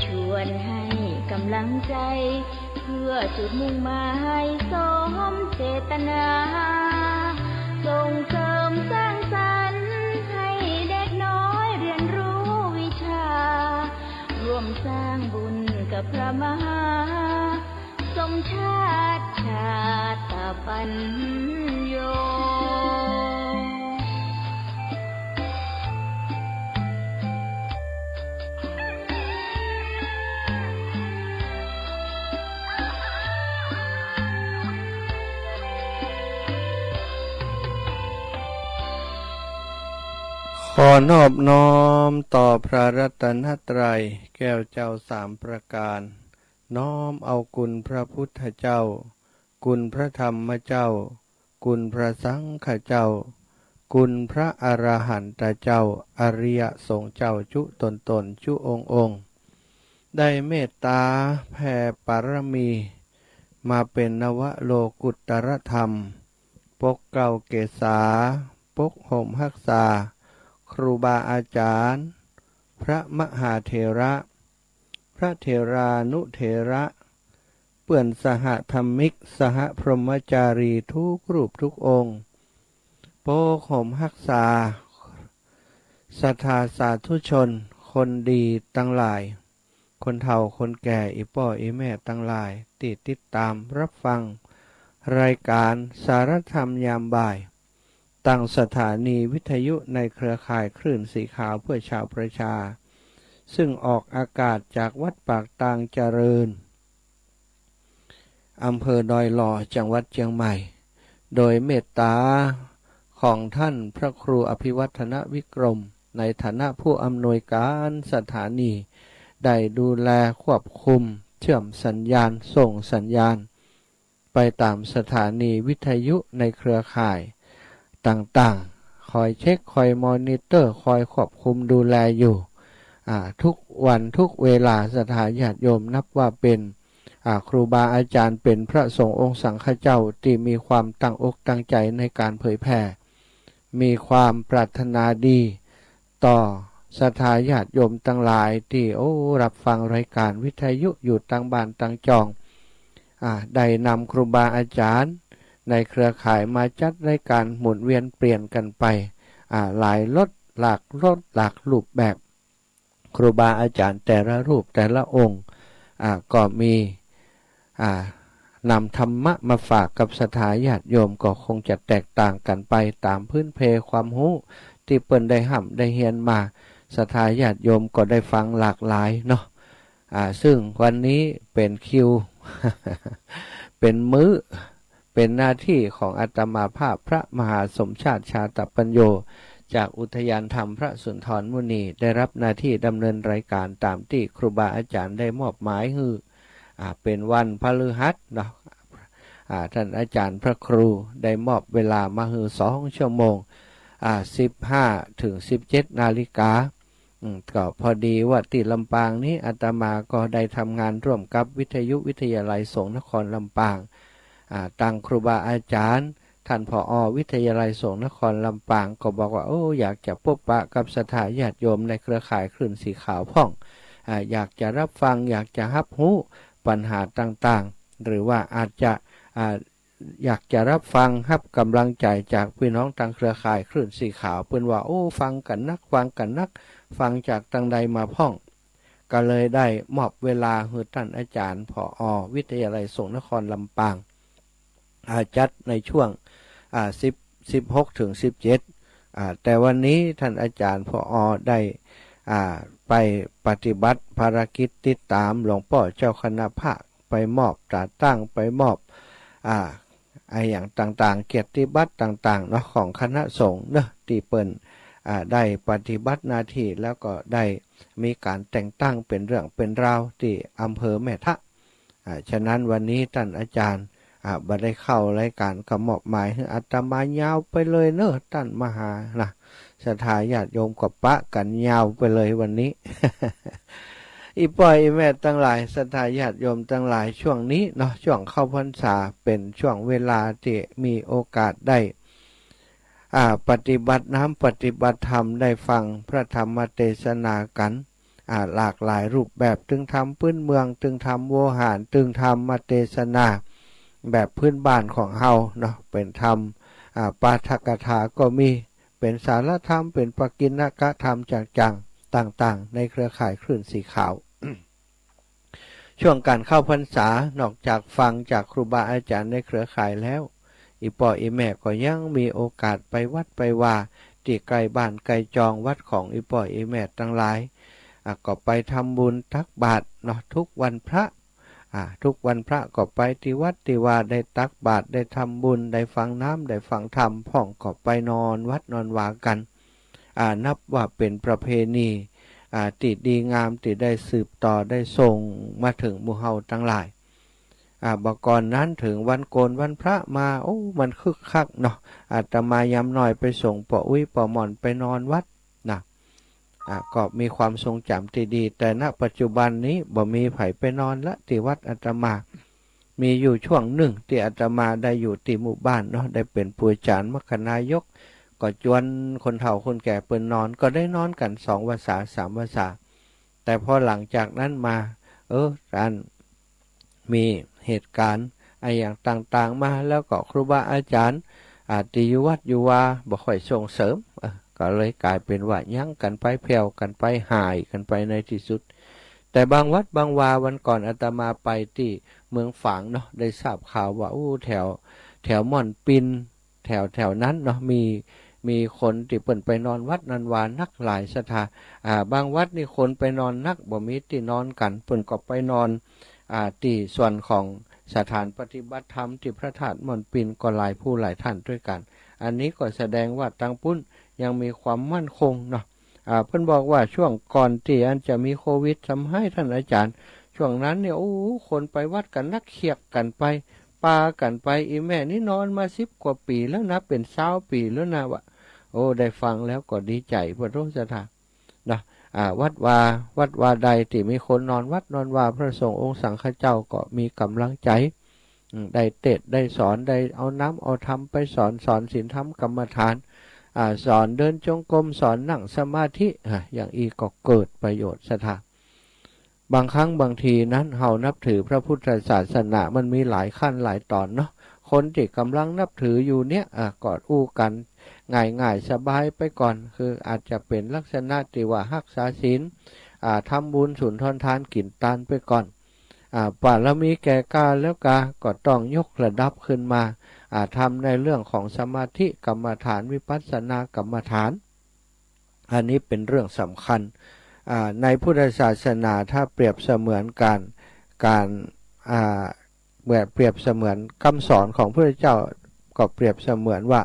ชวนให้กำลังใจเพื่อจุดมุ่งหมายสมเจตนาส่งเสริมสร้างสรรค์ให้เด็กน้อยเรียนรู้วิชาร่วมสร้างบุญกับพระมหาสมชาติชาตปัญโยขอนอบน้อมต่อพระรัตนตรัยแก้วเจ้าสามประการน้อมเอาคุณพระพุทธเจ้าคุณพระธรรมเจ้าคุณพระสังฆเจ้าคุณพระอรหันตเจ้าอริยสงฆ์เจ้าจุตนจุองค์ได้เมตตาแผ่ปารมีมาเป็นนวโลกุตรธรรมปกเกล้าเกษาปกห่มรักษาครูบาอาจารย์พระมหาเถระพระเถรานุเถระเปื่อนสหธรรมิกสหพรหมจารีทุกรูปทุกองค์โปกห่มรักษาศรัทธาสาธุชนคนดีตั้งหลายคนเฒ่าคนแก่อีพ่ออีแม่ตั้งหลายติดตามรับฟังรายการสารธรรมยามบ่ายตั้งสถานีวิทยุในเครือข่ายคลื่นสีขาวเพื่อชาวประชาซึ่งออกอากาศจากวัดปากตางเจริญอำเภอดอยหล่อจังหวัดเชียงใหม่โดยเมตตาของท่านพระครูอภิวัฒนวิกรมในฐานะผู้อำนวยการสถานีได้ดูแลควบคุมเชื่อมสัญญาณส่งสัญญาณไปตามสถานีวิทยุในเครือข่ายต่างๆคอยเช็คคอยมอนิเตอร์คอยควบคุมดูแลอยู่ทุกวันทุกเวลาศรัทธาญาติโยมนับว่าเป็นครูบาอาจารย์เป็นพระสงฆ์องค์สังฆเจ้าที่มีความตั้งอกตั้งใจในการเผยแผ่มีความปรารถนาดีต่อศรัทธาญาติโยมทั้งหลายที่รับฟังรายการวิทยุอยู่ตั้งบ้านตั้งจองได้นำครูบาอาจารย์ในเครือข่ายมาจัดรายการหมุนเวียนเปลี่ยนกันไปหลายรสหลากรูปแบบครูบาอาจารย์แต่ละรูปแต่ละองค์ก็มีนำธรรมะมาฝากกับศรัทธาญาติโยมก็คงจะแตกต่างกันไปตามพื้นเพความรู้ที่เปิ้นได้ห่ำได้เฮียนมาศรัทธาญาติโยมก็ได้ฟังหลากหลายเนาะซึ่งวันนี้เป็นคิว เป็นมื้อเป็นหน้าที่ของอาตมาภาพพระมหาสมชาติชาตปัญโยจากอุทยานธรรมพระสุนทรมุนีได้รับหน้าที่ดำเนินรายการตามที่ครูบาอาจารย์ได้มอบหมายให้เป็นวันพฤหัสเนาะท่านอาจารย์พระครูได้มอบเวลามาให้2 ชั่วโมง15 ถึง 17 นาฬิกาก็พอดีว่าที่ลำปางนี้อาตมาก็ได้ทำงานร่วมกับวิทยุวิทยาลัยสงฆ์นครลำปางตั้งครูบาอาจารย์ท่านผอ.วิทยาลัยสงฆ์นครลำปางก็บอกว่าอยากจะพบปะกับศรัทธาญาติโยมในเครือข่ายคลื่นสีขาวพ่องอยากจะรับฟังอยากจะรับรู้ปัญหาต่างๆหรือว่าอาจจะอยากจะรับฟังรับกำลังใจจากพี่น้องทางเครือข่ายคลื่นสีขาวเพิ่นว่าฟังกันนักฟังกันนักฟังจากทางใดมาพ่องก็เลยได้มอบเวลาให้ท่านอาจารย์ผอ.วิทยาลัยสงฆ์นครลำปางจัดในช่วง16 ถึง 17แต่วันนี้ท่านอาจารย์ผอ.ได้ไปปฏิบัติภารกิจติดตามหลวงพ่อเจ้าคณะภาคไปมอบตราตั้งไปมอบอย่างต่างๆเกียรติบัตรต่างๆเนาะของคณะสงฆ์เนาะที่เปิ้นได้ปฏิบัติหน้าที่แล้วก็ได้มีการแต่งตั้งเป็นเรื่องเป็นราวที่อำเภอแม่ทะฉะนั้นวันนี้ท่านอาจารย์บ่ได้เข้ารายการก็มอบหมายให้อาตมายาวไปเลยเนอะท่านมหานะศรัทธาญาติโยมกับปะกันยาวไปเลยวันนี้ อีป่อยอีแม่ทั้งหลายศรัทธาญาติโยมทั้งหลายช่วงนี้เนาะช่วงเข้าพรรษาเป็นช่วงเวลาที่มีโอกาสได้ปฏิบัติน้ำปฏิบัติธรรมได้ฟังพระธรรมเทศนากัน หลากหลายรูปแบบตึงทำพื้นเมืองตึงทำโวหารตึงทำมาเทศนาแบบพื้นบ้านของเฮาเนาะเป็นธรรมปาฐกถาก็มีเป็นสารธรรมเป็นปกิณกธรรมจังๆต่างๆในเครือข่ายคลื่นสีขาว ช่วงการเข้าพรรษานอกจากฟังจากครูบาอาจารย์ในเครือข่ายแล้วอีป่ออีแม่ก็ยังมีโอกาสไปวัดไปว่าที่ไกลบ้านไกลจองวัดของอีป่ออีแม่ทั้งหลายก็ไปทำบุญตักบาตรเนาะทุกวันพระทุกวันพระก็ไปที่วัดที่ว่าได้ตักบาตรได้ทำบุญได้ฟังน้ำได้ฟังธรรมพ่องก็ไปนอนวัดนอนวากันนับว่าเป็นประเพณีติดดีงามติดได้สืบต่อได้ส่งมาถึงหมู่เฮาทั้งหลายบอกก่อนนั้นถึงวันโกนวันพระมามันคึกคักเนาะอาตมายำหน่อยไปส่งปออุ้ยปอหม่อนไปนอนวัดนะก็มีความทรงจำที่ดีแต่ณปัจจุบันนี้บ่มีไผไปนอนละที่วัดอาตมามีอยู่ช่วงหนึ่งที่อาตมาได้อยู่ที่หมู่บ้านเนาะได้เป็นผู้อาจารย์มคณายกก็จวนคนเฒ่าคนแก่เปิ้นนอนก็ได้นอนกัน2 วาษา3 วาษาแต่พอหลังจากนั้นมาท่านมีเหตุการณ์อย่างต่างๆมาแล้วก็ครูบาอาจารย์ที่อยู่วัดอยู่ว่าบ่ค่อยส่งเสริมก็เลยกลายเป็นว่ายั้งกันไปแผ่วกันไปหายกันไปในที่สุดแต่บางวัดบางวาวันก่อนอาตมาไปที่เมืองฝางเนาะได้ทราบข่าวว่าแถวม่อนปินแถวนั้นเนาะมีคนที่เปิ่นไปนอนวัดนันวานักหลายสถาบางวัดนี่คนไปนอนนักบ่มีที่นอนกันเปิ่นก็ไปนอนที่ส่วนของสถานปฏิบัติธรรมที่พระธาตุม่อนปินก็หลายผู้หลายท่านด้วยกันอันนี้ก็แสดงว่าทางปุ้นยังมีความมั่นคงเนาะเพิ่นบอกว่าช่วงก่อนที่อันจะมีโควิดทำให้ท่านอาจารย์ช่วงนั้นเนี่ยคนไปวัดกันนักเขียกกันไปปากันไปอีแม่นี่นอนมา10 กว่าปีแล้วนะเป็น20 ปีแล้วนะวะได้ฟังแล้วก็ดีใจพระโรสถานะวัดวาใดที่มีคนนอนวัดนอนวาพระสงฆ์องค์สังฆเจ้าก็มีกำลังใจได้เทศได้สอนได้เอาน้ำเอาธรรมไปสอนศีลธรรมกรรมฐานสอนเดินจงกรมสอนนั่งสมาธิอย่างอีก็เกิดประโยชน์สถาบางครั้งบางทีนั้นเฮานับถือพระพุทธศาสนามันมีหลายขั้นหลายตอนเนาะคนที่กำลังนับถืออยู่เนี่ยกอดอู้กันง่ายสบายไปก่อนคืออาจจะเป็นลักษณะที่ว่ารักษาศีลทำบุญสุนทรทานกินทานไปก่อนบารมีแก่กล้าแล้วก็ต้องยกระดับขึ้นมาทำในเรื่องของสมาธิกรรมฐานวิปัสสนากรรมฐานอันนี้เป็นเรื่องสำคัญในพุทธศาสนาถ้าเปรียบเสมือนการเปรียบเสมือนคำสอนของพระพุทธเจ้าก็เปรียบเสมือนว่า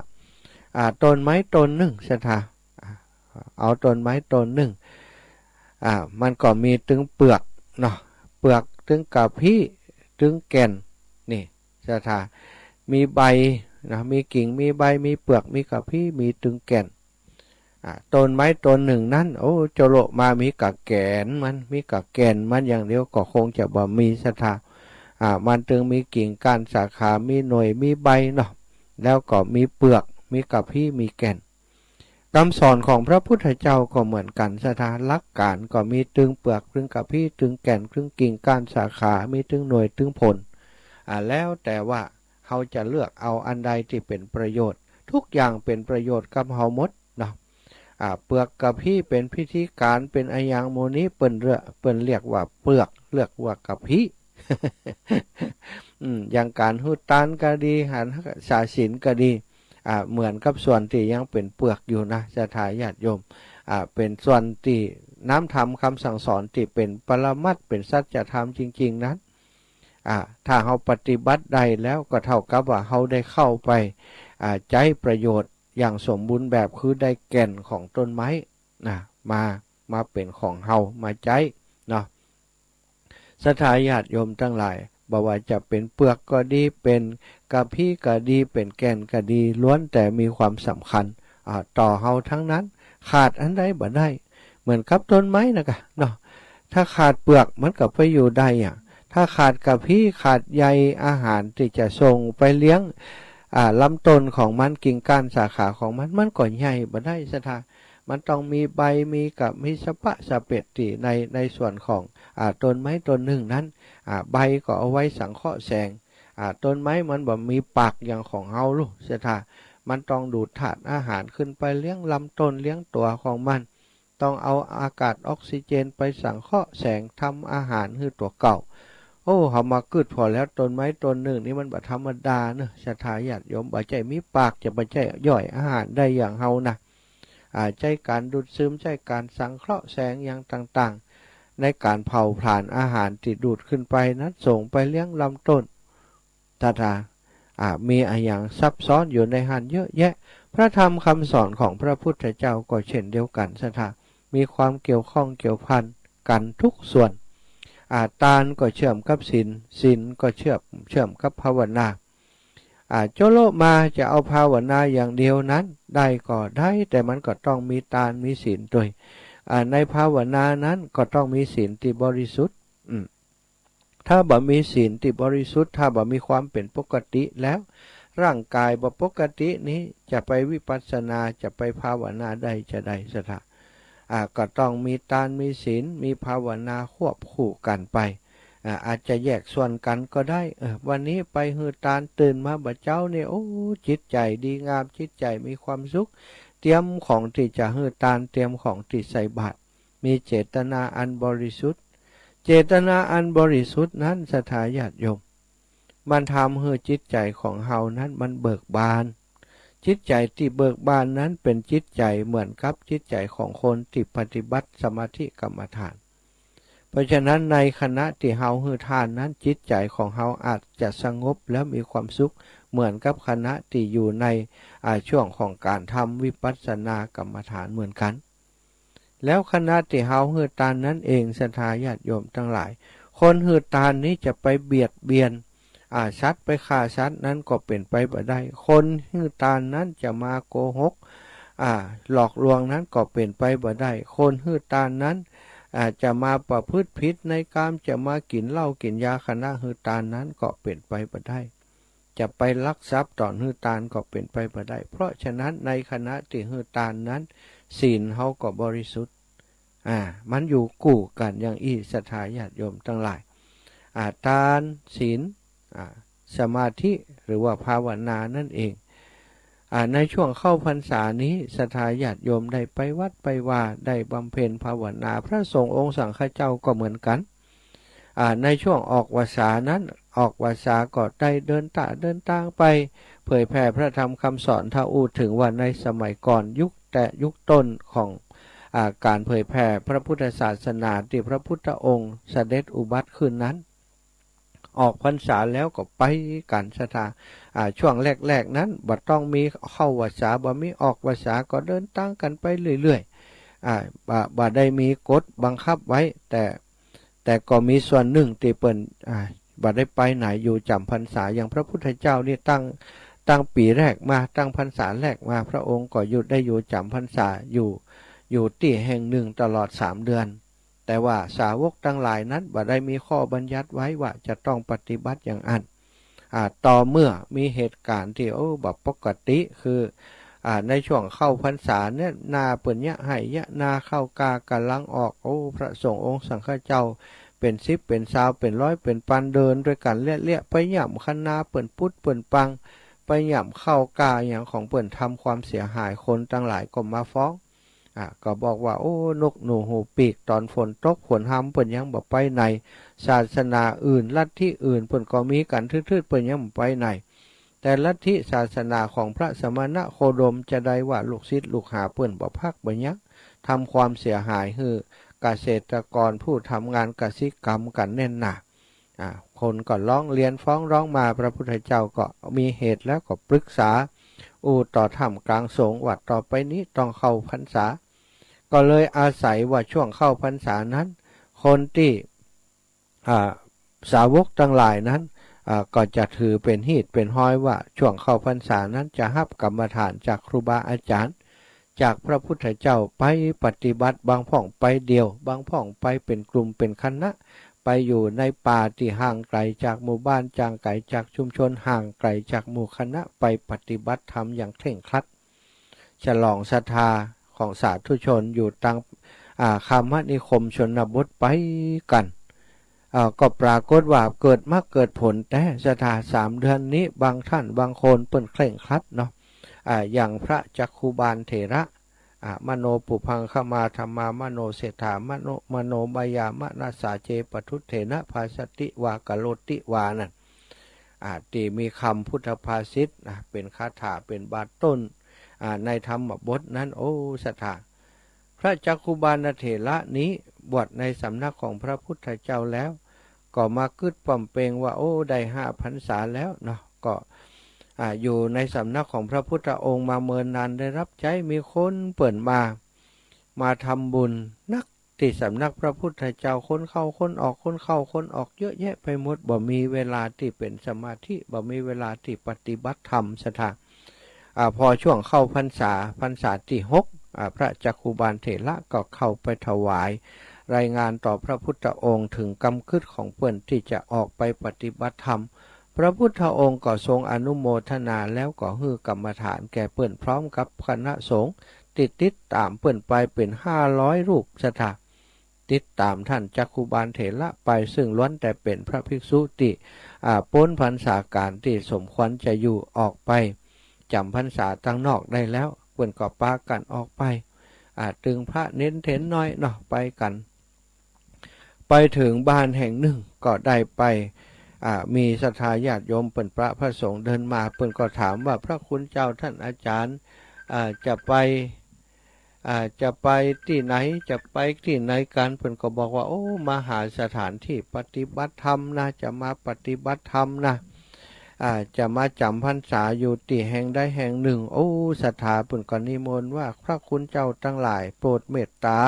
ต้นไม้ต้นหนึ่งสถาเอาต้นไม้ต้นหนึ่งมันก็มีถึงเปลือกเนาะเปลือกถึงกะพี้ถึงแก่นนี่สถามีใบนะมีกิ่งมีใบมีเปลือกมีกะพี้มีถึงแก่นต้นไม้ต้นหนึ่งนั้นโจโลมามีกะแก่นมันมีกะแก่นมันอย่างเดียวก็คงจะบ่มีสถามันถึงมีกิ่งก้านสาขามีหน่วยมีใบเนาะแล้วก็มีเปลือกมีกะพี้มีแก่นคำสอนของพระพุทธเจ้าก็เหมือนกันสถานหลักการก็มีถึงเปลือกถึงกะพี้ถึงแก่นถึงกิ่งก้านสาขามีถึงหน่วยถึงผลแล้วแต่ว่าเขาจะเลือกเอาอันใดที่เป็นประโยชน์ทุกอย่างเป็นประโยชน์กับเฮาหมดเนาะเปลือกกะพี้เป็นพิธีการเป็นอายังโมนี้เปิ้นเรียกว่าเปลือกเรียกว่ากะพี้ อย่างการหุตานก็ดีหันศาสินก็ดีเหมือนกับส่วนที่ยังเป็นเปลือกอยู่นะสถาญาติโยมเป็นส่วนที่น้ำธรรมคำสั่งสอนที่เป็นปรมัตถ์เป็นสัจธรรมจริงๆนั้นถ้าเราปฏิบัติได้แล้วก็เท่ากับว่าเราได้เข้าไปใจประโยชน์อย่างสมบูรณ์แบบคือได้แก่นของต้นไม้มาเป็นของเรามาใจเนาะศรัทธาญาติโยมทั้งหลายบ่ว่าจะเป็นเปลือกก็ดีเป็นกะพี้ก็ดีเป็นแก่นก็ดีล้วนแต่มีความสำคัญต่อเฮาทั้งนั้นขาดอันใดบ่ได้เหมือนกับต้นไม้นะกะเนาะถ้าขาดเปลือกมันก็ไปอยู่ได้ถ้าขาดกะพี้ขาดใยอาหารที่จะส่งไปเลี้ยงลำต้นของมันกิ่งก้านสาขาของมันก็ใหญ่บ่ได้ศรัทธา มันต้องมีใบมีกับมีสะปะสะเเป็ดที่ในส่วนของต้นไม้ต้นหนึ่งนั้นใบก็เอาไว้สังเคราะห์แสงต้นไม้มันบ่มีปากอย่างของเฮาลูกเสียท่ามันต้องดูดธาตุอาหารขึ้นไปเลี้ยงลำต้นเลี้ยงตัวของมันต้องเอาอากาศออกซิเจนไปสังเคราะห์แสงทำอาหารให้ตัวเก่าโอ้เขามากึดพอแล้วต้นไม้ต้นหนึ่งนี่มันบ่ธรรมดาเนอะศรัทธาญาติโยมบ่ใจมีปากจะบ่ใจย่อยอาหารได้อย่างเฮานะใจการดูดซึมใจการสังเคราะห์แสงอย่างต่างๆในการเผาผลาญอาหารที่ดูดขึ้นไปนั้นส่งไปเลี้ยงลำต้นศรัทธามีอย่างซับซ้อนอยู่ในหันเยอะแยะพระธรรมคำสอนของพระพุทธเจ้าก็เช่นเดียวกันศรัทธามีความเกี่ยวข้องเกี่ยวพันกันทุกส่วนตาลก็เชื่อมกับศีลศีลก็เชื่อมกับภาวนาโจโลมาจะเอาภาวนาอย่างเดียวนั้นได้ก็ได้แต่มันก็ต้องมีตาลมีศีลด้วยในภาวนานั้นก็ต้องมีศีลที่บริสุทธิ์ถ้าบ่มีศีลที่บริสุทธิ์ถ้าบ่มีความเป็นปกติแล้วร่างกายบ่ปกตินี้จะไปวิปัสสนาจะไปภาวนาได้จะได้ศรัทธาก็ต้องมีทานมีศีลมีภาวนาควบคู่กันไปอาจจะแยกส่วนกันก็ได้วันนี้ไปฮือทานตื่นมาบัดเจ้าเนี่ยโอ้จิตใจดีงามจิตใจมีความสุขเตรียมของที่จะฮือทานเตรียมของที่ใส่บาตรมีเจตนาอันบริสุทธิ์เจตนาอันบริสุทธิ์นั้นศรัทธาญาติโยมมันทำให้จิตใจของเฮานั้นมันเบิกบานจิตใจที่เบิกบานนั้นเป็นจิตใจเหมือนกับจิตใจของคนที่ปฏิบัติสมาธิกรรมฐานเพราะฉะนั้นในขณะที่เฮาฮือทานนั้นจิตใจของเฮาอาจจะสงบและมีความสุขเหมือนกับขณะที่อยู่ในช่วงของการทำวิปัสสนากรรมฐานเหมือนกันแล้วขณะที่เฮาฮือทานนั้นเองศรัทธาญาติโยมทั้งหลายคนฮือทานนี้จะไปเบียดเบียนสัตว์ไปฆ่าสัตว์นั้นก็เป็นไปบ่ได้คนฮือทานนั้นจะมาโกหกหลอกลวงนั้นก็เป็นไปบ่ได้คนฮือทานนั้นจะมาประพฤติผิดในกามจะมากินเหล้ากินยาขณะฮือทานนั้นก็เป็นไปบ่ได้จะไปลักทรัพย์ต่อฮือทานก็เป็นไปบ่ได้เพราะฉะนั้นในขณะที่ฮือทานนั้นศีลเฮาก็บริสุทธิ์มันอยู่คู่กันอย่างอีศรัทธาญาติโยมทั้งหลายทานศีลสมาธิหรือว่าภาวนานั่นเองในช่วงเข้าพรรษานี้ศรัทธาญาติโยมได้ไปวัดไปว่าได้บำเพ็ญภาวนาพระสงฆ์องค์สังฆเจ้าก็เหมือนกันในช่วงออกพรรษานั้นออกพรรษาก็ได้เดินทางไปเผยแผ่พระธรรมคำสอนถ้าอูถึงว่าในสมัยก่อนยุคต้นของการเผยแผ่พระพุทธศาสนาที่พระพุทธองค์เสด็จอุบัติขึ้นนั้นออกพรรษาแล้วก็ไปกันศรัทธาช่วงแรกๆนั้นบ่ต้องมีเข้าพรรษาบ่มีออกพรรษาก็เดินทางกันไปเรื่อยๆบ่ได้มีกฎบังคับไว้แต่ก็มีส่วนหนึ่งที่เปิ้นบ่ได้ไปไหนอยู่จำพรรษาอย่างพระพุทธเจ้านี่ตั้งปีแรกมาตั้งพรรษาแรกมาพระองค์ก็ได้อยู่จำพรรษาอยู่ที่แห่งหนึ่งตลอด3 เดือนแต่ว่าสาวกทั้งหลายนั้นบ่ได้มีข้อบัญญัติไว้ว่าจะต้องปฏิบัติอย่างนั้นต่อเมื่อมีเหตุการณ์ที่บ่ปกติคือในช่วงเข้าพรรษาเนี่ยนาเปิ่นยะให้ยะนาเข้ากากำลังออกพระสงฆ์องค์สังฆเจ้าเป็น10เป็น20เป็น100เป็นพันเดินด้วยกันเลี้ยๆไปย่ำคณะเปิ่นพุทธเปิ่นปังไปย่ำเข้ากาอย่างของเปิ่นทำความเสียหายคนทั้งหลายก็มาฟ้องก็บอกว่านกหนูหูปีกตอนฝนตกฝนห้ำเปิ่นยังบ่ไปไหนศาสนาอื่นลัทธิอื่นเปิ่นก็มีกันทื่อๆเปิ่นยังบ่ไปไหนแต่ลัทธิศาสนาของพระสมณโคดมจะได้ว่าลูกศิษย์ลูกหาเปิ่นบ่พักบ่ยักทำความเสียหายให้เกษตรกรผู้ทำงานกสิกรรมกันแน่นหนาคนก็ร้องเรียนฟ้องร้องมาพระพุทธเจ้าก็มีเหตุแล้วก็ปรึกษาต่อธรรมกลางสงฆ์ว่าต่อไปนี้ต้องเข้าพรรษาก็เลยอาศัยว่าช่วงเข้าพรรษานั้นคนที่สาวกทั้งหลายนั้นก็จะถือเป็นหีดเป็นห้อยว่าช่วงเข้าพรรษานั้นจะรับกรรมฐานจากครูบาอาจารย์จากพระพุทธเจ้าไปปฏิบัติบางพ่องไปเดียวบางพ่องไปเป็นกลุ่มเป็นคณะไปอยู่ในป่าที่ห่างไกลจากหมู่บ้านจางไกลจากชุมชนห่างไกลจากหมู่คณะไปปฏิบัติธรรมอย่างเคร่งครัดฉลองศรัทธา ของสาธุชนอยู่ตังคามนิคมชนบทไปกันก็ปรากฏว่าเกิดมากเกิดผลแต่สถา3 เดือนนี้บางท่านบางคนเปิ่นเคร่งครัดเนาะอย่างพระจักคุบาลเถระมโนปุพังขมาธรรมามโนเศรษฐามโนบายามนาสาเจปทุเถนะภาสติวากโลติวานั่นตีมีคำพุทธภาษิตเป็นคาถาเป็นบาทต้นในธรรมบทนั้นโอ้สถาพระจักคุบาลเถระนี้บวชในสำนักของพระพุทธเจ้าแล้วก็มากึดป่อมเปงว่าโอ้ได้5 พรรษาแล้วเนาะก็อยู่ในสำนักของพระพุทธองค์มาเมินนานได้รับใจมีคนเปิ่นมาทำบุญนักที่สำนักพระพุทธเจ้าคนเข้าคนออกคนเข้าคนออกเยอะแยะไปหมดบ่มีเวลาที่เป็นสมาธิบ่มีเวลาที่ปฏิบัติธรรมสถานพอช่วงเข้าพรรษาที่6พระจักคุบาลเถระก็เข้าไปถวายรายงานต่อพระพุทธองค์ถึงกำคืดของเปิ้นที่จะออกไปปฏิบัติธรรมพระพุทธองค์ก็ทรงอนุโมทนาแล้วก็ฮือกรรมฐานแก่เปิ้นพร้อมกับคณะสงฆ์ติดตามเปิ้นไปเป็น500 รูปสถาติดตามท่านจักคุบาลเถระไปซึ่งล้วนแต่เป็นพระภิกษุที่พ้นพรรษาการที่สมควรจะอยู่ออกไปจำพรรษาตั้งนอกได้แล้วเปิ้นก็ปากันออกไปตึงพระเน้นเถนน้อยเนาะไปกันไปถึงบ้านแห่งหนึ่งก็ได้ไปมีศรัทธาญาติโยมเปิ้นพระสงฆ์เดินมาเปิ้นก็ถามว่าพระคุณเจ้าท่านอาจารย์จะไปที่ไหนจะไปที่ไหนกันเพิ่นก็บอกว่าโอ้มาหาสถานที่ปฏิบัติธรรมนะจะมาปฏิบัติธรรมนะจะมาจำพรรษาอยู่ที่แห่งใดแห่งหนึ่งโอ้ศรัทธาเพิ่นก็นิมนต์ว่าพระคุณเจ้าทั้งหลายโปรดเมตตา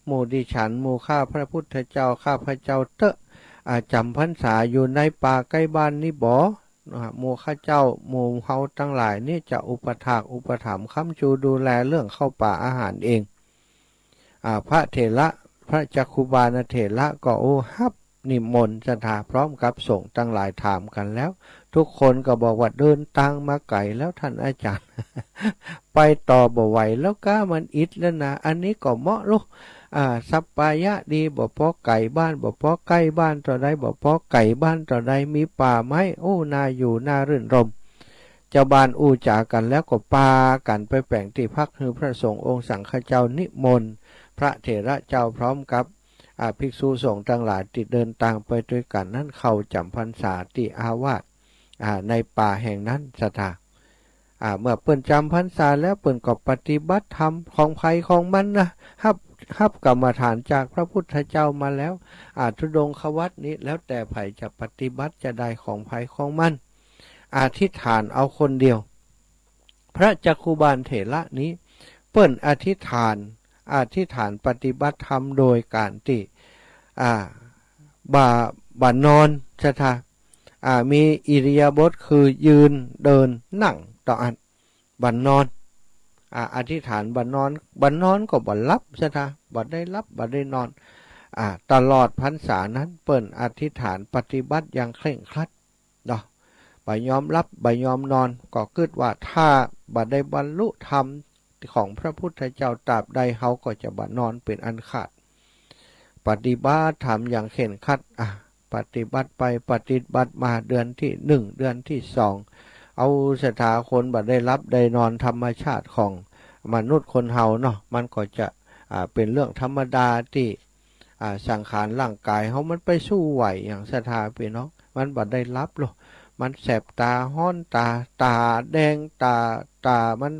หมู่ดิฉันหมู่ข้าพระพุทธเจ้าข้าพระเจ้าเตอะจำพรรษาอยู่ในป่าใกล้บ้านนี่บ่หมู่ข้าเจ้าหมู่เฮาทั้งหลายนี่จะอุปถัมภ์ค้ำชูดูแลเรื่องเข้าป่าอาหารเองพระเถระพระจักคุบาลเถระก็โอ้ฮับนิมนต์ศรัทธาพร้อมกับสงฆ์ทั้งหลายถามกันแล้วทุกคนก็บอกว่าเดินทางมาไกลแล้วท่านอาจารย์ ไปต่อบ่ไหวแล้วก้ามันอิดแล้วนะอันนี้ก็เหมาะลูกสัปปายะดีบ่พอไก่บ้านบ่พอใกล้บ้านต่อใดบ่พอไก่บ้านต่อใดมีป่าไม้โอ้น่าอยู่น่ารื่นรมเจ้าบ้านอู้จากันแล้วก็ปากันไปแปลงที่พักคือพระสงฆ์องค์สังฆเจ้านิมนต์พระเถระเจ้าพร้อมกับภิกษุสงฆ์ทั้งหลายที่เดินทางไปด้วยกันนั้นเข้าจำพรรษาที่อาวาสในป่าแห่งนั้นสถาเมื่อเปิ้นจำพรรษาแล้วเปิ้นก็ปฏิบัติธรรมของภัยของมันฮับกรรมฐานจากพระพุทธเจ้ามาแล้วธุดงควัตนี้แล้วแต่ไผจะปฏิบัติจะได้ของภัยของมันอธิษฐานเอาคนเดียวพระจักคุบาลเถระนี้เปิ้นอธิษฐานปฏิบัติธรรมโดยการที่บ่านอนสถามีอิริยาบถคือยืนเดินนั่งต่ออันบ่นอนอธิษฐานบ่นอนก็บ่หลับสถาบ่ได้หลับบ่ได้นอนตลอดพรรษานั้นเปิ้นอธิษฐานปฏิบัติอย่างเคร่งครัดเนาะบ่ยอมหลับบ่ยอมนอนก็คิดว่าถ้าบ่ได้บรรลุธรรมของพระพุทธเจ้าตราบใดเฮาก็จะบ่นอนเป็นอันขาดปฏิบัติธรรมอย่างเคร่งครัดปฏิบัติไปปฏิบัติมาเดือนที่1เดือนที่2เอาสถาคนบ่ได้รับได้นอนธรรมชาติของมนุษย์คนเฮาเนาะมันก็จะเป็นเรื่องธรรมดาที่สังขารร่างกายเฮามันไปสู้ไหวอย่างสถาพี่น้องมันบ่ได้รับหรอกมันแสบตาฮ้อนตาแดงตามัน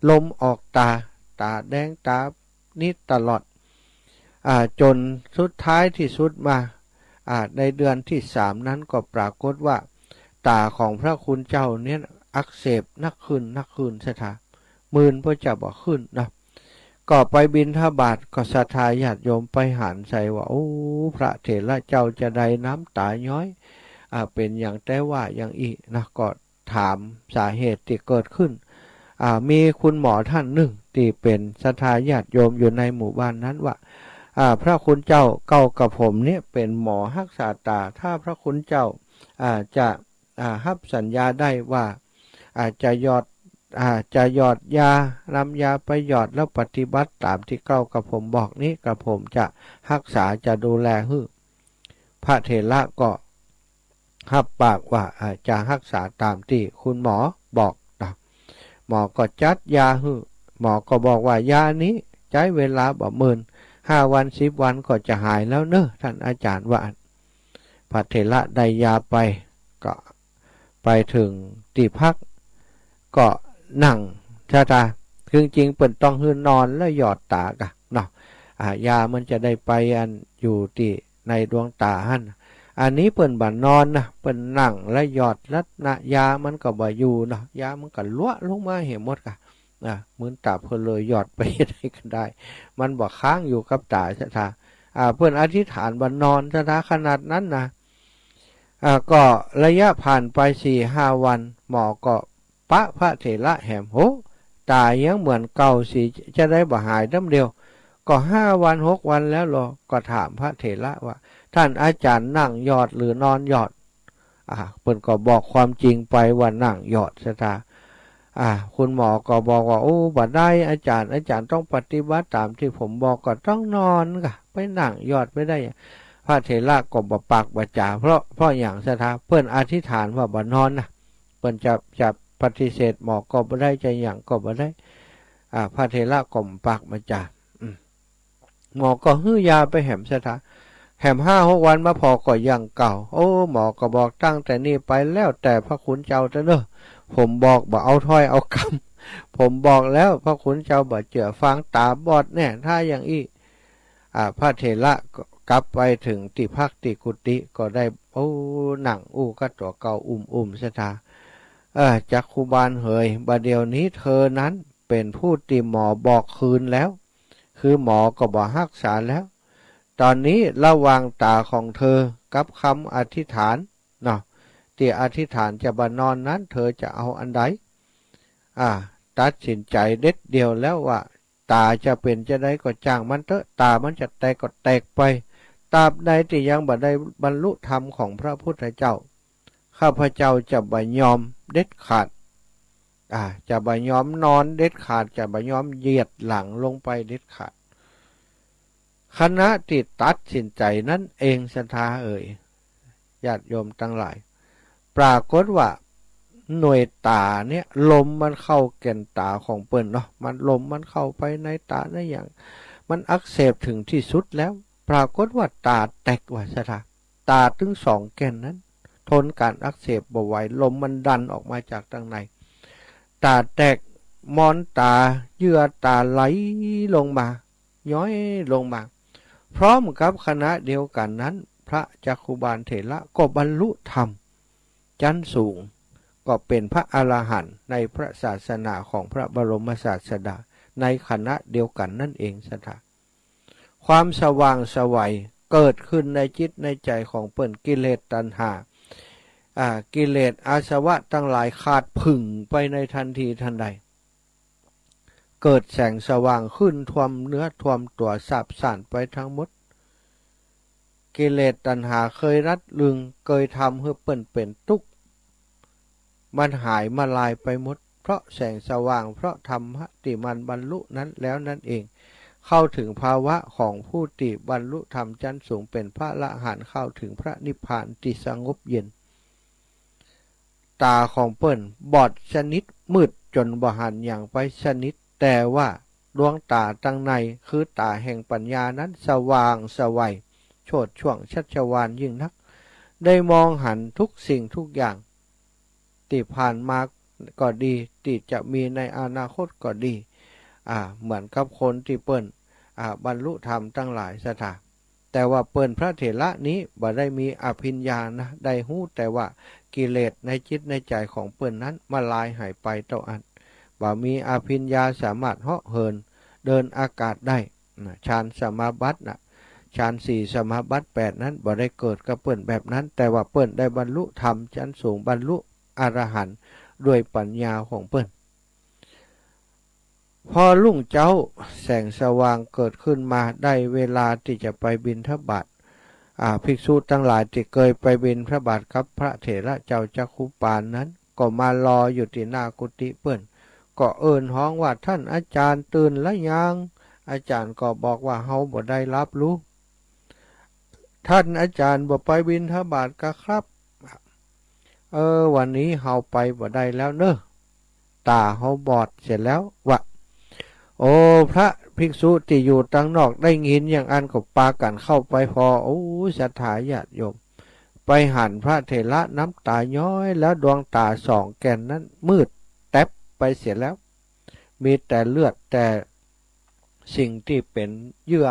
ลมออกตาแดงตานี่ตลอดจนสุดท้ายที่สุดมาในเดือนที่3นั้นก็ปรากฏว่าตาของพระคุณเจ้าเนี่ยอักเสบนักขึ้นสถามื่นพระเจ้าบอกขึ้นนะก็ไปบิณฑบาตก็ศรัทธาญาติโยมไปหันใส่ว่าโอ้พระเถระเจ้าจะได้น้ำตาย้อยเป็นอย่างแต่ว่าอย่างอีนะก็ถามสาเหตุที่เกิดขึ้นมีคุณหมอท่านหนึ่งที่เป็นศรัทธาญาติโยมอยู่ในหมู่บ้านนั้นว่าพระคุณเจ้าเก่ากับผมเนี่ยเป็นหมอรักษาตาถ้าพระคุณเจ้าจะรับสัญญาได้ว่าจะหยอด จะหยอดยานำยาไปหยอดแล้วปฏิบัติตามที่เก้ากับผมบอกนี้กับผมจะรักษาจะดูแลให้พระเถระก็รับปากว่าจะรักษาตามที่คุณหมอบอกนะหมอก็จัดยาให้หมอก็บอกว่ายานี้ใช้เวลาบ่เมิน5 วัน10 วันก็จะหายแล้วเนอะท่านอาจารย์ว่าพระเถระได้ยาไปก็ไปถึงที่พักก็นั่งชาตาคือจริงเปิ่นต้องหื้อนอนแล้วหยอดตากะเนาะยามันจะได้ไปอยู่ที่ในดวงตาหั่นอันนี้เปิ่นบ่นอนนะเปิ่นนั่งแล้วหยอดลัดนะยามันก็บ่อยู่เนาะยามันก็ลั่วลงมาเห็นหมดกะมือตาเพิ่นเลยหยอดไปได้ก็ได้มันบ่ค้างอยู่กับตาชาตาเพิ่นอธิษฐานบ่นอนชาตาขนาดนั้นนะก็ระยะผ่านไป4-5 วันหมอก็พระเถระแหมโหตายังเหมือนเก่าสิจะได้บ่หายน้ำเดียวก็5 วัน6 วันแล้วหรอก็ถามพระเถระว่าท่านอาจารย์นั่งหยอดหรือนอนหยอดเพิ่นก็บอกความจริงไปว่านั่งหยอดซะตาคุณหมอก็บอกว่าโอ้บ่ได้อาจารย์ต้องปฏิบัติตามที่ผมบอกก็ต้องนอนค่ะไปนั่งหยอดไม่ได้พระเถระก็บ่ปากบ่จาเพราะอย่างซะตาเพิ่นอธิษฐานว่าบ่นอนนะเพิ่นจะปฏิเสธหมอก็บ่ได้จะอย่างก็บ่ได้พระเถระก็ปากบ่จาหมอก็ฮื้อยาไปแหมซะตาแหม5-6 วันมาพอก็ยังเก่าโอ้หมอก็บอกตั้งแต่นี้ไปแล้วแต่พระคุณเจ้าเด้อผมบอกบ่เอาถ้อยเอาคำผมบอกแล้วพระคุณเจ้าบ่เชื่อฟังตาบอดแน่ถ้าอย่างอี้พระเถระกลับไปถึงที่พักที่กุฏิก็ได้หนังก็ตัวเก่าอุ้มซะตาจักคุบาลเหยบัดเดี๋ยวนี้เธอนั้นเป็นผู้ที่หมอบอกคืนแล้วคือหมอก็บอกรักษาแล้วตอนนี้ระหว่างตาของเธอกับคำอธิษฐานเนาะที่อธิษฐานจะบานอนนั้นเธอจะเอาอันใดตัดสินใจเด็ดเดียวแล้วว่าตาจะเป็นจะได้ก็จ้างมันเถอะตามันจะแตกก็แตกไปตราบใดที่ยังบ่ได้บรรลุธรรมของพระพุทธเจ้าข้าพเจ้าจะบ่ยอมเด็ดขาดจะบ่ยอมนอนเด็ดขาดจะบ่ยอมเหยียดหลังลงไปเด็ดขาดคณะที่ตัดสินใจนั่นเองศรัทธาญาติโยมทั้งหลายปรากฏว่าหน่วยตาเนี่ยลมมันเข้าแก่นตาของเปิ้นเนาะมันลมมันเข้าไปในตาได้อย่างมันอักเสบถึงที่สุดแล้วปรากฏว่าตาแตกว่าศรัทธาตาถึง2 แก่นนั้นทนการอักเสบบ่ไหวลมมันดันออกมาจากทางในตาแตกมอนตาเยื่อตาไหลลงมาย้อยลงมาพร้อมกับคณะเดียวกันนั้นพระจักคุบาลเถระก็บรรลุธรรมชั้นสูงก็เป็นพระอรหันต์ในพระศาสนาของพระบรมศาสดาในคณะเดียวกันนั่นเองศรัทธาความสว่างไสวเกิดขึ้นในจิตในใจของเปิ้นกิเลสตัณหากิเลสอาสวะทั้งหลายขาดผึ่งไปในทันทีทันใดเกิดแสงสว่างขึ้นท่วมเนื้อท่วมตัวสาบส่านไปทั้งหมดกิเลสตัณหาเคยรัดลึงเคยทำให้เปิ้นเป็นทุกข์มันหายมาลายไปหมดเพราะแสงสว่างเพราะธรรมะที่มันบรรลุนั้นแล้วนั่นเองเข้าถึงภาวะของผู้ที่บรรลุธรรมชั้นสูงเป็นพระอรหันต์เข้าถึงพระนิพพานที่สงบเย็นตาของเปิ้นบอดชนิดมืดจนบ่หันอย่างไปชนิดแต่ว่าดวงตาตั้งในคือตาแห่งปัญญานั้นสว่างไสวโชติช่วงชัชวาลยิ่งนักได้มองหันทุกสิ่งทุกอย่างที่ผ่านมาก็ดีที่จะมีในอนาคตก็ดีเหมือนกับคนที่เปิ้นบรรลุธรรมตั้งหลายสถาแต่ว่าเปิ้นพระเถระนี้บ่ได้มีอภิญญานะได้ฮู้แต่ว่ากิเลสในจิตในใจของเปิ้นนั้นมาลายหายไปเท่าอันบ่มีอภิญญาสามารถเหาะเหินเดินอากาศได้ฌานสมาบัติฌาน4สมาบัติ8นั้นบ่ได้เกิดกับเปิ้นแบบนั้นแต่ว่าเปิ้นได้บรรลุธรรมชั้นสูงบรรลุอรหันต์ด้วยปัญญาของเปิ้นพอรุ่งเจ้าแสงสว่างเกิดขึ้นมาได้เวลาที่จะไปบิณฑบาตภิกษุทั้งหลายที่เคยไปบิณฑบาตกับพระเถระเจ้าจักขุปาลนั้นก็มารออยู่ที่หน้ากุฏิเปิ้น ก็เอิ้นฮ้องว่าท่านอาจารย์ตื่นแล้วยังอาจารย์ก็บอกว่าเฮาบ่ได้รับรู้ท่านอาจารย์บ่ไปบิณฑบาตกะครับวันนี้เฮาไปบ่ได้แล้วเนอะตาเฮาบอดเสร็จแล้ววะโอ้พระภิกษุที่อยู่ตั้งนอกได้ยินอย่างอันก็ปากันเข้าไปพอโอ้ศรัทธาญาติโยมไปหันพระเถระน้ำตาย้อยแล้วดวงตาสองแก่นนั้นมืดแตบไปเสียแล้วมีแต่เลือดแต่สิ่งที่เป็นเยื่อ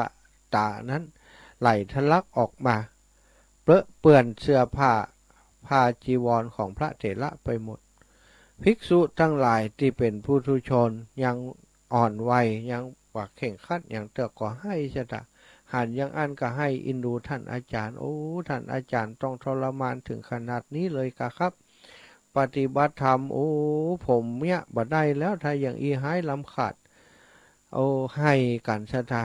ตานั้นไหลทะลักออกมาเปื้อนเสื้อผ้าจีวรของพระเถระไปหมดภิกษุทั้งหลายที่เป็นผู้ทุชนยังอ่อนวัยยังว่าเข่งขัดอย่างเตอก็ให้ชะตาหันยังอันก็ให้อินดูท่านอาจารย์โอ้ท่านอาจารย์ต้องทรมานถึงขนาดนี้เลยกะครับปฏิบัติธรรมโอ้ผมเนี่ยบ่ได้แล้วถ้าอย่างอีหายลำขาดโอ้ให้กันชะตา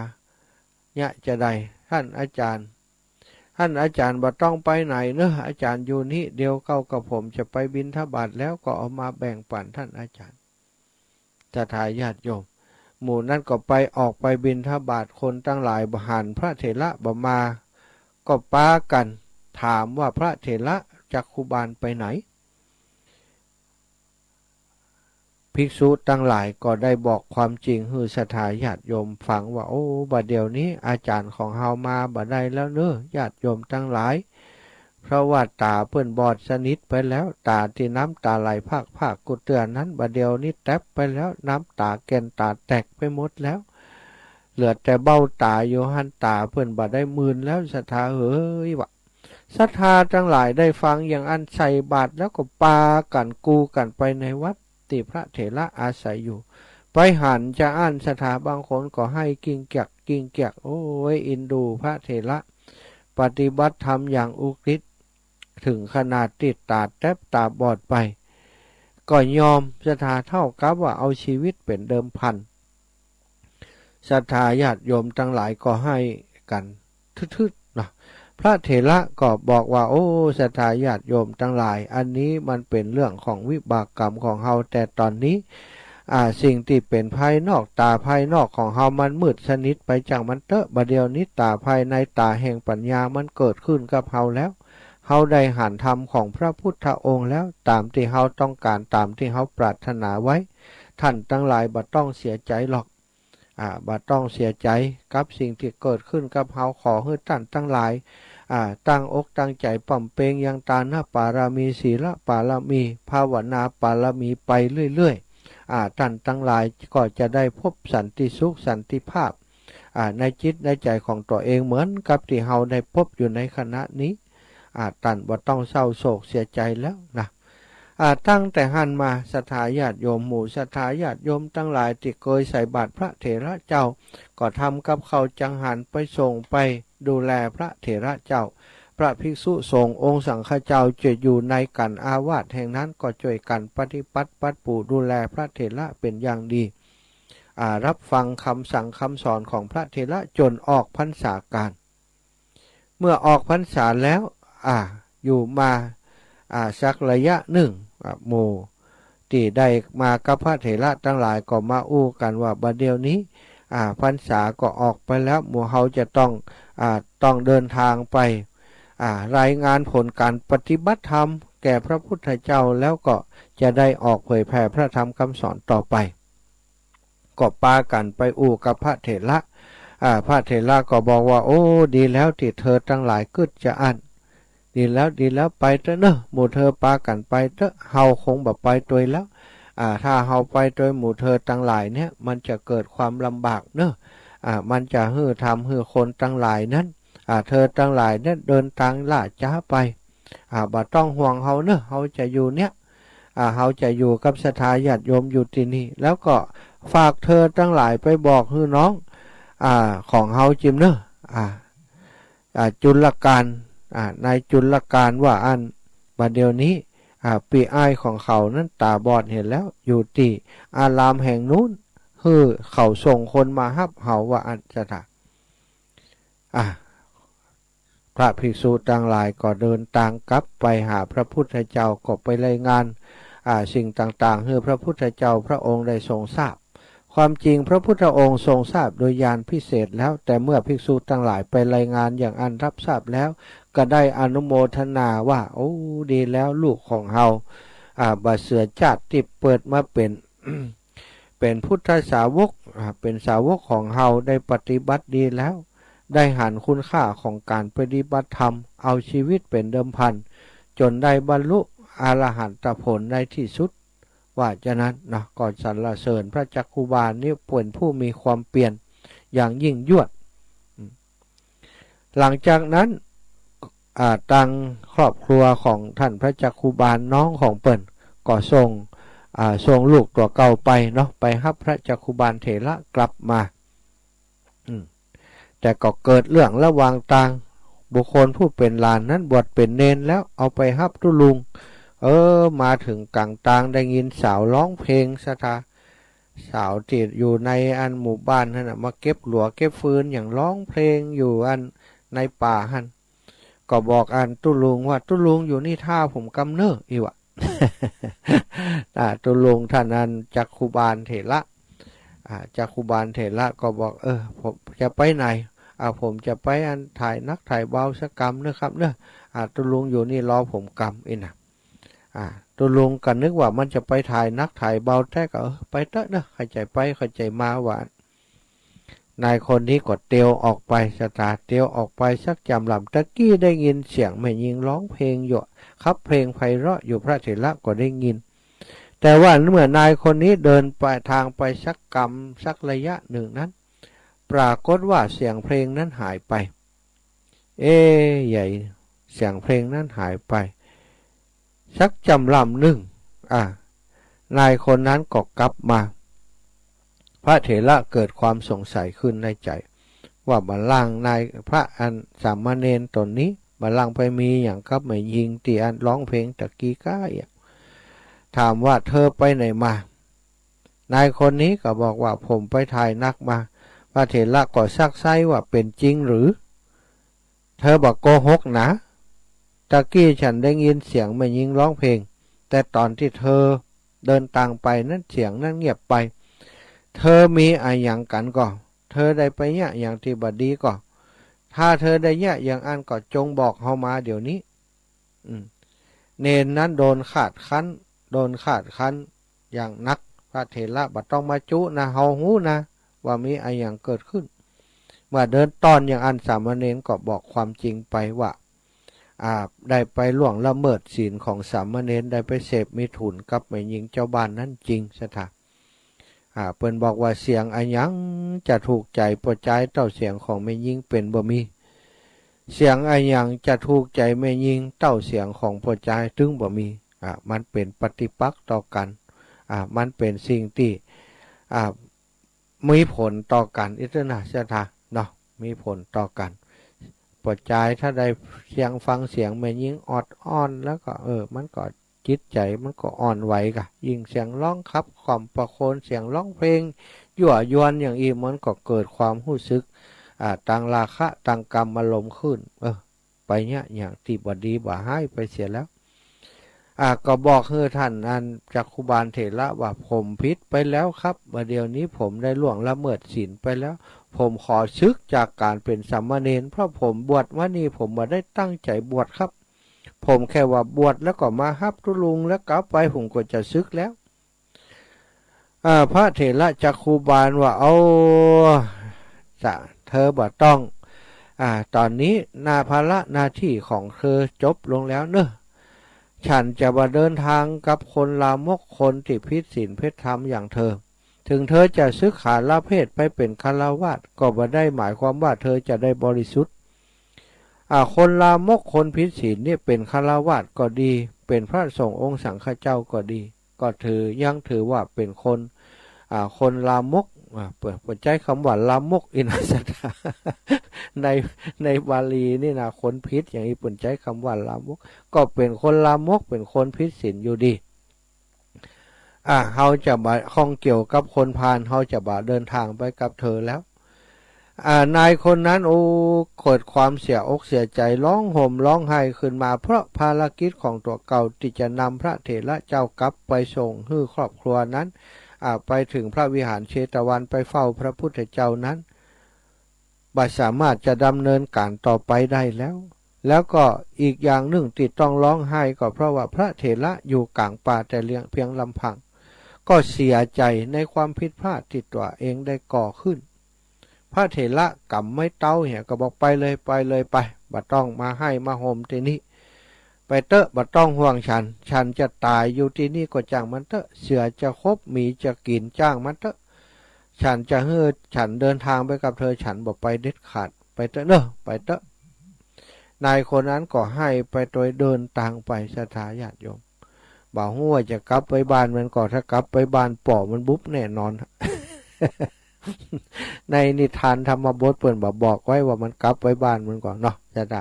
เนี่ยจะได้ท่านอาจารย์บ่ต้องไปไหนเนอะอาจารย์อยู่นี่เดียวเก้ากับผมจะไปบิณฑบาตแล้วก็เอามาแบ่งปันท่านอาจารย์จะทายญาติโยมหมู่นั้นก็ไปออกไปบิณฑบาตคนตั้งหลายบหันพระเถระบ่มาก็ปากันถามว่าพระเถระจักขุบาลไปไหนภิกษุตั้งหลายก็ได้บอกความจริงให้ศรัทธาญาติโยมฟังว่าโอ้บัดเดี๋ยวนี้อาจารย์ของเฮามาบัดได้แล้วเนอะญาติโยมตั้งหลายเพราะว่าตาเปิ้นบอดสนิทไปแล้วตาที่น้ำตาไหลภาคกุเตือนนั้นบัดเดี๋ยวนี้แตบไปแล้วน้ำตาแก่นตาแตกไปหมดแล้วเหลือแต่เบ้าตาอยู่หันตาเปิ้นบัดได้มื่นแล้วศรัทธาเฮ้ยวะศรัทธาทั้งหลายได้ฟังอย่างอันใส่บาตรแล้วก็ปากันกูกันไปในวัดที่พระเถระอาศัยอยู่ไปหันจะอ่านศรัทธาบางคนก็ให้กิ้งเกียกโอ้ยอินดูพระเถระปฏิบัติธรรมอย่างอุกฤษถึงขนาดติดตาแทบตาบอดไปก็ยอมศรัทธาเท่ากับว่าเอาชีวิตเป็นเดิมพันศรัทธาญาติโยมทั้งหลายก็ให้กันทึดๆนะพระเถระก็บอกว่าโอ้ศรัทธาญาติโยมทั้งหลายอันนี้มันเป็นเรื่องของวิบากกรรมของเฮาแต่ตอนนี้สิ่งที่เป็นภายนอกตาภายนอกของเฮามันมืดสนิทไปจากมันเตอะบัดเดียวนี้ตาภายในตาแห่งปัญญามันเกิดขึ้นกับเฮาแล้วเฮาได้หันธรรมของพระพุทธองค์แล้วตามที่เฮาต้องการตามที่เฮาปรารถนาไว้ท่านทั้งหลายบ่ต้องเสียใจหรอกบ่ต้องเสียใจกับสิ่งที่เกิดขึ้นกับเฮาขอให้ท่านทั้งหลายตั้งอกตั้งใจปั่มเปงยังตานะปารามีศีลปารามีภาวนาปารามีไปเรื่อยๆท่านทั้งหลายก็จะได้พบสันติสุขสันติภาพในจิตในใจของตัวเองเหมือนกับที่เฮาได้พบอยู่ในขณะนี้ท่านบ่ต้องเศร้าโศกเสียใจแล้วนะตั้งแต่หันมาศรัทธาญาติโยมหมู่ศรัทธาญาติโยมทั้งหลายที่เคยใส่บาตรพระเถระเจ้าก็ทำกับเขาจังหันไปส่งไปดูแลพระเถระเจ้าพระภิกษุสงฆ์องค์สังฆเจ้าจะอยู่ในกันอาวาสแห่งนั้นก็ช่วยกันปฏิบัติปัดปู่ดูแลพระเถระเป็นอย่างดีรับฟังคำสั่งคำสอนของพระเถระจนออกพรรษาการเมื่อออกพรรษาแล้วอยู่มาสักระยะหนึ่งหมู่ที่ได้มากับพระเถระทั้งหลายก็มาอู้กันว่าบัดเดี๋ยวนี้พรรษาก็ออกไปแล้วหมู่เฮาจะต้องเดินทางไปรายงานผลการปฏิบัติธรรมแก่พระพุทธเจ้าแล้วก็จะได้ออกเผยแผ่พระธรรมคำสอนต่อไปก็ปากันไปอู้กับพระเถระพระเถระก็บอกว่าโอ้ดีแล้วที่เธอทั้งหลายกึศจะอันดีแล้วไปเถอะเนอะหมู่เธอปากันไปเถอะเฮาคงแบบไปตัวแล้วถ้าเฮาไปโดยหมู่เธอทั้งหลายเนี่ยมันจะเกิดความลำบากเนอะมันจะฮือทำฮือคนทั้งหลายนั้นเธอทั้งหลายเนี่ยเดินทางล่าช้าไปบ่ต้องห่วงเฮาเนอะเฮาจะอยู่เนี่ยเฮาจะอยู่กับศรัทธาญาติโยมอยู่ที่นี่แล้วก็ฝากเธอทั้งหลายไปบอกฮือน้องของเฮาจิมเนอะจุลการในจุลการว่าอันบัดเดี๋ยวนี้ปีอ้ายของเขานั้นตาบอดเห็นแล้วอยู่ที่อารามแห่งนู้นเขาส่งคนมาฮับเฮาว่าอันจะถาพระภิกษุต่างหลายก็เดินทางกลับไปหาพระพุทธเจ้าก็ไปรายงาน สิ่งต่างๆให้พระพุทธเจ้าพระองค์ได้ทรงทราบความจริงพระพุทธองค์ทรงทราบโดยญาณพิเศษแล้วแต่เมื่อภิกษุทั้งหลายไปรายงานอย่างอันรับทราบแล้วก็ได้อนุโมทนาว่าโอ้ดีแล้วลูกของเฮาบาเสือชาติที่เปิดมาเป็น เป็นพุทธสาวกเป็นสาวกของเฮาได้ปฏิบัติดีแล้วได้หันคุณค่าของการปฏิบัติธรรมเอาชีวิตเป็นเดิมพันจนได้บรรลุอรหันตผลในที่สุดว่าฉะนั้นนะก่อนสรรเสริญพระจักคุบาลนี่เป็นผู้มีความเปลี่ยนอย่างยิ่งยวดหลังจากนั้นตังครอบครัวของท่านพระจักคุบาลน้องของเปิ่นก็ส่งลูกตัวเก่าไปเนาะไปรับพระจักคุบาลเถระกลับมาแต่ก็เกิดเรื่องระหว่างต่างบุคคลผู้เป็นหลานนั้นบวชเป็นเนนแล้วเอาไปรับตุลุงมาถึงกลางตางได้ยินสาวร้องเพลงสถาสาวที่อยู่ในอันหมู่บ้านนั่นมาเก็บหลัวเก็บฟืนอย่างร้องเพลงอยู่อันในป่าหันก็บอกอันตุลุงว่าตุลุงอยู่นี่ท่าผมกำเนิดอีวะ ตุลุงท่านอันจักคุบาลเถระจักคุบาลเถระก็บอกผมจะไปไหนผมจะไปอันถ่ายนักถ่ายเบาสักกรรมนะครับเนอะตุลุงอยู่นี่รอผมกรรมอีนะตุลุงก็นึกว่ามันจะไปถ่ายนักถ่ายเบาแท้ก็ไปเถอะเนอะใครใจไปใครใจมาหวานนายคนนี้ก็เตียวออกไปสตาร์เตียวออกไปสักจำลำตะกี้ได้ยินเสียงแม่ยิงร้องเพลงอยู่ครับเพลงไพเราะอยู่พระเถระก็ได้ยินแต่ว่าเมื่อนายคนนี้เดินไปทางไปสักกำสักระยะหนึ่งนั้นปรากฏว่าเสียงเพลงนั้นหายไปใหญ่เสียงเพลงนั้นหายไปสักจำลำหนึ่งนายคนนั้นก็กลับมาพระเถระเกิดความสงสัยขึ้นในใจว่าบัลลังก์นายพระอันสามเณรตนนี้บัลลังก์ไปมีอย่างกับไม่ยิงตีอันร้องเพลงตะกี้ก้าถามว่าเธอไปไหนมานายคนนี้ก็บอกว่าผมไปถ่ายนักมาพระเถระก็ซักไซว่าเป็นจริงหรือเธอบอกโกหกนะตะกี้ฉันได้ยินเสียงไม่ยิงร้องเพลงแต่ตอนที่เธอเดินต่างไปนั้นเสียงนั้นเงียบไปเธอมีอะไรอย่างกันก็เธอได้ไปเนี่ยอย่างที่บดีก็ถ้าเธอได้เนี่ยอย่างอันก็จงบอกเฮามาเดี๋ยวนี้เนนนั้นโดนขาดคั้นอย่างนักพระเถระบัดต้องมาจุนะเฮาหูนะว่ามีอะไรอย่างเกิดขึ้นเมื่อเดินตอนอย่างอันสามเณรก็บอกความจริงไปว่าได้ไปล่วงละเมิดศีลของสามเณรได้ไปเสพมิถุนกับแม่หญิงเจ้าบ้านนั้นจริงสถาเปิ้นบอกว่าเสียงอันยังจะถูกใจพอใจเต้าเสียงของแม่หญิงเป็นบ่มีเสียงอันยังจะถูกใจแม่หญิงเต้าเสียงของพอใจถึงบ่มีมันเป็นปฏิปักษ์ต่อกันมันเป็นสิ่งที่มีผลต่อกันอิทนาสถาเนาะมีผลต่อกันพอใจถ้าได้เสียงฟังเสียงแม่หญิงออดอ้อนแล้วก็มันก็จิตใจมันก็อ่อนไหวกะยิ่งเสียงร้องครับความประโคนเสียงร้องเพลงยั่วยวนอย่างอีมันก็เกิดความรู้สึกต่างราคะต่างกรรมอารมณ์ขึ้นไปเนี่ยอย่างที่บดีบ่ให้ไปเสียแล้วก็บอกให้ท่านอันจักคุบาลเถระว่าผมผิดไปแล้วครับเดี๋ยวนี้ผมได้ล่วงละเมิดศีลไปแล้วผมขอศึกจากการเป็นสามเณรเพราะผมบวชว่านี่ผมไม่ได้ตั้งใจบวชครับผมแค่ว่าบวชแล้วก็มาฮับตุลุงแล้วกลับไปผมก็จะศึกแล้วพระเถระจักคุบาลว่าเธอบ่ต้องตอนนี้ภาระหน้าที่ของเธอจบลงแล้วเนอะฉันจะมาเดินทางกับคนลามกคนที่ผิดศีลผิดธรรมอย่างเธอถึงเธอจะศึกขาละเพศไปเป็นฆราวาสก็บ่ได้หมายความว่าเธอจะได้บริสุทธิ์คนลามกคนผิดศีลนี่เป็นฆราวาสก็ดีเป็นพระสงฆ์องค์สังฆเจ้าก็ดีก็ยังถือว่าเป็นคนลามกเปิดใจคำว่าลามกอินาสตาในบาลีนี่นะคนผิดอย่างนี้เปิดใจคำว่าลามกก็เป็นคนลามกเป็นคนผิดศีลอยู่ดีเขาจะมาข้องเกี่ยวกับคนพาลเขาจะมาเดินทางไปกับเธอแล้ว นายคนนั้นเกิดความเสียอกเสียใจร้องห่มร้องไห้ขึ้นมาเพราะภารกิจของตัวเก่าที่จะนำพระเถระเจ้ากลับไปส่งให้ครอบครัวนั้นไปถึงพระวิหารเชตวันไปเฝ้าพระพุทธเจ้านั้นบ่สามารถจะดำเนินการต่อไปได้แล้วก็อีกอย่างหนึ่งที่ต้องร้องไห้ก็เพราะว่าพระเถระอยู่กลางป่าแต่เพียงลำพังก็เสียใจในความผิดพลาดที่ตัวเองได้ก่อขึ้นพระเถระกำไม่เต้าเหี้ยก็บอกไปเลยไปบ่ต้องมาให้มาห่มที่นี่ไปเตอะบ่ต้องห่วงฉันจะตายอยู่ที่นี่ก็จ้างมันเตอะเสือจะคบหมีจะกินจ้างมันเตอะฉันจะฉันเดินทางไปกับเธอฉันบอกไปเด็ดขาดไปเตอะเนอะไปเตอะนายคนนั้นก็ให้ไปโดยเดินทางไปสถาญาติโยมบ่าวหัวจะกลับไปบ้านมันก็ถ้ากลับไปบ้านป่อมันบุ๊บแน่นอน ในนิทานธรรมบทเปิ่นบอกไว้ว่ามันกลับไปบ้านมันก่อนเนาะจะได้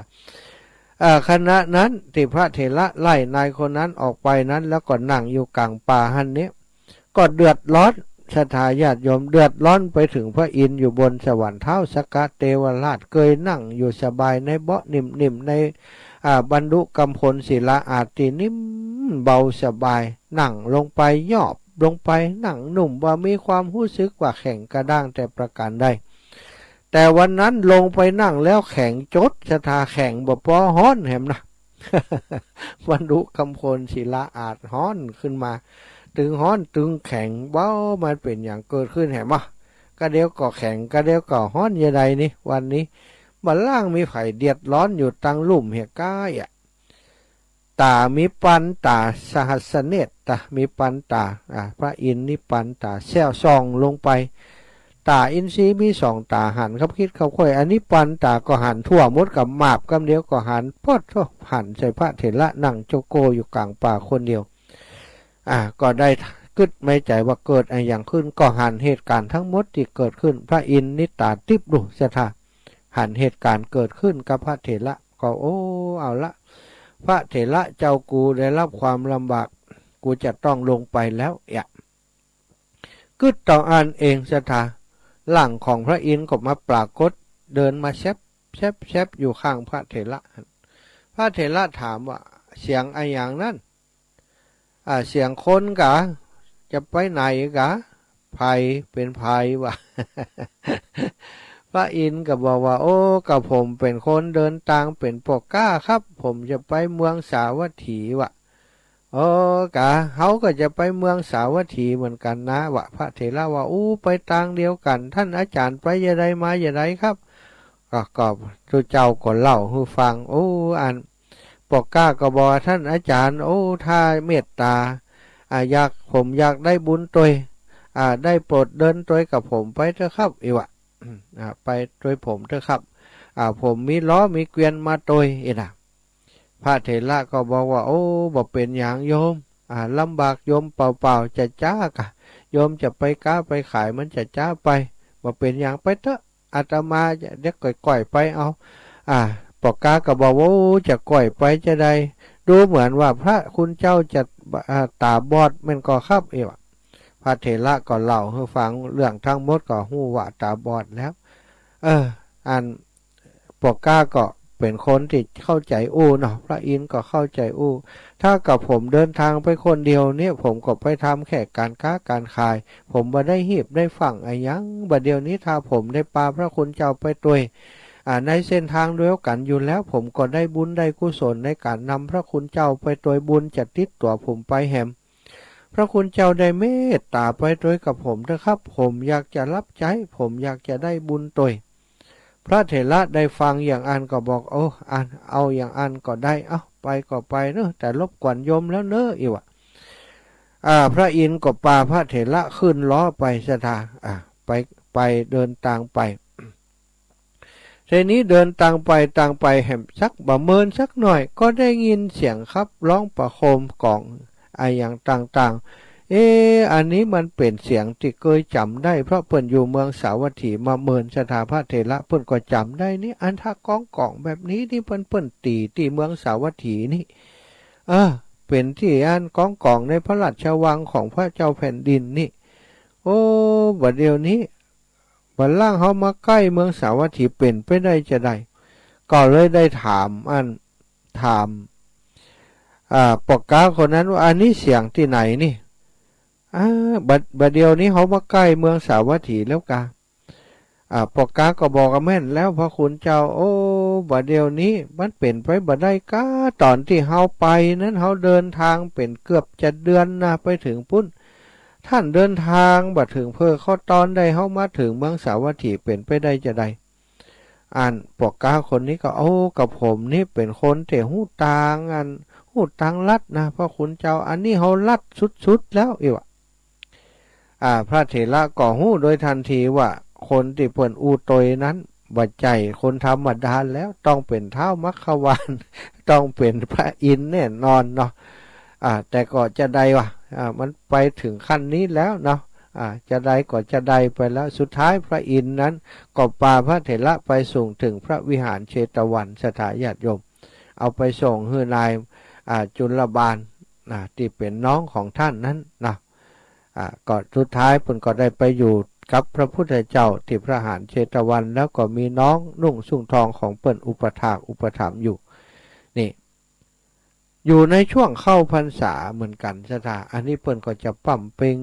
ขณะนั้นที่พระเถระไล่นายคนนั้นออกไปนั้นแล้วก็นั่งอยู่กลางป่าหันนี้ก็เดือดร้อนสถาญาติโยมเดือดร้อนไปถึงพระอินทร์อยู่บนสวรรค์เท้าสกเทวราชเคยนั่งอยู่สบายในเบาะนิ่มๆในบรรลุกำพลศิลาอาตินิ่มเบาสบายนั่งลงไปยอบลงไปนั่งหนุ่มว่ามีความรู้สึกว่าแข็งกระด้างแต่ประการใดแต่วันนั้นลงไปนั่งแล้วแข็งจดสถาแข็งบ่พอฮ้อนแหมนะ บรรลุกำพลศิลาอาจฮ้อนขึ้นมาตึงฮ้อนตึงแข็งว้าวมันเป็นอย่างเกิดขึ้นแหมก็เดี๋ยวก็แข็งก็เดี๋ยวก็ฮ้อนยังไงนี่วันนี้บัดล่างมีไผ่เดือดร้อนอยู่ตั้งลุ่มเหี่ยก้ายตามีปันตาสหัสเนตตามีปันตาพระอินทร์นี่ปันตาแซวซองลงไปตาอินทรีย์มีสองตาหันครับคิดเขาค่อยอันนี้ปันตาก็หันทั่วมดกับหมาบกำเดียวก็หันพอดหันใส่พระเถระนั่งโจโกอยู่กลางป่าคนเดียวก็ได้กึดไม่ใจว่าเกิดอะไรอย่างขึ้นก็หันเหตุการณ์ทั้งหมดที่เกิดขึ้นพระอินทร์นิตาติบดูสถาหันเหตุการณ์เกิดขึ้นกับพระเถระก็เอาละพระเถระเจ้ากูได้รับความลำบากกูจะต้องลงไปแล้วกึดต่ออ่านเองสถาหลังของพระอินทร์ก็มาปรากฏเดินมาแซบอยู่ข้างพระเถระพระเถระถามว่าเสียงอะไรอย่างนั้นเสียงคนกะจะไปไหนกะภัยเป็นภัยวะ พระอินทร์ก็บอกว่าโอ้กับผมเป็นคนเดินทางเป็นปกก้าครับผมจะไปเมืองสาวัตถีวะโอ้กะเขาก็จะไปเมืองสาวัตถีเหมือนกันนะวะพระเถระว่าไปทางเดียวกันท่านอาจารย์ไปยังไงมาอย่างไรครับก็ทุเจ้าก็เล่าให้ฟังอันปกก้าก็บอกท่านอาจารย์ถ้าเมตตาผมอยากได้บุญตัวได้โปรดเดินตัวกับผมไปเถอะครับวะไปตัวผมเถอะครับผมมีล้อมีเกวียนมาตัวพระเถระก็บอกว่าบอกเป็นอย่างโยมลำบากโยมเปล่าๆจะจ้ากะโยมจะไปค้าไปขายมันจะจ้าไปบอกเป็นอย่างไปเถอะอาตมาจะเด็กก่อยไปเอาปอกกาก็บอกว่าจะก่อยไปจะได้ดูเหมือนว่าพระคุณเจ้าจะตาบอดมันก็ครับพระเถระก็เล่าให้ฟังเรื่องทั้งหมดก็หู้ว่าตาบอดแล้วอันปอกกาก็เป็นคนที่เข้าใจเนาะพระอินทร์ก็เข้าใจถ้ากับผมเดินทางไปคนเดียวเนี่ยผมก็ไปทำแค่การค้าการขายผมบ่ได้หีบได้ฝังอะไรยังบัดเดียวนี้ถ้าผมได้ปาพระคุณเจ้าไปตัวในเส้นทางเดียวกันอยู่แล้วผมก็ได้บุญได้กุศลในการนำพระคุณเจ้าไปตัวบุญจะติดตัวผมไปแหมพระคุณเจ้าได้เมตตาไปตัวกับผมนะครับผมอยากจะรับใช้ผมอยากจะได้บุญตัวพระเถระได้ฟังอย่างอันก็บอกเอาอย่างอันก็ได้ไปก็ไปเนอะแต่รบกวนโยมแล้วเนอะพระอินทร์ก็พาพระเถระขึ้นล้อไปสถาไปเดินทางไปทีนี้เดินต่างไปแห่มสักบ่เมินสักหน่อยก็ได้ยินเสียงครับร้องประโคมกล่องอย่างต่างๆอันนี้มันเป็นเสียงที่เคยจำได้เพราะเปิ้นอยู่เมืองสาวัตถีมาเมินสถาพระเถระเปิ้นก็จำได้นี่อันถ้ากล่องแบบนี้ที่เปิ้นตีที่เมืองสาวัตถีนี่เป็นที่อันกล่องในพระราชวังของพระเจ้าแผ่นดินนี่บัดเดี๋ยวนี้ บัดล่างเขามาใกล้เมืองสาวัตถีเป็นไปได้จะได้ก็เลยได้ถามปกกาคนนั้นว่าอันนี้เสียงที่ไหนนี่บัดเดียวนี้เขามาใกล้เมืองสาวัตถีแล้วกาปกกาก็บอกกับแม่นแล้วพระคุณเจ้าโอ้บัดเดียวนี้มันเป็นไปบัดได้กาตอนที่เฮาไปนั้นเฮาเดินทางเป็นเกือบจะเดือนนะไปถึงปุ้นท่านเดินทางบัดถึงเพื่อเขาตอนใดเฮามาถึงเมืองสาวัตถีเป็นไปได้จะได้ปกกาคนนี้ก็กับผมนี่เป็นคนเตหูตางหูตางลัดนะพระคุณเจ้าอันนี้เฮาลัดสุดๆแล้วอีวะพระเถระก็หู้โดยทันทีว่าคนที่เปิ่นอูตยนั้นบัดใจคนธรรมดาแล้วต้องเป็นเท้ามัคควาน ต้องเป็นพระอินทร์แน่นอนเนาะแต่ก็จะได้วะมันไปถึงขั้นนี้แล้วเนาะจะได้ก็จะได้ไปแล้วสุดท้ายพระอินทร์นั้นก็พาพระเถระไปส่งถึงพระวิหารเชตวันสถาญาติโยมเอาไปส่งให้นายจุลบาลที่เป็นน้องของท่านนั้นนะก็สุดท้ายเพิ่นก็ได้ไปอยู่กับพระพุทธเจ้าที่พระหารเชตวันแล้วก็มีน้องนุ่งสุ่งทองของเปิ้นอุปถัมภ์อยู่นี่อยู่ในช่วงเข้าพรรษาเหมือนกันสถาอันนี้เปิ้นก็จะปั่มเพ็ง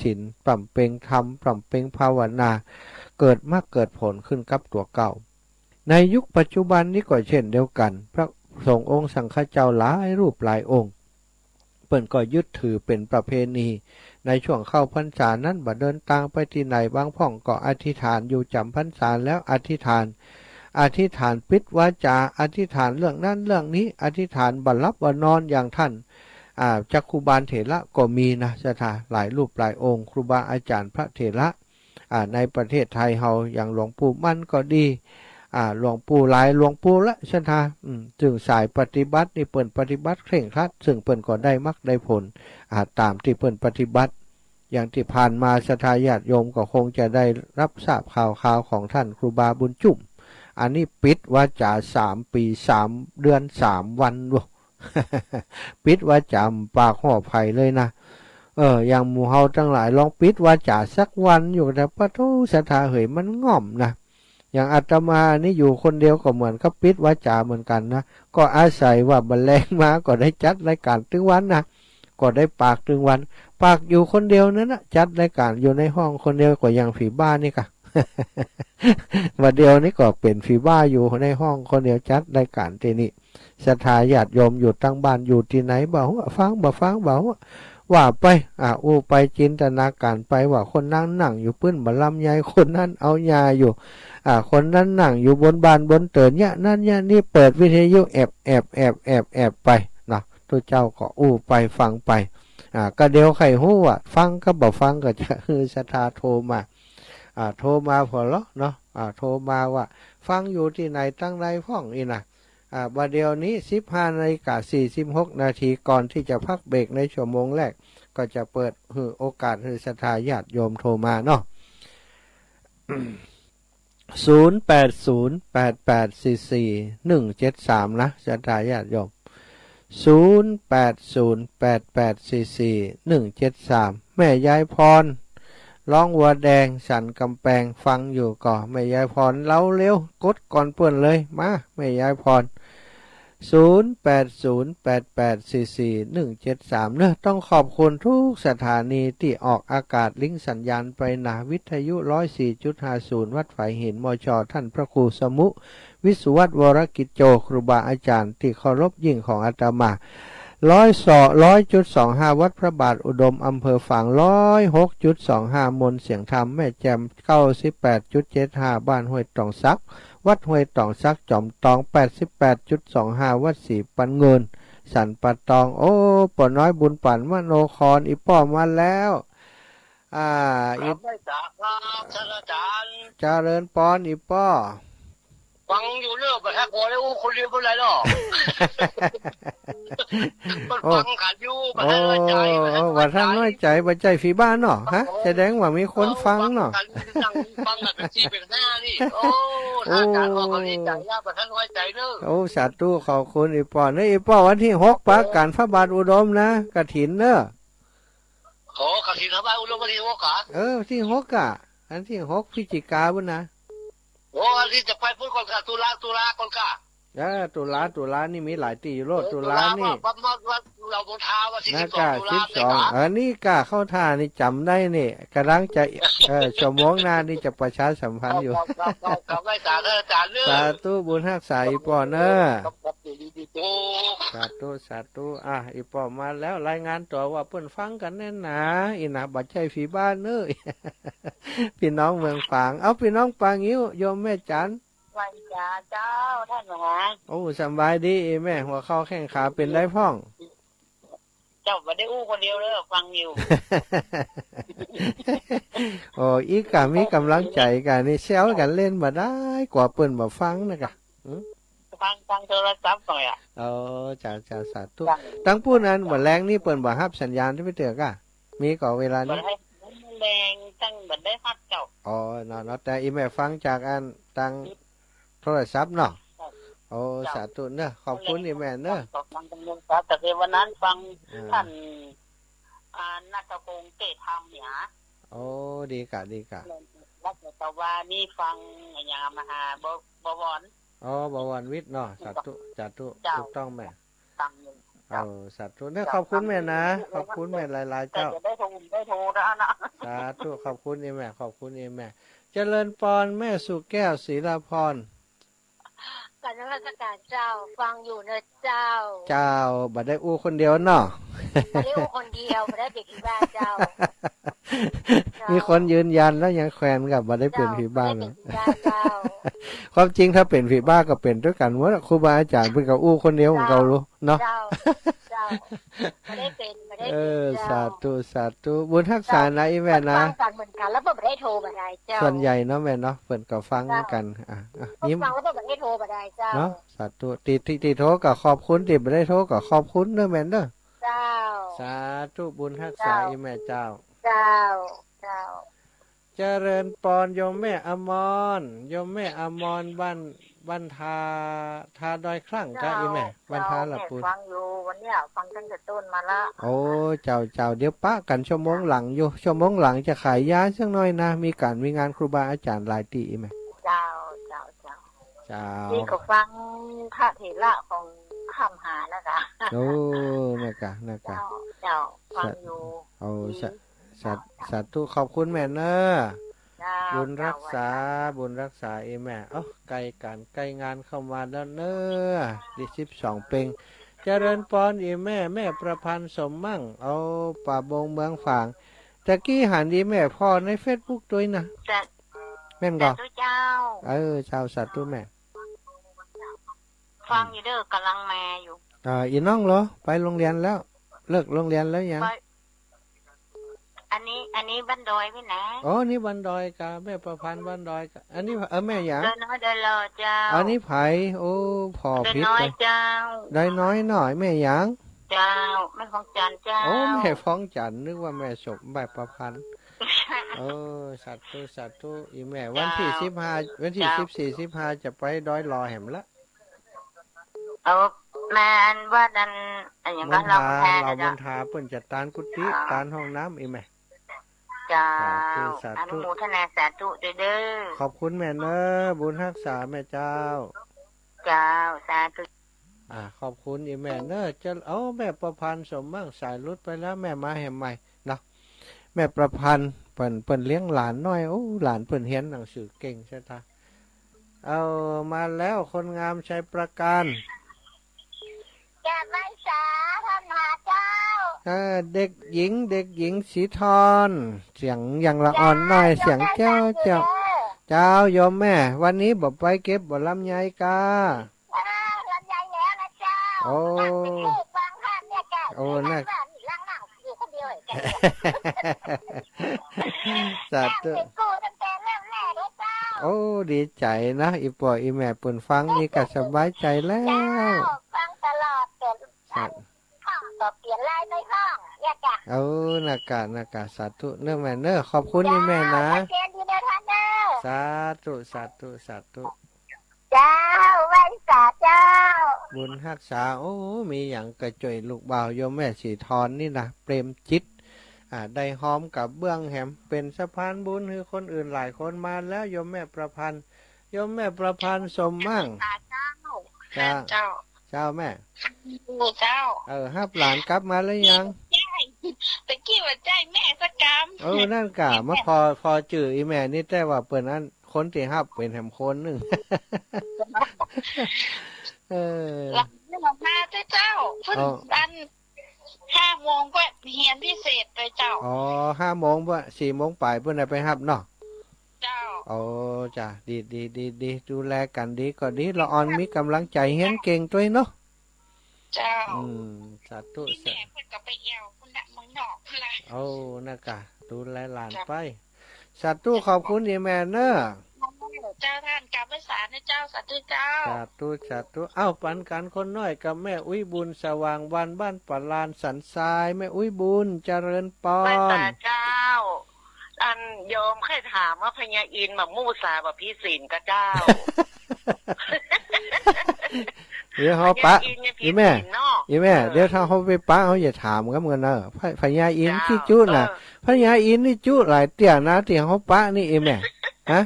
ศีลปั่มเพ็งธรรมปั่มเพ็งภาวนาเกิดมากเกิดผลขึ้นกับตัวเก่าในยุคปัจจุบันนี้ก็เช่นเดียวกันพระสงฆ์องค์สังฆเจ้าหลายรูปหลายองค์เปิ้นก็ยึดถือเป็นประเพณีในช่วงเข้าพรรษานั้นบ่เดินทางไปที่ไหนบางพ่องก็อธิษฐานอยู่จำพรรษาแล้วอธิษฐานปิดวาจาอธิษฐานเรื่องนั้นเรื่องนี้อธิษฐานบัลลับนอนอย่างท่านจักขุบาลเถระก็มีนะสถาหลายรูปหลายองค์ครูบาอาจารย์พระเถระในประเทศไทยเฮาอย่างหลวงปู่มั่นก็ดีหลวงปู่หลายหลวงปู่ละสถาจึงสายปฏิบัตินี่เปิ้นปฏิบัติเคร่งครัดซึ่งเปิ้นก็ได้มักได้ผลตามที่เปิ้นปฏิบัติอย่างที่ผ่านมาสถาญาติโยมก็คงจะได้รับทราบข่าวของท่านครูบาบุญจุ่มอันนี้ปิดวาจา3 ปี3 เดือน 3 วันด้วย ปิดวาจาปากห่อไผ่เลยนะอย่างหมู่เฮาทั้งหลายลองปิดวาจาสักวันอยู่แต่ปะโธสถาเหยมันง่อมนะอย่างอาตมานี่อยู่คนเดียวก็เหมือนกับปิดวาจาเหมือนกันนะก็อาศัยว่าบรรเลงมาก็ได้จัดรายการตึงวันนะก็ได้ปากตึงวันปากอยู่คนเดียวนั้นนะจัดรายการอยู่ในห้องคนเดียวก็อย่างฝีบ้านนี่ค่ะ วันเดียวนี้ก็เป็นฝีบ้าอยู่ในห้องคนเดียวจัดรายการที่นี่ศรัทธาญาติโยมอยู่ตั้งบ้านอยู่ที่ไหนบ่ฟังว่าไปไปจินตนาการไปว่าคนนั่งอยู่ปื้นบ่ลำไยคนนั้นเอายาอยู่คนนั้นนั่งอยู่บนบานบนเตือนเนี่ยนั่นเนี่ยนี่เปิดวิทยุแอบไปนะตัวเจ้าก็ไปฟังไปก็เดี๋ยวใครฮู้ฟังก็บ่ฟังก็จะคือศรัทธาโทรมาพอแล้วเนาะโทรมาว่าฟังอยู่ที่ไหนตั้งไรพ่องอีนะบัดเดี๋ยวนี้15:46 นาทีก่อนที่จะพักเบรกในชั่วโมงแรกก็จะเปิดโอกาสให้ศรัทธาญาติโยมโทรมาเนาะ 0808844173 นะศรัทธาญาติโยม 0808844173 แม่ยายพรร้องวัวแดงสันกำแพงฟังอยู่ก่อแม่ยายพรเล่าเร็วกดก่อนเปื่อนเลยมาแม่ยายพร0808844173เนี่ยต้องขอบคุณทุกสถานีที่ออกอากาศลิงก์สัญญาณไปนะวิทยุ 104.50 วัดฝายหินมช.ท่านพระครูสมุวิสุวัฒน์วรกิจโจครูบาอาจารย์ที่เคารพยิ่งของอาตมา100.25 วัดพระบาทอุดมอำเภอฝาง 106.25 มนเสียงธรรมแม่แจ่ม 98.75 บ้านห้วยตองซักวัดห้วยตองซักจอมตอง 88.25 วัดศรีปันเงินสันปะตองป่อน้อยบุญปั่นมโนครอีป้อมาแล้วอีไม่จ๋าครับท่านอาจารย์เจริญปอนอีป้อฟังอยู่เรื่องประทักโอแล้วคนเรียนเมื่อไรหรอมันฟังขาดอยู่ประทักน้อยใจประทักน้อยใจบัใจฝีบ้านเนาะฮะแสดงว่ามีคนฟังเนาะฟังแบบเป็น4 เป็น 5นี่อาจารย์ว่าเขาดีใจว่าประทักน้อยใจเนอะสาธุขอบคุณอีป้ออีป้อวันที่6ประกาศพระบาทอุดมนะกฐินเนอะกฐินพระบาทอุดมวันที่6ที่6 อันที่6 พฤศจิกาบุญนะ โอ้อันนี้จะไปพูดก่อนค่ะตุลาก่อนค่ะ ตุลานี่มีหลายตีอยู่โลดตุลานี่ ปั๊บว่าเราบนท้าว่าที่ นะ 12 กะ ตุลาเนี่ยค่ะ 12นี่กะเข้าท่านี่จำได้นี่กำลังจะชั่วโมงหน้านี่จะประชาสัมพันธ์อยู่ ครับได้สาธุอาจารย์เนื้อ สาธุบุญรักษาอีปอเนอะ ครับดีๆโอ้ สาธุอีปอมาแล้วรายงานตัวว่าเพิ่นฟังกันแน่นหนาอีนะบัดใจฝีบ้านเนอะ พี่น้องเมืองฝางเอาพี่น้องปางงิ้วโยมแม่จัน วันจ้าเจ้าท่านมหา โอ้สำบายดีแม่หัวเข้าแข้งขาเป็นได้พ่อง เจ้าไม่ได้อู้คนเดียวเลยฟังอยู่ โอ้อีกะมีกำลังใจกันนี่เซลกันเล่นมาได้กว่าเปิ้นมาฟังนะกะ ฟังโทรศัพท์หน่อยอ่ะ จ้าสาธุตั้งพูดนั้นเหมือนแรงนี่เปิ้นบ่รับสัญญาณที่ไปเตือกะมีก่อเวลา บั นี้ ดให้แรงตั้งบัดได้ฮัดเจ้า เนาะแต่อีแม่ฟังจากอันตั้งโทรศัพท์เนาะสาธุเนอะขอบคุณอีแม่เนอะ ฟังตำรวจครับแต่วันนั้นฟัง อ่า ท่านนัทพงศ์เตธรรมเนี่ย ดีกะ รัชตะวานี่ฟังอย่างมหาบวร บวรวิทย์เนาะสาธุถูกต้องแม่ ฟังอยู่ สาธุเนี่ยขอบคุณแม่นะขอบคุณแม่หลายๆ แต่ เจ้า จะได้โทรแล้วนะ สาธุขอบคุณแม่ขอบคุณแม่เจริญปอนแม่สุแก้วศรีลาพร การนมัสการเจ้าฟังอยู่นะเจ้า เจ้าบัดได้อู้คนเดียวเนาะ ไม่ได้อยู่คนเดียวไม่ได้เด็กที่บ้านเจ้า มีคนยืนยันแล้วยังแขวนกับบัดได้เป็นผีบ้าน ไม่ เนาะ ได้เจ้า ความจริงถ้าเป็นผีบ้าก็เป็นด้วยกันหมดครูบาอาจารย์เพิ่นก็อู้คนเดียวของเขารู้เนาะ เจ้าไม่ได้เป็นสาธุบุญทักษานะอีแม่นะ ฟังกันเหมือนกันแล้วไม่ได้โทรมาได้เจ้า ส่วนใหญ่เนาะแม่เนาะเพิ่นก็ฟังกันยิ้ม ฟังแล้วไม่ได้โทรมาได้เจ้า เนาะสาธุติโทรก็ขอบคุณติบ่ได้โทรก็ขอบคุณเด้อแม่เด้อ เจ้า สาธุบุญทักษาอีแม่เจ้า เจ้า เจริญปอนโยมแม่อมรบ้านทาดอยคลั่งกะอีแม่บ้านทาละปูน ฟังอยู่วันเนี้ยฟังตั้งแต่ต้นมาละ โอ้เจ้าเดี๋ยวปะกันชั่วโมงหลังอยู่ชั่วโมงหลังจะขายยาสักหน่อยนะมีงานครูบาอาจารย์หลายตีอีแม่ เจ้า นี่ก็ฟังพระเถระของคำหานะคะ โอ้นะกะ เจ้าฟังอยู่ สาธุขอบคุณแม่เนอะ เจ้า บุญรักษาอีแม่ไกลกันไกลงานเข้ามาแล้วเนอะดิ12 เป็งเจริญปอนอีแม่ประพันธ์สมมั่งเอาป่าบงเมืองฝางตะกี้หันอีแม่พ่อใน Facebook ด้วยนะ แต่ แม่น แต่ ก็ ทุกเจ้า เจ้าสาธุแม่ ฟังอยู่เด้อกำลังมาอยู่ อีน้องเหรอไปโรงเรียนแล้วเลิกโรงเรียนแล้วยัง อันนี้บ้านดอยพี่นะ นี่บันดอยกะแม่ประพันธ์บันดอยกะอันนี้แม่หยัง เดินน้อยเดินรอเจ้า อันนี้ไผพ่อ เดิน ผิด น้อย เลย เจ้า ได้น้อยหน่อยแม่หยัง เจ้าแม่ของจันเจ้า แม่ฟ้องจันนึกว่าแม่ศพใบประพันธ์สาธุอีแม่วันที่15วันที่14 15จะไปดอยรอแหมละ เอาแม่อันว่าดันอันอย่าง บ บ้าน น เรา ทา แพ้ เรา นะ บ เจ้าน ทาเปิ้นจะตานกุฏิตานห้องน้ำอีแม่ เจ้า สาธุ อนุโมทนาสาธุเด้อ ขอบคุณแม่เนอะบุญรักษาแม่เจ้า เจ้าสาธุ ขอบคุณอีแม่เนอะจะแม่ประพันธ์สมมั่งสายรุดไปแล้วแม่มาแห่ใหม่เนาะแม่ประพันธ์เปิ้นเลี้ยงหลานน้อยหลานเปิ้นเรียนหนังสือเก่งใช่ตาเอามาแล้วคนงามชัยประการ แก่ไม่สาท่านมหาเจ้า เด็กหญิงสีทอนเสียงอย่างละอ่อนน้อยเสียงเจ้าโยมแม่ วันนี้บ่ไปเก็บบ่ลำไยกา ลำไยแล้วนะเจ้า ฟังท่านเนี่ยแก น่า ล่างหนังอยู่คนเดียวแก สาธุ เป็นกูตั้งแต่เริ่มแรกเลยเจ้า ดีใจนะอีป่ออีแม่เปิ้นฟังนี่ก็สบายใจแล้ว ฟังตลอดเปลี่ยนห้องต่อเปลี่ยนลายในห้องเนี่ยจ้ะ นากาสาธุเนอะแม่เนอะขอบคุณอีแม่นะ เจนดีเด้อท่านเด้อ สาธุ เจ้าไว้สาเจ้า บุญรักษามีอย่างกระจ่อยลูกบ่าวโยมแม่สีทอนนี่นะเปรมจิต ได้หอมกับเบื้องแหมเป็นสะพานบุญให้คนอื่นหลายคนมาแล้วโยมแม่ประพันธ์โยมแม่ประพันธ์สมมั่ง เจ้า จ้า เจ้า เจ้าแม่ เจ้า ฮับหลานกลับมาแล้วยัง ใช่ตะกี้ว่าใจแม่สักกรรม นั่นกะมาพอจื่ออีแม่นี่แต่ว่าเปิ้นอันคนที่ฮับเป็นแหมคนหนึง หลังจากมาเจ้าเพิ่นดัน5 โมงก็เรียนพิเศษเลยเจ้า5 โมงบ่4 โมงปลายเพิ่นได้ไปฮับเนาะเจ้าจ้ะดีดูแลกันดีก็ดีละอ่อนมีกำลังใจเฮียนเก่งตัวเนาะเจ้าสาธุแม่เพิ่นก็ไปแอวพุ่นน่ะเมืองนอกพุ่นล่ะน่ะกะดูแลหลานไปสาธุขอบคุณอีแม่เด้อเจ้าท่านกลับไปศาลนะเจ้าสาธุเจ้าสาธุปันกันคนน้อยกับแม่อุ้ยบุญสว่างวันบ้านปะลานสันทรายแม่อุ้ยบุญเจริญปอนเจ้าอันโยมเคยถามว่าพญาอินมามู่สาแบบพี่ศีลกับเจ้าเดี๋ยวเขาปะอีแม่เดี๋ยวถ้าเขาไปปะเขาอย่าถามกันเนอะพญาอินที่จุน่ะพญาอินนี่จุหลายเตี่ยนะที่เขาปะนี่อีแม่ฮะ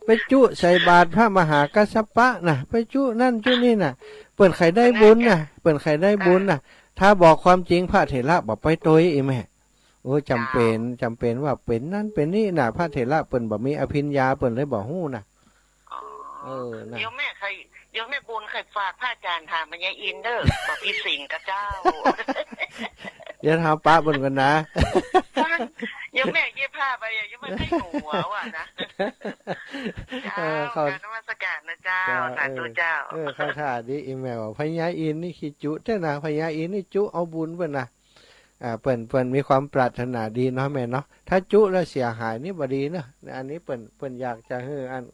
ไปจุใส่บาตรพระมหากัสสปะน่ะไปจุนั่นจุนี่น่ะเปิ่นใครได้บุญน่ะเปิ่นใครได้บุญน่ะถ้าบอกความจริงพระเถระบอกไปโตยอีแม่จำเป็นว่าเป็นนั่นเป็นนี่น่ะพระเถระเปิ่นบ่มีอภิญญาเปิ่นเลยบ่ฮู้น่ะโยมแม่บุญเคยฝากพระอาจารย์ถามพญาอินเด้อบอกพี่สิงห์กับเจ้าเดี๋ยวทำป้าบนกันนะยังแม่เย็บผ้าไปยังไม่ได้หัวว่ะนะเขานมัสการนะเจ้าสาธุเจ้าเขาถ่าดิอีแมวพญาอินนี่ขี้จุแต่นะพญาอินนี่จุเอาบุญเปิ้นนะเปิ้นมีความปรารถนาดีเนาะแม่เนาะถ้าจุแล้วเสียหายนี่บ่ดีนะอันนี้เปิ้นอยากจะให้อัน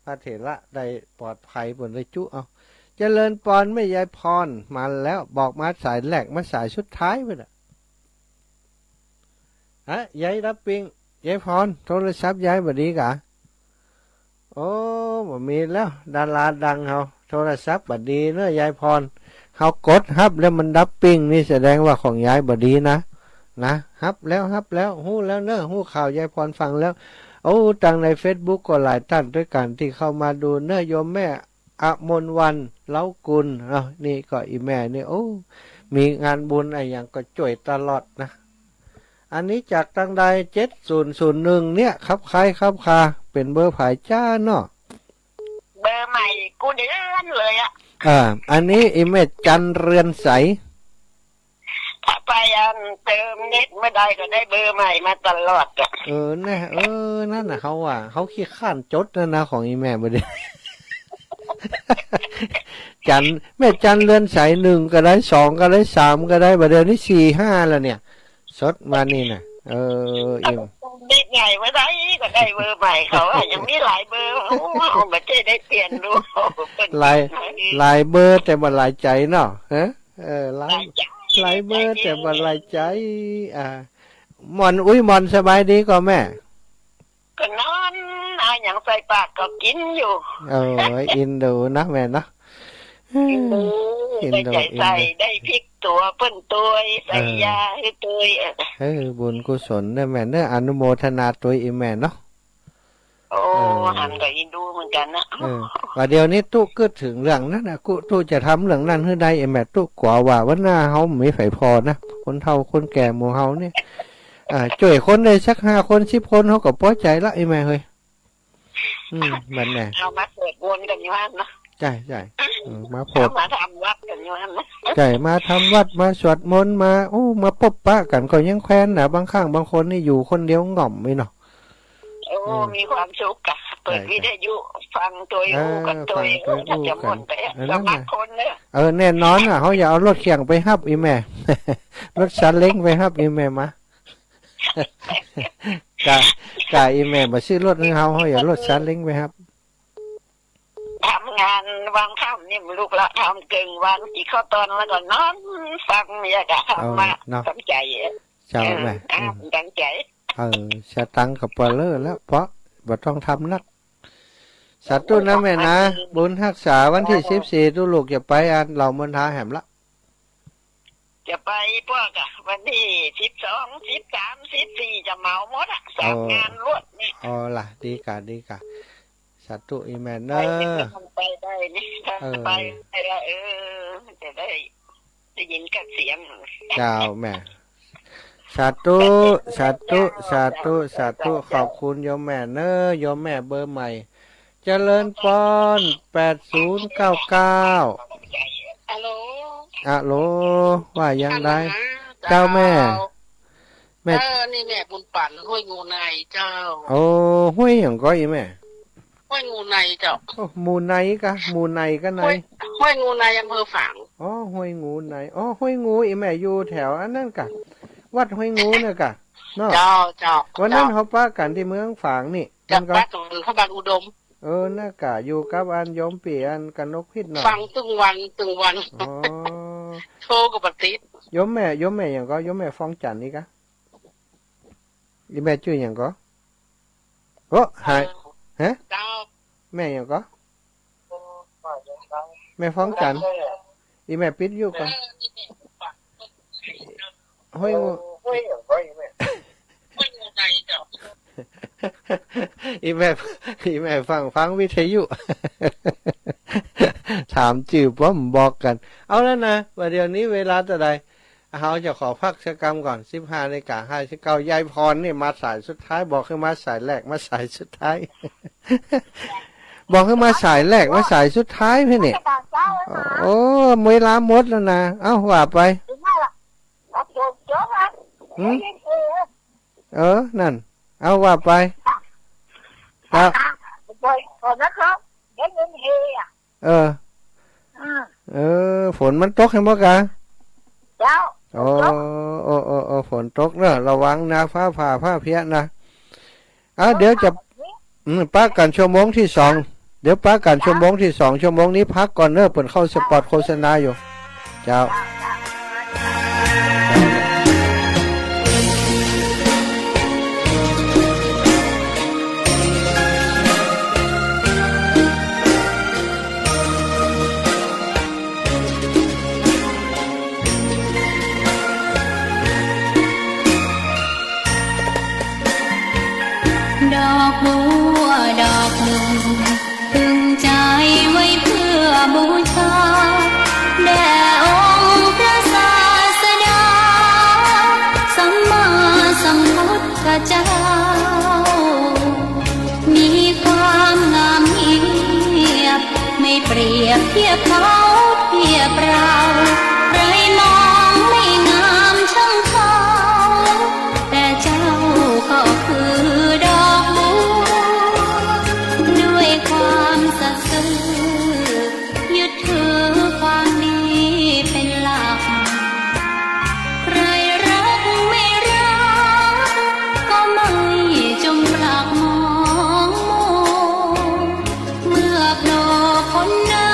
พระเถระได้ปลอดภัยเปิ้นเลยจุเอาเจริญปอนไม่ยายพรมาแล้วบอกมาสายแรกมาสายสุดท้ายเพิ่นยายรับปิงยายพรโทรศัพท์ยายบ่ดีกะบ่มีแล้วดาราดังเขาโทรศัพท์บ่ดีเนอะยายพรเขากดฮับแล้วมันรับปิงนี่แสดงว่าของยายบ่ดีนะฮับแล้วฮู้แล้วเนอะฮู้ข่าวยายพรฟังแล้วตั้งใน Facebook ก็หลายท่านด้วยกันที่เข้ามาดูเนอะโยมแม่อมนวันเล้ากุลนี่ก็อีแม่นี่มีงานบุญอะไรอย่างก็จ่วยตลอดนะอันนี้จากตั้งใด7001เนี่ยครับใครครับคาเป็นเบอร์ผายจ้าเนาะเบอร์ใหม่กูเดือนเลยอันนี้อีเมจจันเรือนใสถ้าไปเติมเน็ตไม่ได้ก็ได้เบอร์ใหม่มาตลอดนั่นน่ะเขาขี้ข้านจดนะของอีแม่บ่ได้ แม่จันเรือนใส1ก็ได้2ก็ได้3ก็ได้บัดเดี๋ยวนี้4 5แล้วเนี่ยสดมานี่น่ะอิ่มเด็กใหญ่ไม่ได้ก็ได้เบอร์ใหม่เขายังมีหลายเบอร์ไม่ใช่ได้เปลี่ยนดูหลายเบอร์แต่บ่หลายใจเนาะฮะหลายเบอร์แต่บ่หลายใจมอนสบายดีก็แม่ก็นอนอย่างใส่ปากก็กินอยู่อินดูนะแม่เนาะได้ใจใส่ได้พริกตัวเปิ้นตัวใส่ยาให้ตัวบุญกุศลได้แม่เนอะอนุโมทนาตัวอีแม่เนาะหันกับอินดูเหมือนกันนะว่าเดี๋ยวนี้ตู้ก็ถึงเรื่องนั้นนะตู้จะทำเรื่องนั้นให้ได้แม่ตู้กว่าว่าหน้าเฮาไม่ไฟพอนะคนเฒ่าคนแก่หมู่เฮาเนี่ยช่วยคนได้สัก5 คน10 คนเขาก็พอใจละไอ้แม่เฮ้ยมันแน่เอามาเปิดวนกันอยู่นั่นนะใช่มาโพดมาทำวัดกันอยู่นั่นนะใช่มาทำวัดมาสวดมนต์มาพบปะกันก็ยังแคว้นนะบางครั้งบางคนนี่อยู่คนเดียวง่อมไม่เนาะมีความสุขกะเปิดวิทยุฟังตัวอยู่กับตัวถ้าจะหมดไปสมัครคนเนี่ยแน่นอนเขาอย่าเอารถเคียงไปฮับอีแม่รถซาเล้งไปฮับอีแม่มากะอีแม่มาซื้อรถให้เขาอย่ารถซาเล้งไปครับทำงานวางค่ำนี่ลูกละทำเก่งวันกี่ข้อตอนแล้วก็นอนฟังเนี่ยกะทำมาตั้งใจเจ้าแม่ตั้งใจชะตังกับปลาเลอแล้วเพราะบ่ต้องทำนักสาธุนะแม่นะบุญรักษาวันที่14ตุลูกอย่าไปอันเหล่ามณฑาแหมละ จะไปพวกอะวันที่12 13 14จะเหมาหมดอะ3 งานรวดนี่ อ๋อล่ะดีกะสาธุอีแม่เน ไป อะ ไปได้นี่ถ้าไปแล้วจะได้ยินกับเสียง เจ้าแม่สาธุขอบคุณโยมแม่เนอะโยมแม่เบอร์ใหม่เจริญปอน8099ฮัลโหล อะโหลว่ายังไงเจ้าแม่นี่แม่บุญปั่นห้วยงูในเจ้า โอ้ห้วยหยังก็อีแม่ ห้วยงูในเจ้า โอ้หมู่ในกะหมู่ในก็ใน ห้วยงูในอำเภอฝาง อ๋อห้วยงูในอ๋อห้วยงูอีแม่อยู่แถวอันนั้นกะวัดห้วยงูน่ะกะเนาะ เจ้าวันนั้นเขาป้ากันที่เมืองฝางนี่ จากบ้านตรงพระบางอุดม น่ากะอยู่กับอันโยมปีอันกันนกพิษหน่อย ฟังตึงวัน อ๋อ โชว์กับปฏิษ โยมแม่อย่างก็โยมแม่ฟองจันทร์นี่กะอีแม่ชื่ออย่างก็โอ้หายฮะ เจ้า แม่อย่างก็แม่ฟองจันทร์อีแม่ปิดอยู่ก่อนห้วยงู ห้วยงูในเจ้า อีแม่ฟังวิทยุ ถามจืบว่าผมบอกกันเอาแล้วนะว่าเดี๋ยวนี้เวลาแต่ใดเขาจะขอพักกิจกรรมก่อน15:59ยายพรนี่มาสายสุดท้ายบอกให้มาสายแรกมาสายสุดท้าย บอกให้มาสายแรกมาสายสุดท้ายเพื่อนเนี่ยโอ้เวลาหมดแล้วนะเอ้าว่าไปนั่นเอาว่าไปครับฝนมันตกให้บ่กะโอ้ฝนตกเนอะระวังนะฟ้าผ่าผ้าเพี้ยนะเดี๋ยวจะป้ากันชั่วโมงที่2เดี๋ยวป้ากันชั่วโมงที่2ชั่วโมงนี้พักก่อนเนอะเปิดเข้าสปอตโฆษณาอยู่เจ้าดอกบัวดอกหนึ่งพึงใจไว้เพื่อบูชาแด่องค์พระศาสดาสัมมาสัมพุทธเจ้ามีความงามเงียบไม่เปรียบเทียบเขาเทียบเราใครมองไม่งามช่างเขาแต่เจ้าก็คือดอกบัวด้วยความสัตย์ซื่อยึดถือความดีเป็นหลักใครรักไม่รักก็ไม่จงปลักมองมัวเมื่อโผล่พ้นน้ำ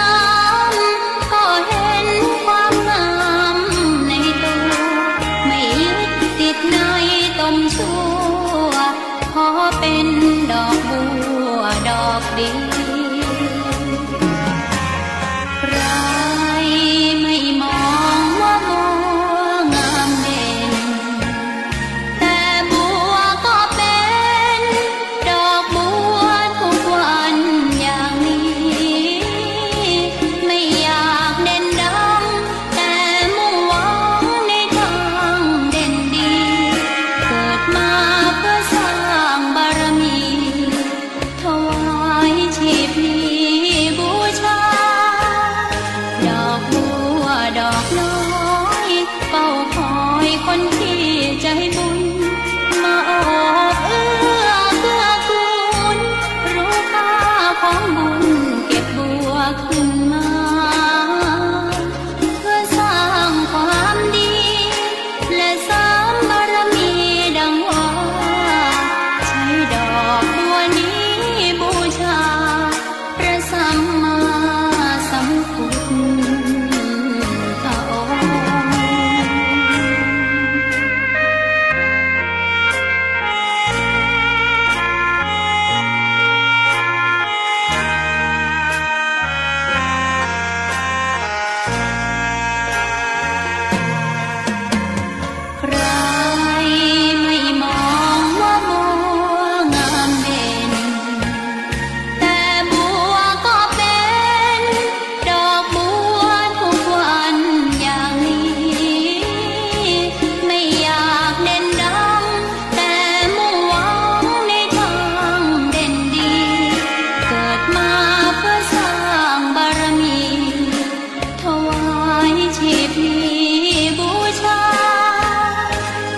ชีพนี้บูชา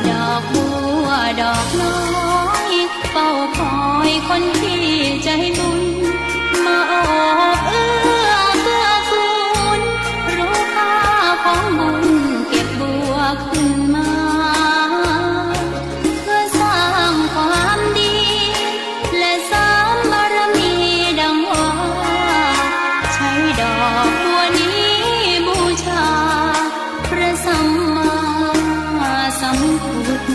ดอกบัวดอกน้อยเฝ้าคอยคนที่ใจบุญมาโอบเอื้อเกื้อกูลรู้ค่าของบุญเก็บบัวขึ้นมาเพื่อสร้างความดีและสร้างบารมีดังว่าใช้ดอกบัวนี้บูชาพระสัมมาสัมพุทธ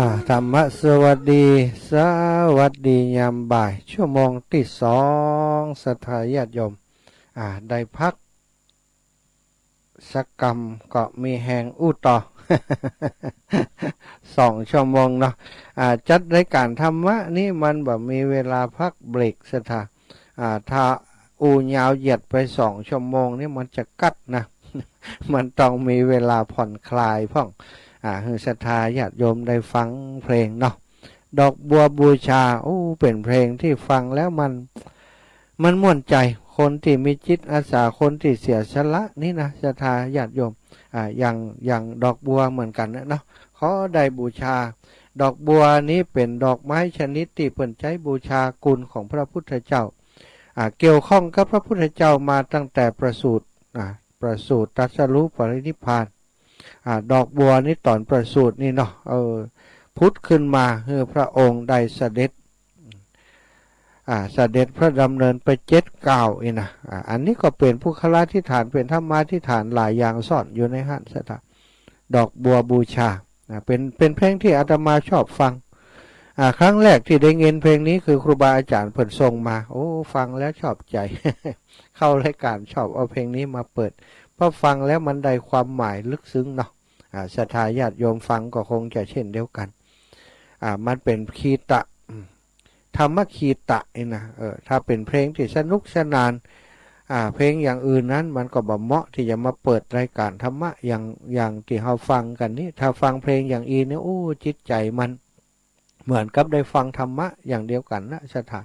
า ธรรมะสวัสดีสวัสดียามบ่ายชั่วโมงที่2ศรัทธาญาติโยมได้พักสักกรรมก็มีแหงอู้ต่อ 2 ชั่วโมงเนาะจัดรายการธรรมะนี่มันแบบมีเวลาพักเบรกศรัทธาถ้าอูยาวเหยียดไป2 ชั่วโมงนี่มันจะกัดนะ มันต้องมีเวลาผ่อนคลายพ่องให้ศรัทธาญาติโยมได้ฟังเพลงเนาะดอกบัวบูชาเป็นเพลงที่ฟังแล้วมันม่วนใจคนที่มีจิตอาสาคนที่เสียสละนี่นะศรัทธาญาติโยมอย่างดอกบัวเหมือนกันเนาะเขาได้บูชาดอกบัวนี้เป็นดอกไม้ชนิดที่เพิ่นใช้บูชาคุณของพระพุทธเจ้าเกี่ยวข้องกับพระพุทธเจ้ามาตั้งแต่ประสูติตรัสรู้ปรินิพพานดอกบัวนี่ตอนประสูตินี่เนาะพุทธขึ้นมาพระองค์ได้เสด็จพระดำเนินไป7 9นี่นะอันนี้ก็เป็นพุทธาธิษฐานเป็นธรรมาธิษฐานหลายอย่างซ่อนอยู่ในหันศรัทธาดอกบัวบูชาเป็นเพลงที่อาตมาชอบฟังครั้งแรกที่ได้เงินเพลงนี้คือครูบาอาจารย์เพิ่นส่งมาฟังแล้วชอบใจ เข้ารายการชอบเอาเพลงนี้มาเปิดเพราะฟังแล้วมันได้ความหมายลึกซึ้งเนาะศรัทธาญาติโยมฟังก็คงจะเช่นเดียวกันมันเป็นคีตะธรรมคีตะนี่นะถ้าเป็นเพลงที่สนุกสนานเพลงอย่างอื่นนั้นมันก็บ่เหมาะที่จะมาเปิดรายการธรรมะอย่างที่เราฟังกันนี่ถ้าฟังเพลงอย่างอีเนี่ยจิตใจมันเหมือนกับได้ฟังธรรมะอย่างเดียวกันนะศรัทธา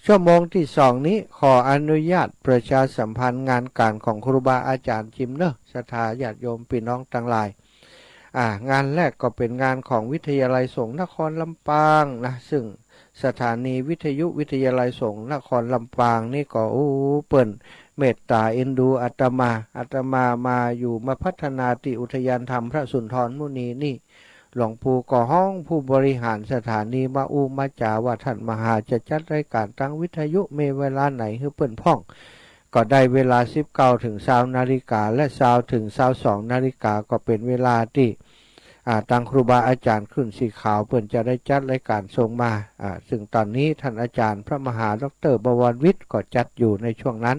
ชั่วโมงที่2นี้ขออนุญาตประชาสัมพันธ์งานการของครูบาอาจารย์จิมเนอะศรัทธาญาติโยมพี่น้องทั้งหลายงานแรกก็เป็นงานของวิทยาลัยสงฆ์นครลำปางนะซึ่งสถานีวิทยุวิทยาลัยสงฆ์นครลำปางนี่ก็เปิ่นเมตตาเอ็นดูอาตมามาอยู่มาพัฒนาที่อุทยานธรรมพระสุนทรมุนีนี่หลวงปู่ก่อห้องผู้บริหารสถานีมาจาว่าท่านมหาจะจัดรายการทางวิทยุเมเวลาไหนให้เปิ่นพ่องก็ได้เวลา 19 ถึง 20 นาฬิกาและ20 ถึง 22 นาฬิกาก็เป็นเวลาที่ทางครูบาอาจารย์ขึ้นสีขาวเปิ่นจะได้จัดรายการส่งมาซึ่งตอนนี้ท่านอาจารย์พระมหาดร.บวรวิทย์ก็จัดอยู่ในช่วงนั้น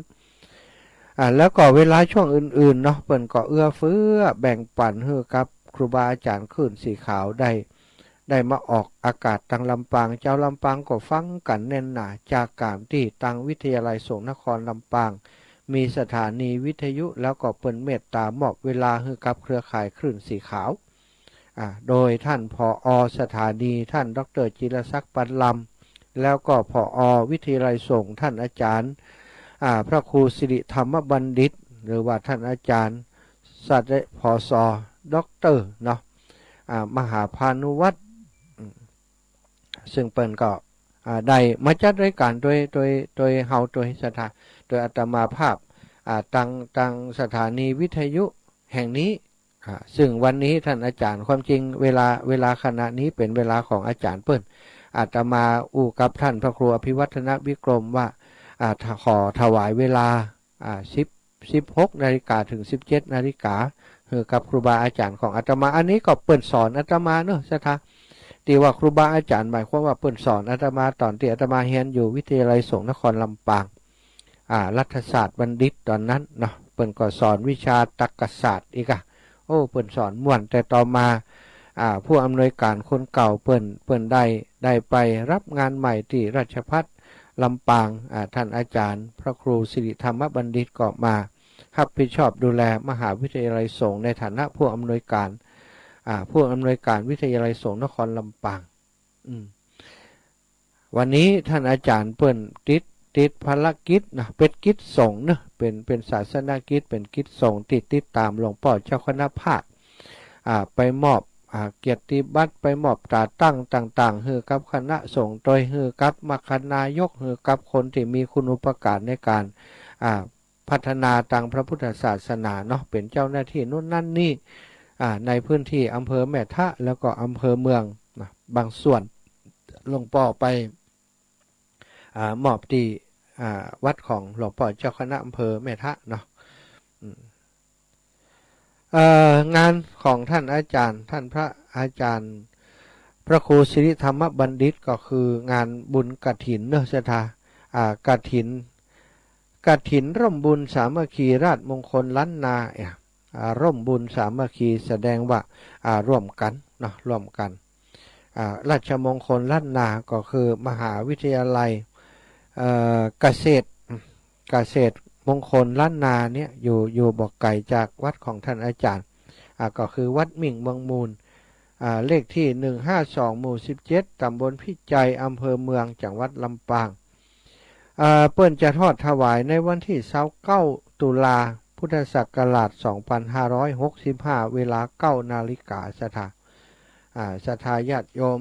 แล้วก็เวลาช่วงอื่นๆเนาะเปิ่นก็เอื้อเฟื้อแบ่งปันให้กับครูบาอาจารย์ขึ้นสีขาวได้มาออกอากาศทางลำปางเจ้าลำปางก็ฟังกันแน่นหนาจากการที่ทางวิทยาลัยสงฆ์นครลำปางมีสถานีวิทยุแล้วก็เปิ่นเมตตามอบเวลาให้กับเครือข่ายคลื่นสีขาวโดยท่านผอ.สถานีท่านดร.จิรศักดิ์ปันลำแล้วก็ผอ.วิทยาลัยสงฆ์ท่านอาจารย์พระครูสิริธรรมบัณฑิตหรือว่าท่านอาจารย์ ศาสตราพศด็อกเตอร์เนาะมหาพานุวัตรซึ่งเปิ้นก็ได้มาจัดรายการโดยเฮาโดยสถาโดยอาตมาภาพตั้งสถานีวิทยุแห่งนี้ซึ่งวันนี้ท่านอาจารย์ความจริงเวลาขณะนี้เป็นเวลาของอาจารย์เปิ้นอาตมากับท่านพระครูอภิวัฒนวิกรมว่าขอถวายเวลา16 นาฬิกาถึง 17 นาฬิกากับครูบาอาจารย์ของอาตมาอันนี้ก็เปิ้นสอนอาตมาเนอะสถาที่ว่าครูบาอาจารย์หมายความว่าเปิ้นสอนอาตมาตอนที่อาตมาเรียนอยู่วิทยาลัยสงฆ์นครลำปางรัฐศาสตร์บัณฑิตตอนนั้นเนาะเปิ้นก็สอนวิชาตรรกศาสตร์อีกเปิ้นสอนม่วนแต่ต่อมาผู้อำนวยการคนเก่าเปิ้นได้ไปรับงานใหม่ที่ราชภัฏลำปางท่านอาจารย์พระครูสิริธรรมบัณฑิตก็มารับผิดชอบดูแลมหาวิทยาลัยสงฆ์ในฐานะผู้อำนวยการวิทยาลัยสงฆ์นครลำปางวันนี้ท่านอาจารย์เปิ้นติดภารกิจนะเป็นกิจสงฆ์นะเป็นศาสนกิจเป็นกิจสงฆ์ติดตามหลวงพ่อเจ้าคณะภาคไปมอบเกียรติบัตรไปมอบตราตั้งต่างๆให้กับคณะสงฆ์โดยให้กับมคณายกให้กับคนที่มีคุณอุปการในการพัฒนาทางพระพุทธศาสนาเนาะเป็นเจ้าหน้าที่นู่นนั่นนี่ในพื้นที่อำเภอแม่ทะแล้วก็อำเภอเมืองบางส่วนหลวงพ่อไปมอบที่วัดของหลวงพ่อเจ้าคณะอำเภอแม่ทะเนาะงานของท่านอาจารย์ท่านพระอาจารย์พระครูสิริธรรมบัณฑิตก็คืองานบุญกฐินเนอะสถากฐินร่มบุญสามัคคีราชมงคลล้านนาร่มบุญสามัคคีแสดงว่าร่วมกันเนาะร่วมกันราชมงคลล้านนาก็คือมหาวิทยาลัยเกษตรมงคลล้านนาเนี่ยอยู่บอกไก่จากวัดของท่านอาจารย์ก็คือวัดมิ่งเมืองมูลเลขที่152หมู่17ตำบลพิจัยอำเภอเมืองจังหวัดลำปางเปิ้นจะทอดถวายในวันที่29ตุลาพุทธศักราช2565เวลา 9 นาฬิกาศรัทธาญาติโยม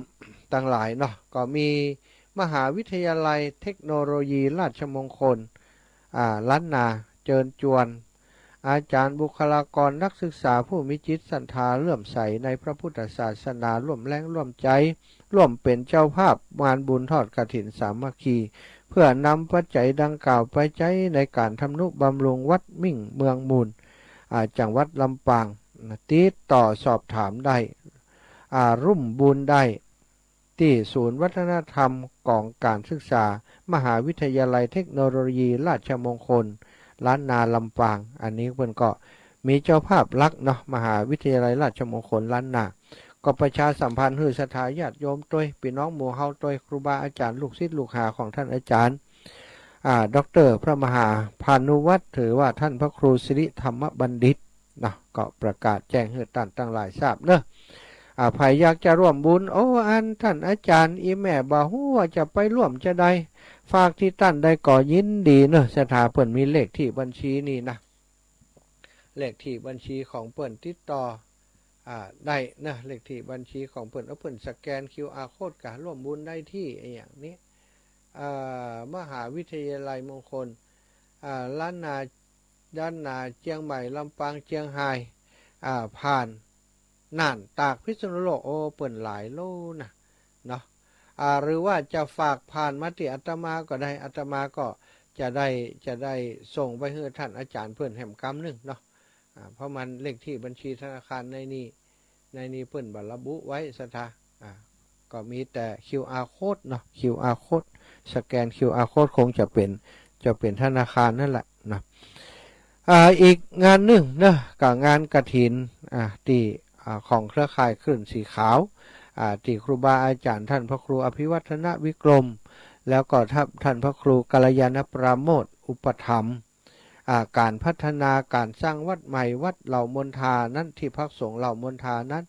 ทั้งหลายเนาะก็มีมหาวิทยาลัยเทคโนโลยีราชมงคลล้านนาเจิญจวนอาจารย์บุคลากรนักศึกษาผู้มีจิตศรัทธาเลื่อมใสในพระพุทธศาสนาร่วมแรงร่วมใจร่วมเป็นเจ้าภาพงานบุญทอดกฐินสามัคคีเพื่อนำปัจจัยดังกล่าวไปใช้ในการทำนุบำรุงวัดมิ่งเมืองมูลจังหวัดลำปางติดต่อสอบถามได้ร่วมบุญได้ที่ศูนย์วัฒนธรรมกองการศึกษามหาวิทยาลัยเทคโนโลยีราชมงคลล้านนาลำปางอันนี้เพิ่นก็มีเจ้าภาพลักเนาะมหาวิทยาลัยราชมงคลล้านนาก็ประชาสัมพันธ์ให้ศรัทธาญาติโยมด้วยพี่น้องหมู่เฮาด้วยครูบาอาจารย์ลูกศิษย์ลูกหาของท่านอาจารย์ดร.พระมหาพานุวัตรถือว่าท่านพระครูสิริธรรมบัณฑิตนะก็ประกาศแจ้งให้ท่านทั้งหลายทราบเนอะใครอยากจะร่วมบุญท่านอาจารย์อีแม่บ่ฮู้ว่าจะไปร่วมจะได้ฝากที่ท่านได้ก่อยินดีเนอะสถาเปิ้นมีเลขที่บัญชีนี่นะเลขที่บัญชีของเปิ้นติดต่อได้นะเลขที่บัญชีของเปิ้นเปิ้นสแกน QR โค้ดกะร่วมบุญได้ที่อย่างนี้มหาวิทยาลัยมงคลล้านนาด้านนาเชียงใหม่ลำปางเชียงรายผ่านน่านตากพิษณุโลกเปิ้นหลายโลนะเนาะหรือว่าจะฝากผ่านมาที่อาตมาก็ได้อาตมาก็จะได้ส่งไปให้ท่านอาจารย์เพิ่นแห่มกำนึงเนาะเพราะมันเลขที่บัญชีธนาคารในนี้เพิ่นบ่ระบุไว้ศรัทธาก็มีแต่ QR code เนาะ QR code สแกน QR code คงจะเป็นธนาคารนั่นแหละนะอีกงานหนึ่งนะกับงานกฐินที่ของเครือข่ายคลื่นสีขาวที่ครูบาอาจารย์ท่านพระครูอภิวัฒนวิกรมแล้วก็ท่านพระครูกัลยาณปราโมทย์อุปถัมภ์การพัฒนาการสร้างวัดใหม่วัดเหล่ามนทานั้นที่พักสงฆ์เหล่ามนทานั้น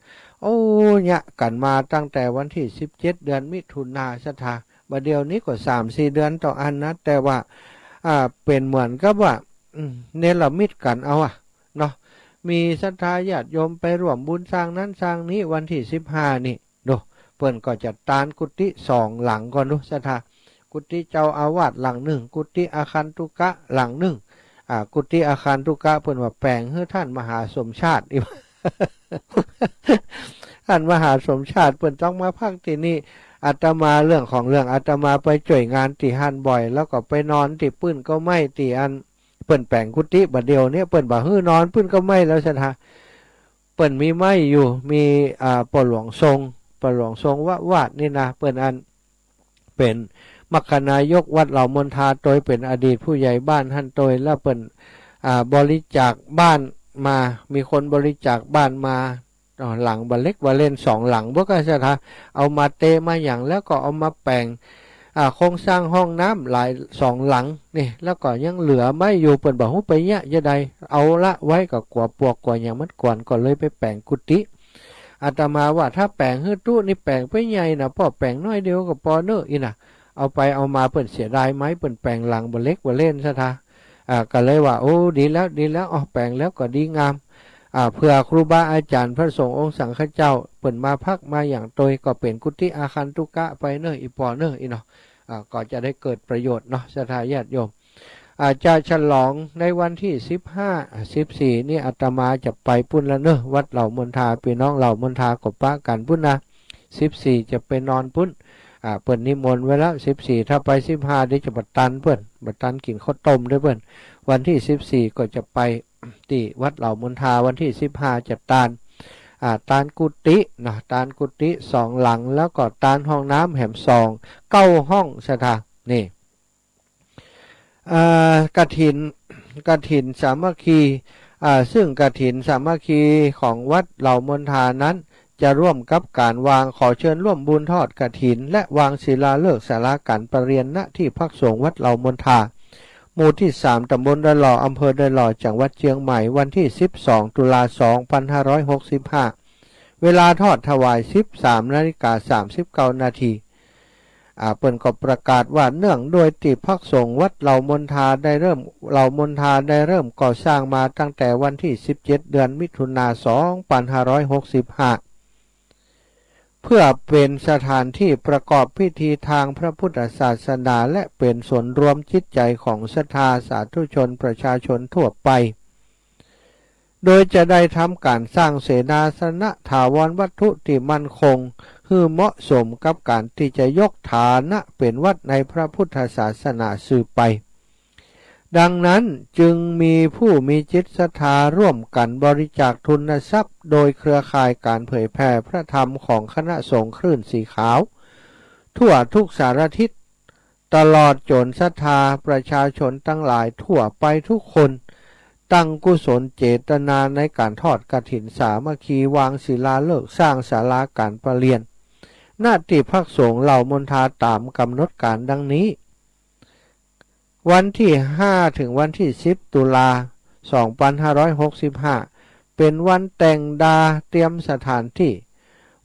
เนี่ยกันมาตั้งแต่วันที่17เดือนมิถุนายนศรัทธาบัดเดี๋ยวนี้ก็ 3-4 เดือนต่ออันนะแต่ว่าเป็นเหมือนกับว่าเนรมิตกันเอาเนาะ มีศรัทธาญาติโยมไปร่วมบุญสร้างนั้นสร้างนี้วันที่15นี่ดูเปิ้นก็จะตานกุฏิ2หลังก่อนดูศรัทธากุฏิเจ้าอาวาสหลังหนึ่งกุฏิอาคันตุกะหลังหนึ่งกุฏิอาคันตุกะเปิ้นว่าแปลงให้ท่านมหาสมชาติอีก ท่านมหาสมชาติเปิ้นต้องมาพักที่นี่อาตมาเรื่องของเรื่องอาตมาไปจ่วยงานที่ฮั่นบ่อยแล้วก็ไปนอนที่ปื้นก็ไม่ที่อันเปิ้นแปลงกุฏิบัดเดียวเนี่ยเปิ้นบ่ฮื้อนอนปื้นก็ไม่แล้วซะท่าเปิ้นมีไม้อยู่มีปอหลวงทรงวาดนี่นะเปิ้นอันเป็นมัคคณายกวัดเหล่ามนทาโดยเป็นอดีตผู้ใหญ่บ้านท่านโดยแล้วเปิ้นบริจาคบ้านมามีคนบริจาคบ้านมาหลังบันเล็กบันเล่น2หลังบ่ก็ซะท่าเอามาเตมาอย่างแล้วก็เอามาแปลงโครงสร้างห้องน้ำหลาย2หลังนี่แล้วก็ยังเหลือไม่อยู่เปิ้นบ่ฮู้ไปยะจะใดเอาละไว้ก็กลัวปวกกลัวหยังมันก่อนก็เลยไปแปลงกุฏิอาตมาว่าถ้าแปลงฮื้อตู้นี่แปลงไปใหญ่น่ะพอแปลงน้อยเดียวก็พอเน้ออีน่ะเอาไปเอามาเปิ้นเสียดายไหมเปิ้นแปลงหลังบันเล็กบันเล่นซะท่าก็เลยว่าโอ้ดีแล้วอ๋อแปลงแล้วก็ดีงามเพื่อครูบาอาจารย์พระสงฆ์องค์สังฆเจ้าเปิ่นมาพักมาอย่างโดยก็เป็นกุฏิอาคันตุกะไปเนออีปอเนออีเนาะก็จะได้เกิดประโยชน์เนาะศรัทธาญาติโยมจะฉลองในวันที่15-14นี่อาตมาจะไปปุ้นละเนอวัดเหล่ามนทาพี่น้องเหล่ามนทากบปะกันปุ้นนะ14จะไปนอนปุ้นเปิ่นนิมนต์ไว้แล้ว14ถ้าไป15เดี๋ยวจะบัดตันเปิ้นบัดตันกินข้าวต้มด้วยเปิ้นวันที่14ก็จะไปที่วัดเหล่ามนทาวันที่15จะตานกุฏินะตานกุฏิ2หลังแล้วก็ตานห้องน้ำแหม2 9ห้องซะท่านี่กฐินสามัคคีซึ่งกฐินสามัคคีของวัดเหล่ามนทานั้นจะร่วมกับการวางขอเชิญร่วมบุญทอดกฐินและวางศิลาฤกษ์ศาลาการประเรียนณที่พักสงฆ์วัดเหล่ามนทาหมู่ที่3ตำบลดอยหล่ออำเภอดอยหล่อจังหวัดเชียงใหม่วันที่12ตุลาคม2565เวลาทอดถวาย 13:39 นาทีเปิ้นก็ประกาศว่าเนื่องโดยที่พักสงฆ์วัดเหล่ามนทาได้เริ่มก่อสร้างมาตั้งแต่วันที่17เดือนมิถุนายน2565เพื่อเป็นสถานที่ประกอบพิธีทางพระพุทธศาสนาและเป็นส่วนรวมจิตใจของศรัทธาสาธุชนประชาชนทั่วไปโดยจะได้ทำการสร้างเสนาสนะถาวรวัตถุที่มั่นคงคือเหมาะสมกับการที่จะยกฐานะเป็นวัดในพระพุทธศาสนาสืบไปดังนั้นจึงมีผู้มีจิตศรัทธาร่วมกันบริจาคทุนทรัพย์โดยเครือข่ายการเผยแผ่พระธรรมของคณะสงฆ์คลื่นสีขาวทั่วทุกสารทิศตลอดจนศรัทธาประชาชนทั้งหลายทั่วไปทุกคนตั้งกุศลเจตนาในการทอดกฐินสามัคคีวางศิลาฤกษ์สร้างศาลาการประเรียนณที่พักสงฆ์เหล่ามนทาตามกำหนดการดังนี้วันที่5ถึงวันที่10ตุลาคม2565เป็นวันแต่งดาเตรียมสถานที่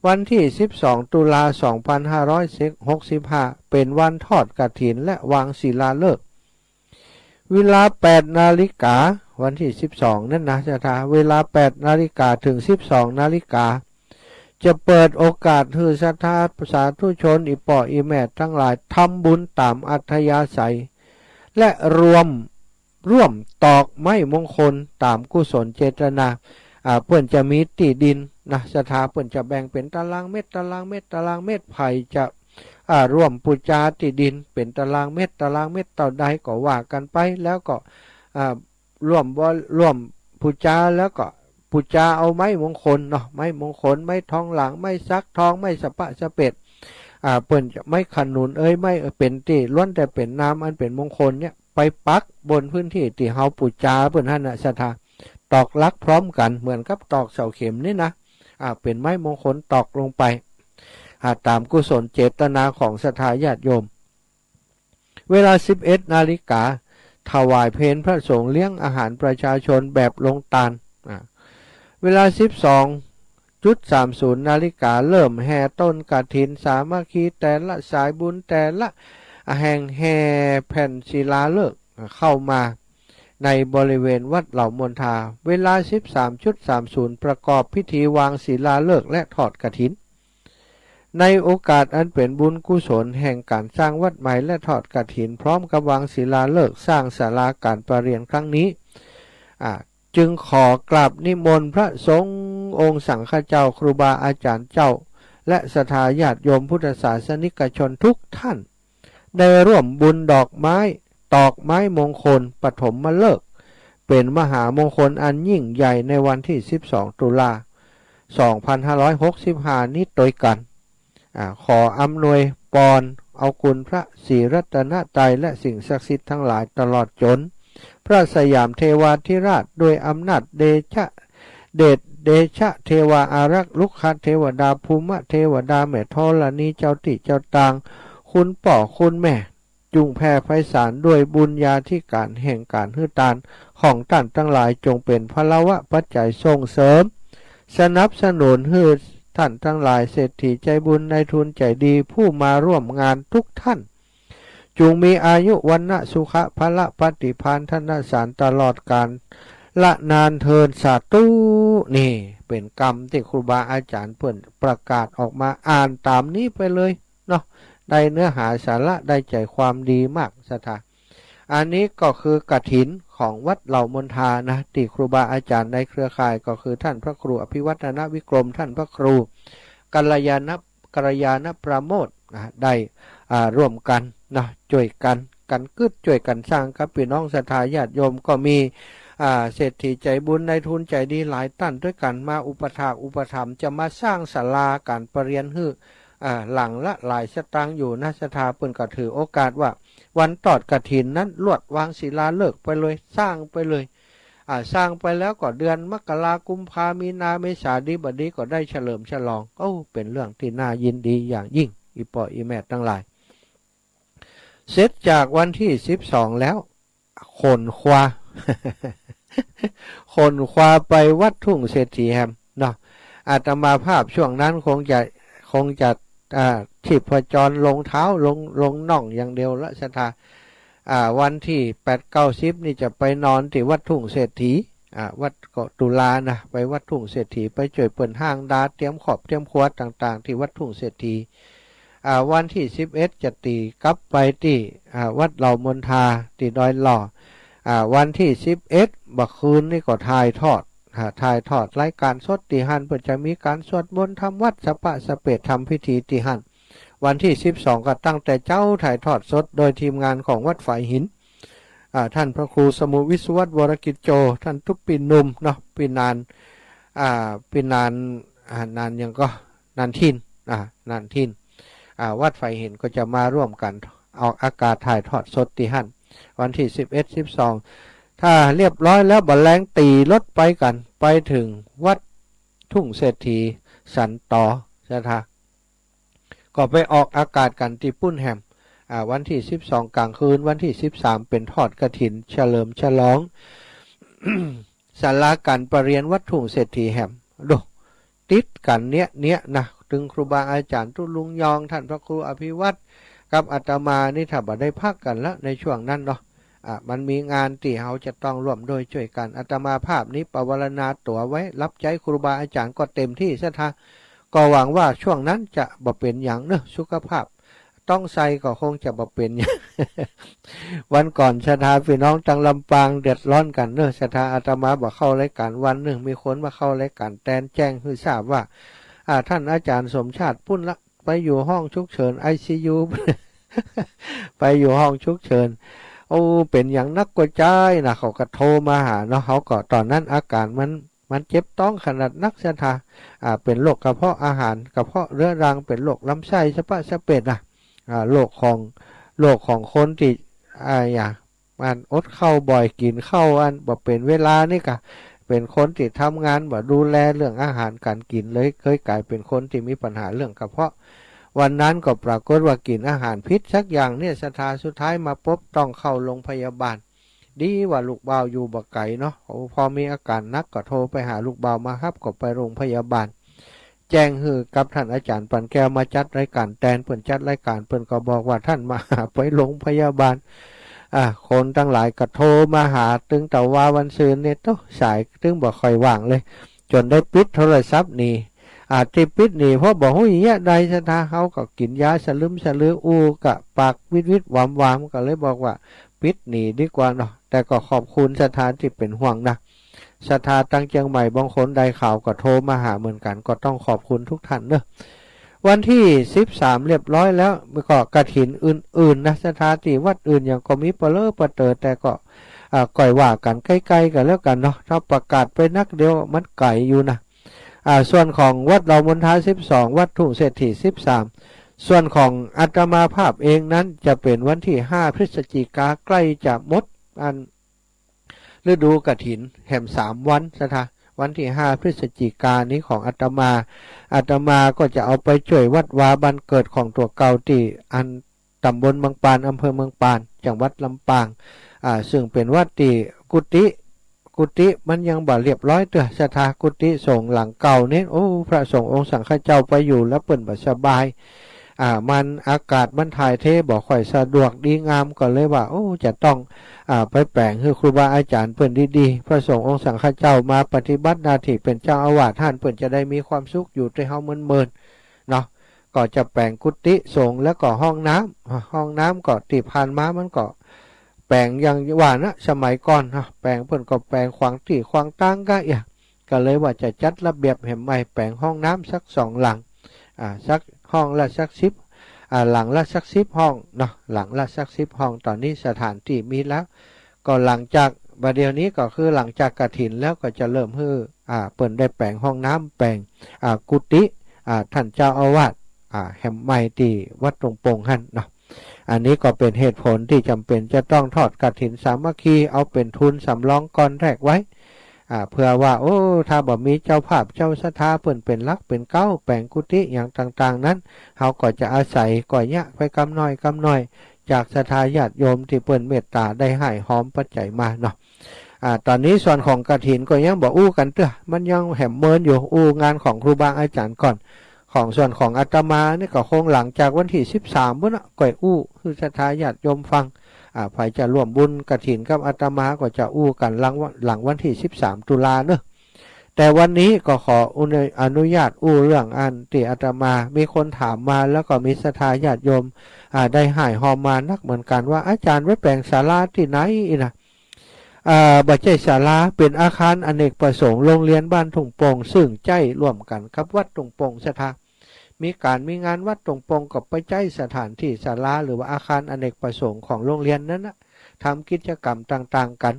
วันที่12ตุลาคม2565เป็นวันทอดกฐินและวางศิลาฤกษ์เวลา 8 นาฬิกาวันที่12นั่นนะจ๊ะเวลา 8 นาฬิกาถึง 12 นาฬิกาจะเปิดโอกาสให้ศรัทธาสาธุชนอีป่ออีแม่ทั้งหลายทำบุญตามอัธยาศัยและร่วมตอกไม้มงคลตามกุศลเจตนาเพื่อนจะมีที่ดินนะศรัทธาเพื่อนจะแบ่งเป็นตารางเมตรไผ่จะร่วมปูจาที่ดินเป็นตารางเมตรต่อใดก็ว่ากันไปแล้วก็ร่วมปูจาแล้วก็ปูจาเอาไม้มงคลเนาะไม้มงคลไม้ทองหลังไม้ซักทองไม้สะปะสะเป็ดเปิ้นจะไม่ขนุนไม่เป็นที่ล้วนแต่เป็นน้ำอันเป็นมงคลเนี่ยไปปักบนพื้นที่ที่เฮาปูจาเปิ้นหั่นน่ะศรัทธาตอกลักพร้อมกันเหมือนกับตอกเสาเข็มนี่นะเป็นไม้มงคลตอกลงไปตามกุศลเจตนาของศรัทธาญาติโยมเวลา 11 นาฬิกาถวายเพลพระสงฆ์เลี้ยงอาหารประชาชนแบบลงทานเวลา 12:30 นาฬิกาเริ่มแห่ต้นกฐินสามัคคีแต่ละสายบุญแต่ละแห่งแห่แผ่นศิลาฤกษ์เข้ามา ในบริเวณวัดเหล่ามนทาเวลา 13.30 ประกอบพิธีวางศิลาฤกษ์และทอดกฐินในโอกาสอันเป็นบุญกุศลแห่งการสร้างวัดใหม่และทอดกฐินพร้อมกับวางศิลาฤกษ์สร้างศาลาการประเรียนครั้งนี้จึงขอกราบนิมนต์พระสงฆ์องค์สังฆเจ้าครูบาอาจารย์เจ้าและศรัทธาญาติโยมพุทธศาสนิกชนทุกท่านได้ร่วมบุญดอกไม้ตอกไม้มงคลปฐมฤกษ์เป็นมหามงคลอันยิ่งใหญ่ในวันที่ 12 ตุลา 2565 นี้โดยกันขออำนวยพรเอาคุณพระศรีรัตนตรัยและสิ่งศักดิ์สิทธิ์ทั้งหลายตลอดจนพระสยามเทวาธิราชด้วยอำนาจเดชะเทวาอารักษ์ลุกขเทวดาภูมิเทวดาแม่ธรณีเจ้าติเจ้าตางคุณป่อคุณแม่จุงแผ่ไพศาลด้วยบุญญาธิการแห่งการฮือตานของท่านทั้งหลายจงเป็นพละวะปัจจัยส่งเสริมสนับสนุนฮือท่านทั้งหลายเศรษฐีใจบุญในทุนใจดีผู้มาร่วมงานทุกท่านจงมีอายุวันนะสุขะพละปฏิภาณธนสารตลอดกาลละนานเทินสาธุนี่เป็นกรรมที่ครูบาอาจารย์เพิ่นประกาศออกมาอ่านตามนี้ไปเลยเนาะได้เนื้อหาสาระได้ใจความดีมากศรัทธาอันนี้ก็คือกฐินของวัดเหล่ามนทานะที่ครูบาอาจารย์ในเครือข่ายก็คือท่านพระครูอภิวัฒนวิกรมท่านพระครูกัลยาณประโมทได้ร่วมกันนะช่วยกันช่วยกันสร้างกับพี่น้องศรัทธาญาติโยมก็มีเศรษฐีใจบุญในทุนใจดีหลายท่านด้วยกันมาอุปถัมภ์จะมาสร้างศาลาการประเรียนฮื้อหลังละหลายสตางค์อยู่นะศรัทธาเพิ่นก็ถือโอกาสว่าวันทอดกฐินนั้นลวดวางศิลาฤกษ์ไปเลยสร้างไปเลยสร้างไปแล้วก็เดือนมกรากุมภามีนาเมษาบดีก็ได้เฉลิมฉลองเป็นเรื่องที่น่ายินดีอย่างยิ่งอีปออีแม่ทั้งหลายเสร็จจากวันที่12แล้วขนควา ขนควาไปวัดทุ่งเศรษฐีแฮมเนาะอาตมาภาพช่วงนั้นคงจะชีพจรลงเท้าลงน่องอย่างเดียวละศรัทธาวันที่8-9-10นี่จะไปนอนที่วัดทุ่งเศรษฐีวัดเกาะตุลานะไปวัดทุ่งเศรษฐีไปช่วยเปิดห้างดาเตรียมขอบเตรียมครัวต่างๆที่วัดทุ่งเศรษฐีวันที่11จะตีกลับไปที่วัดเหล่ามนทาที่ดอยหล่อวันที่11บักคืนนี่ก็ถ่ายทอดรายการสดตีหันเพื่อจะมีการสวดมนต์ทำวัดสปะสเปดทำพิธีตีหันวันที่12ก็ตั้งแต่เจ้าถ่ายทอดสดโดยทีมงานของวัดฝายหินท่านพระครูสมุวิศวัตวรกิจโจท่านทุกปีนุ่มเนาะปีนานยังก็นานทินวัดฝายหินก็จะมาร่วมกันออกอากาศถ่ายทอดสดตีหันวันที่11-12ถ้าเรียบร้อยแล้วบัลแลงตีรถไปกันไปถึงวัดทุ่งเศรษฐีสันต่อศรัทธาก็ไปออกอากาศกันที่ปุ้นแฮมวันที่12กลางคืนวันที่13เป็นทอดกฐินเฉลิมฉลอง ศาลาการประเรียนวัดทุ่งเศรษฐีแฮมดูติดกันเนี้ยนะถึงครูบาอาจารย์ตุลุงยองท่านพระครูอภิวัตรกับอาตมานี่ถ้าบ่ได้พักกันแล้วในช่วงนั้นเนาะมันมีงานที่เราจะต้องร่วมโดยช่วยกันอาตมาภาพนี้ปวารณาตั๋วไว้รับใจครูบาอาจารย์ก็เต็มที่ศรัทธาก็หวังว่าช่วงนั้นจะบ่เป็นอย่างเนอะสุขภาพต้องใส่ก็คงจะบ่เป็นอย่าง วันก่อนศรัทธาพี่น้องจังลำปางเดือดร้อนกันเนอะศรัทธาอาตมาบ่เข้ารายการวันหนึ่งมีคนมาเข้ารายการแตนแจ้งคือทราบว่าท่านอาจารย์สมชาติปุ้นละไปอยู่ห้องฉุกเฉิน ICU ไปอยู่ห้องฉุกเฉินเป็นอย่างนักกว่าใจนะเขาก็โทรมาหาเนาะเขาก็ตอนนั้นอาการมันเจ็บต้องขนาดนักศรัทธาเป็นโรคกระเพาะอาหารกระเพาะเรื้อรังเป็นโรคลำไส้สะปะสะเป็ดโรคของคนที่มันอดข้าวบ่อยกินข้าวบ่เป็นเวลานี่กะเป็นคนที่ทำงานบ่ดูแลเรื่องอาหารการกินเลยเคยกลายเป็นคนที่มีปัญหาเรื่องกระเพาะวันนั้นก็ปรากฏว่ากินอาหารพิษสักอย่างเนี่ยศรัทธาสุดท้ายมาพบต้องเข้าโรงพยาบาลดีว่าลูกบ่าวอยู่บ่ไกลเนาะพอมีอาการนักก็โทรไปหาลูกบ่าวมาครับก็ไปโรงพยาบาลแจ้งฮือกับท่านอาจารย์ปันแก้วมาจัดรายการแตนเพิ่นจัดรายการเพิ่นก็บอกว่าท่านมาไปโรงพยาบาล คนตั้งหลายก็โทรมาหาตึงแต่ว่าวันซืนเนี่ยต้องสายตึงบ่ค่อยว่างเลยจนได้ปิดโทรศัพท์นี่ที่ปิดนี่เพราะบอกว่าอย่างเงี้ยใดชะตาเขาก็กินยาสลึมสลืออูกะปากวิดหวามก็เลยบอกว่าปิดหนีดีกว่าเนาะแต่ก็ขอบคุณสถานที่เป็นห่วงนะสถานตั้งเชียงใหม่บางคนใดข่าวก็โทรมาหาเหมือนกันก็ต้องขอบคุณทุกท่านเนอะวันที่13เรียบร้อยแล้วก็กฐินอื่นๆนะสถานที่วัดอื่นอย่างก็มีเปลอประเติดแต่ก็ก่อยว่ากันใกล้ๆกันแล้วกันเนาะถ้าประกาศไปนักเดียวมันไก่อยู่นะส่วนของวัดเรามณฑา12วัดทุ่งเศรษฐี13ส่วนของอาตมาภาพเองนั้นจะเป็นวันที่5พฤศจิกาใกล้จะหมดฤดูกฐินแห่ม3วันสถาวันที่5พฤศจิกายนนี้ของอาตมาก็จะเอาไปช่วยวัดวาบ้านเกิดของตัวเก่าที่ตำบลเมืองปานอำเภอเมืองปานจังหวัดลำปางซึ่งเป็นวัดที่กุฏิมันยังบ่เรียบร้อยเด้อสถากุฏิสงฆ์หลังเก่านี่โอ้พระสงฆ์องค์สังฆเจ้าไปอยู่แล้วเปิ้นบ่สบายมันอากาศมันถ่ายเทบ่ค่อยสะดวกดีงามก็เลยว่าโอ้จะต้องไปแปลงให้ครูบาอาจารย์เปิ้นดีๆพระสงฆ์องค์สังฆเจ้ามาปฏิบัติหน้าที่เป็นเจ้าอาวาสท่านเปิ้นจะได้มีความสุขอยู่ที่เฮาเมินๆเนาะก็จะแปลงกุฏิสงฆ์แล้วก็ห้องน้ำก็ที่ผ่านมามันก็แปลงอย่างว่านะสมัยก่อนแปลงเปิ้นก็แปลงขวางที่ขวางตั้งก็เลยว่าจะจัดระเบียบให้ใหม่แปลงห้องน้ำสัก2หลังสักห้องละสัก10หลังละสัก10ห้องเนาะหลังละสัก10ห้องตอนนี้สถานที่มีแล้วก็หลังจากประเดี๋ยวนี้ก็คือหลังจากกฐินแล้วก็จะเริ่มให้เปิดได้แปลงห้องน้ำแปลงกุฏิท่านเจ้าอาวาสแห่งใหม่ที่วัดตรงโป่งหั่นเนาะอันนี้ก็เป็นเหตุผลที่จำเป็นจะต้องทอดกฐินสามัคคีเอาเป็นทุนสำรองก่อนแรกไว้เพื่อว่าโอ้ถ้าบ่มีเจ้าภาพเจ้าศรัทธาเพิ่นเป็นลักเป็นเก้าแปลงกุฏิอย่างต่างๆนั้นเฮาก็จะอาศัยก่อยยะไปกำน้อยจากศรัทธาญาติโยมที่เพิ่นเมตตาได้ให้หอมปัจจัยมาเนาะตอนนี้ส่วนของกฐินก็ยังบ่อู้กันเด้อมันยังแหมเมินอยู่อู้งานของครูบาอาจารย์ก่อนของส่วนของอาตมานี่ก็คงหลังจากวันที่13พุ่นน่ะก่อยอู้คือศรัทธาญาติโยมฟังใครจะร่วมบุญกฐินกับอาตมาก็จะอู้กันหลังวันที่13ตุลาเนอะแต่วันนี้ก็ขออนุญาตอู้เรื่องที่อาตมามีคนถามมาแล้วก็มีศรัทธาญาติโยมได้ให้หอมมานักเหมือนกันว่าอาจารย์ไว้แปลงศาลาที่ไหนนะบัจเจศาลาเป็นอาคารอเนกประสงค์โรงเรียนบ้านทุ่งโป่งซึ่งใจร่วมกันกับวัดทุ่งโป่งศรัทธามีงานวัดตรงปงกับไปใจสถานที่ศาลาหรือว่าอาคารอเนกประสงค์ของโรงเรียนนั้นนะทำกิจกรรมต่างๆกัน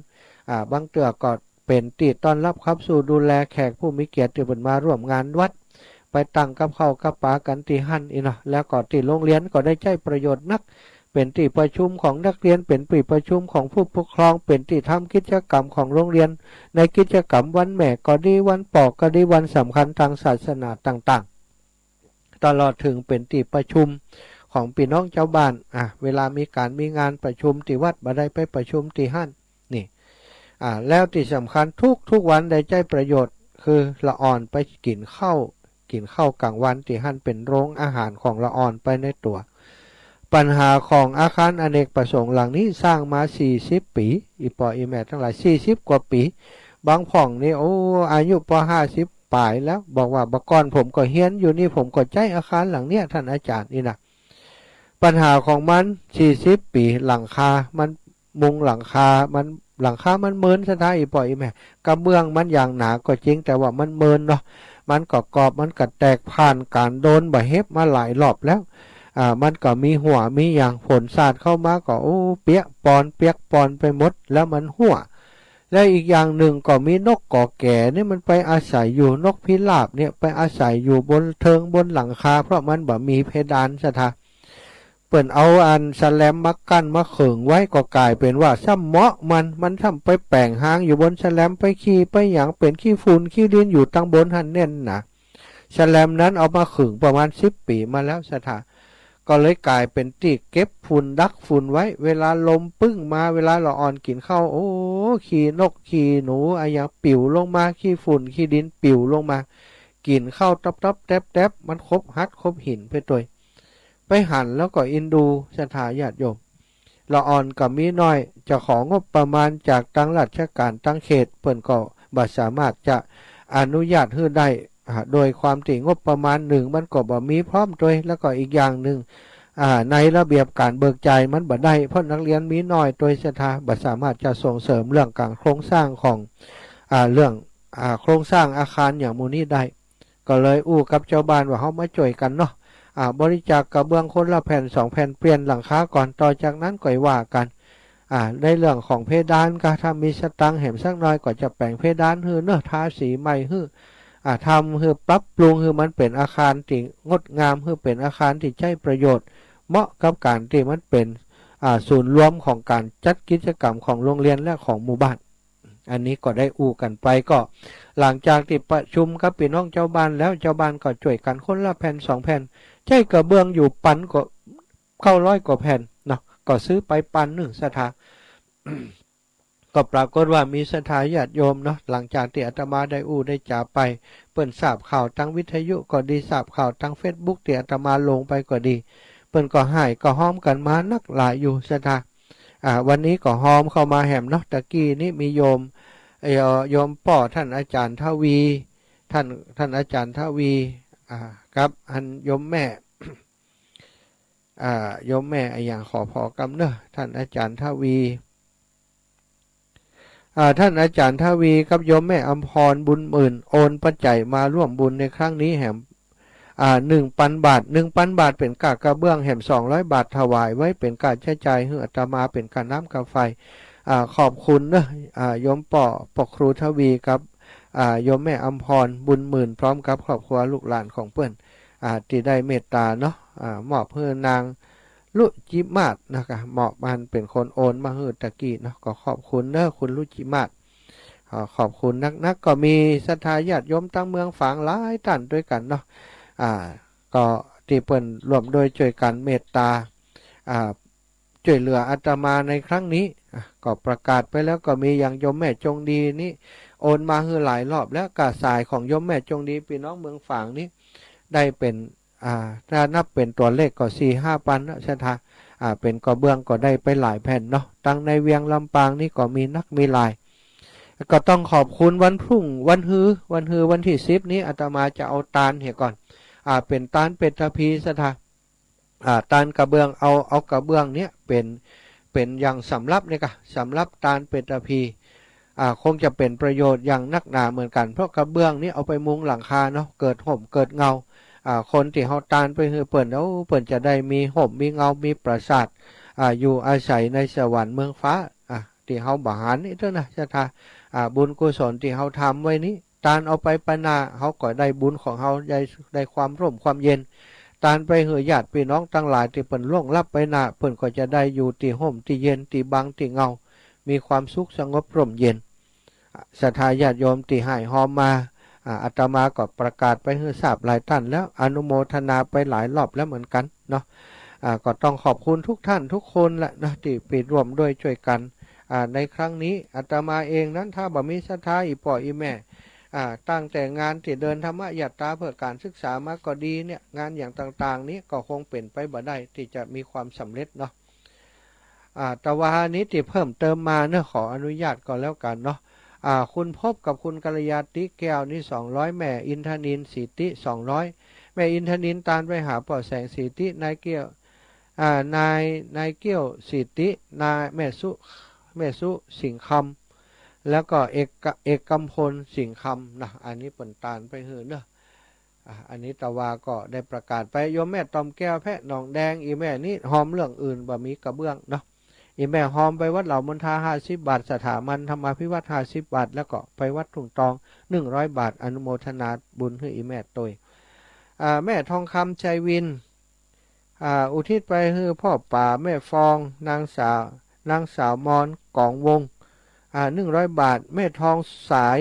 บางเตือก็เป็นที่ต้อนรับครับสู่ดูแลแขกผู้มีเกียรติที่มาร่วมงานวัดไปตั้งกับข้าวกับปลากันที่หั่นนะแล้วก็ที่โรงเรียนก็ได้ใช้ประโยชน์นักเป็นที่ประชุมของนักเรียนเป็นที่ประชุมของผู้ปกครองเป็นที่ทำกิจกรรมของโรงเรียนในกิจกรรมวันแม่ก็ดีวันปอกก็ดีวันสำคัญทางศาสนาต่างๆตลอดถึงเป็นที่ประชุมของพี่น้องเจ้าบ้านเวลามีงานประชุมที่วัดบ่ได้ไปประชุมที่หั่นนี่แล้วที่สำคัญทุกวันได้ใจประโยชน์คือละอ่อนไปกินข้าวกลางวันที่หั่นเป็นโรงอาหารของละอ่อนไปในตัวปัญหาของอาคารอเนกประสงค์หลังนี้สร้างมา40ปีอีปออีแม่ทั้งหลาย40กว่าปีบางพ่องนี่โอ้อายุป50ปลายแล้วบอกว่าบก่อนผมก็เฮียนอยู่นี่ผมก็ใจอาคารหลังเนี้ยท่านอาจารย์นี่นะปัญหาของมัน40ปีหลังคามันมุงหลังคามันเมินสถาอีปอยแม่กระเบื้องมันอย่างหนาก็จริงแต่ว่ามันเมินเนาะมันก็กรอบมันก็แตกผ่านการโดนบ่เฮ็บมาหลายรอบแล้วมันก็มีหัวมีอย่างฝนสาดเข้ามาก็โอ้เปียกปอนไปหมดแล้วมันหัวและอีกอย่างหนึ่งก็มีนกกอแก่นี่มันไปอาศัยอยู่นกพิราบเนี่ยไปอาศัยอยู่บนเทิงบนหลังคาเพราะมันบ่มีเพดานสถาเปิ่นเอาสแลมมากั้นมาเขิงไว้ก็กลายเป็นว่าซ้ำเหมาะมันทำไปแปลงหางอยู่บนสแลมไปขี้ไปอย่างเป็นขี้ฝุ่นขี้ดินอยู่ตั้งบนหันเน่นนะสแลมนั้นเอามาขึงประมาณ10 ปีมาแล้วสถาก็เลยกลายเป็นที่เก็บฝุ่นดักฝุ่นไว้เวลาลมปึ้งมาเวลาเราอ่อนกินข้าวโอ้ขี้นกขี้หนูอะไรปิวลงมาขี้ฝุ่นขี้ดินปิวลงมากินข้าวตับแทบมันคบหัดคบหินไปตัวไปหั่นแล้วก็อินดูสถาญาติโยม ละอ่อนก็มีน้อยจะของงบประมาณจากตั้งราชการตั้งเขตเพิ่นก็บ่สามารถจะอนุญาตให้ได้โดยความที่งบประมาณหนึ่งมันก็บ่มีพร้อมด้วยแล้วก็อีกอย่างหนึ่งในระเบียบการเบิกจ่ายมันบ่ได้เพราะนักเรียนมีน้อยโดยสถาบ่สามารถจะส่งเสริมเรื่องการโครงสร้างของเรื่องโครงสร้างอาคารอย่างมูนี้ได้ก็เลยอู้กับเจ้าบ้านว่าเขามาช่วยกันเนาะบริจาคกระเบื้องคนละแผ่น2แผ่นเปลี่ยนหลังคาก่อนต่อจากนั้นก็ว่ากันในเรื่องของเพดานก็ถ้ามีสตังค์แหมสักน้อยก็จะแปลงเพดานฮือเนอะทาสีใหม่ฮือทำฮือปรับปรุงฮือมันเป็นอาคารที่งดงามฮือเป็นอาคารที่ใช้ประโยชน์เหมาะกับการที่มันเป็นศูนย์รวมของการจัดกิจกรรมของโรงเรียนและของหมู่บ้านอันนี้ก็ได้อู้กันไปก็หลังจากที่ประชุมกับพี่น้องเจ้าบ้านแล้วเจ้าบ้านก็ช่วยกันคนละแผ่น2แผ่นใช้กระเบื้องอยู่ปันก็เข้า100 กว่าแผ่นเนาะก็ซื้อไปปัน1 สถา ก็ปรากฏว่ามีศรัทธาญาติโยมเนาะหลังจากที่อาตมาได้อู้ได้จ่าไปเปิ้นทราบข่าวทั้งวิทยุก็ดีทราบข่าวทั้ง Facebook ที่อาตมาลงไปก็ดีเปิ้นก็ให้ก็ห้อมกันมานักหลายอยู่ศรัทธาวันนี้ก็ห้อมเข้ามาแหมเนาะตะกี้นี้มีโยมป่อท่านอาจารย์ทวีท่านอาจารย์ทวีครับอันโยมแม่โยมแม่อย่างขอพอกำเนอะท่านอาจารย์ทวีท่านอาจารย์ทวีกับโยมแม่อมพรบุญหมื่นโอนปัจจัยมาร่วมบุญในครั้งนี้แหม1,000 บาท 1,000 บาทเป็นค่ากระเบื้องแหม200 บาทถวายไว้เป็นการใช้จ่ายให้อาตมาเป็นการน้ำกาไฟขอบคุณนะโยมปอครูทวีกับโยมแม่อมพรบุญหมื่นพร้อมกับครอบครัวลูกหลานของเพื่อนที่ได้เมตตาเนาะมอบเพื่อนางลุจิมาศนะครับเหมาะมันเป็นคนโอนมาให้ตะกี้เนาะก็ขอบคุณเนอะคุณลุจิมาศขอบคุณนักก็มีศรัทธาญาติโยมตั้งเมืองฝางหลายท่านด้วยกันเนาะก็ที่เปิ้นรวมโดยช่วยกันเมตตาช่วยเหลืออาตมาในครั้งนี้ก็ประกาศไปแล้วก็มีอย่างโยมแม่จงดีนี่โอนมาให้หลายรอบแล้วกระสายของโยมแม่จงดีพี่น้องเมืองฝางนี้ได้เป็นถ้านับเป็นตัวเลขก็ 4-5 ปันนะใช่ไหมเป็นกระเบื้องก็ได้ไปหลายแผ่นเนาะตั้งในเวียงลำปางนี่ก็มีนักมีหลายก็ต้องขอบคุณวันพรุ่งวันที่10นี้อาตมาจะเอาตาลเหี่ยก่อนเป็นตาลเป็ดตะพีสถาตาลกระเบื้องเอากระเบื้องเนี้ยเป็นอย่างสำรับเนี่ยค่ะสำรับตาลเป็ดตะพีคงจะเป็นประโยชน์อย่างนักหนาเหมือนกันเพราะกระเบื้องนี้เอาไปมุงหลังคาเนาะเกิดห่มเกิดเงาคนที่เขาตานไปคือเปิ่นแล้วเปิ่นจะได้มีห่มมีเงามีปราสาทอยู่อาศัยในสวรรค์เมืองฟ้าที่เขาบาหารนี่เท่านะจะทาบุญกุศลที่เขาทำไว้นี้ตานเอาไปปนาเขาก็ได้บุญของเขาได้ความร่มความเย็นตานไปเหือญาติพี่น้องทั้งหลายที่เปิ่นล่วงลับไปนาเปิ่นก็จะได้อยู่ที่ห่มที่เย็นที่บังที่เงามีความสุขสงบร่มเย็นศรัทธาญาติโยมที่ให้หอมมาอาตมาก็ประกาศไปให้ทราบหลายท่านแล้วอนุโมทนาไปหลายรอบแล้วเหมือนกันเนาะก็ต้องขอบคุณทุกท่านทุกคนแหละนะที่ไปร่วมด้วยช่วยกันในครั้งนี้อาตมาเองนั้นถ้าบ่มีศรัทธาอีพ่ออีแม่ตั้งแต่งานที่เดินธรรมะยัตตาเพื่อการศึกษามาก็ดีเนี่ยงานอย่างต่างๆนี้ก็คงเป็นไปบ่ได้ที่จะมีความสำเร็จเนาะแต่ว่านี้ที่เพิ่มเติมมาเนี่ยขออนุญาตก่อนแล้วกันเนาะคุณพบกับคุณกัลยาติแก้วนี่200แม่อินทนินสีติ200แม่อินทนินตานไปหาปอแสงสีตินายเกี้ยวนายเกี้ยวสีตินายแม่สุสิงห์คำแล้วก็เอกกำพลสิงห์คำนะอันนี้เปิ่นตานไปเหือเนอะอันนี้ตะวาก็ได้ประกาศไปโยมแม่ตอมแก้วแพะหนองแดงอีแม่นี่หอมเรื่องอื่นบ่มีกระเบื้องเนาะอีแม่หอมไปวัดเหล่ามณฑา50 บาทสถาบันธรรมาภิวัตร50 บาทแล้วก็ไปวัดทุ่งตอง100 บาทอนุโมทนาบุญให้อีแม่ตยแม่ทองคำใจวินอุทิศไปให้พ่อป่าแม่ฟองนางสาวมอนกองวง100 บาทแม่ทองสาย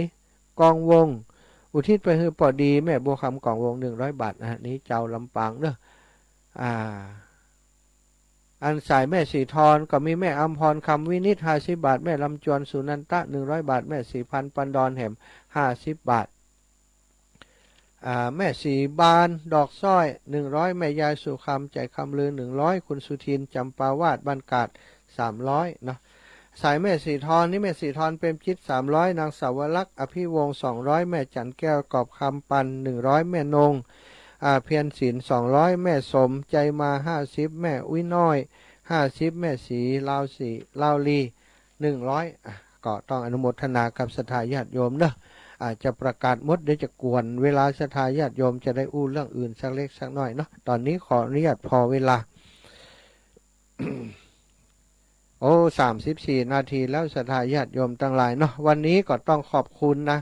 กองวงอุทิศไปให้ปอดีแม่บัวคำกองวง100 บาทนี้เจ้าลำปางเนอะอันสายแม่สีทรก็มีแม่อัมพรคำวินิจ50 บาทแม่ลำจวนสุนันตะ100 บาทแม่สีพันปันดอนแหม50 บาทแม่สีบานดอกสร้อย100แม่ยายสุคำใจคำลือ100คุณสุทินจำปาวาดบ้านกาด 300เนาะสายแม่สีทอนนี่แม่สีทอนเป็นจิต300นางสาวลักษณ์อภิวงศ์200แม่จันแก้วกอบคำปัน100แม่นงเพียรศิลป์200แม่สมใจมา50แม่อุ้ยน้อย50แม่สีลาวลี100ก็ต้องอนุโมทนากับศรัทธาญาติโยมเนอะอาจจะประกาศหมดเดี๋ยวจะกวนเวลาศรัทธาญาติโยมจะได้อู้เรื่องอื่นสักเล็กสักน้อยเนาะตอนนี้ขออนุญาตพอเวลา โอ้34 นาทีแล้วศรัทธาญาติโยมทั้งหลายเนาะวันนี้ก็ต้องขอบคุณนะ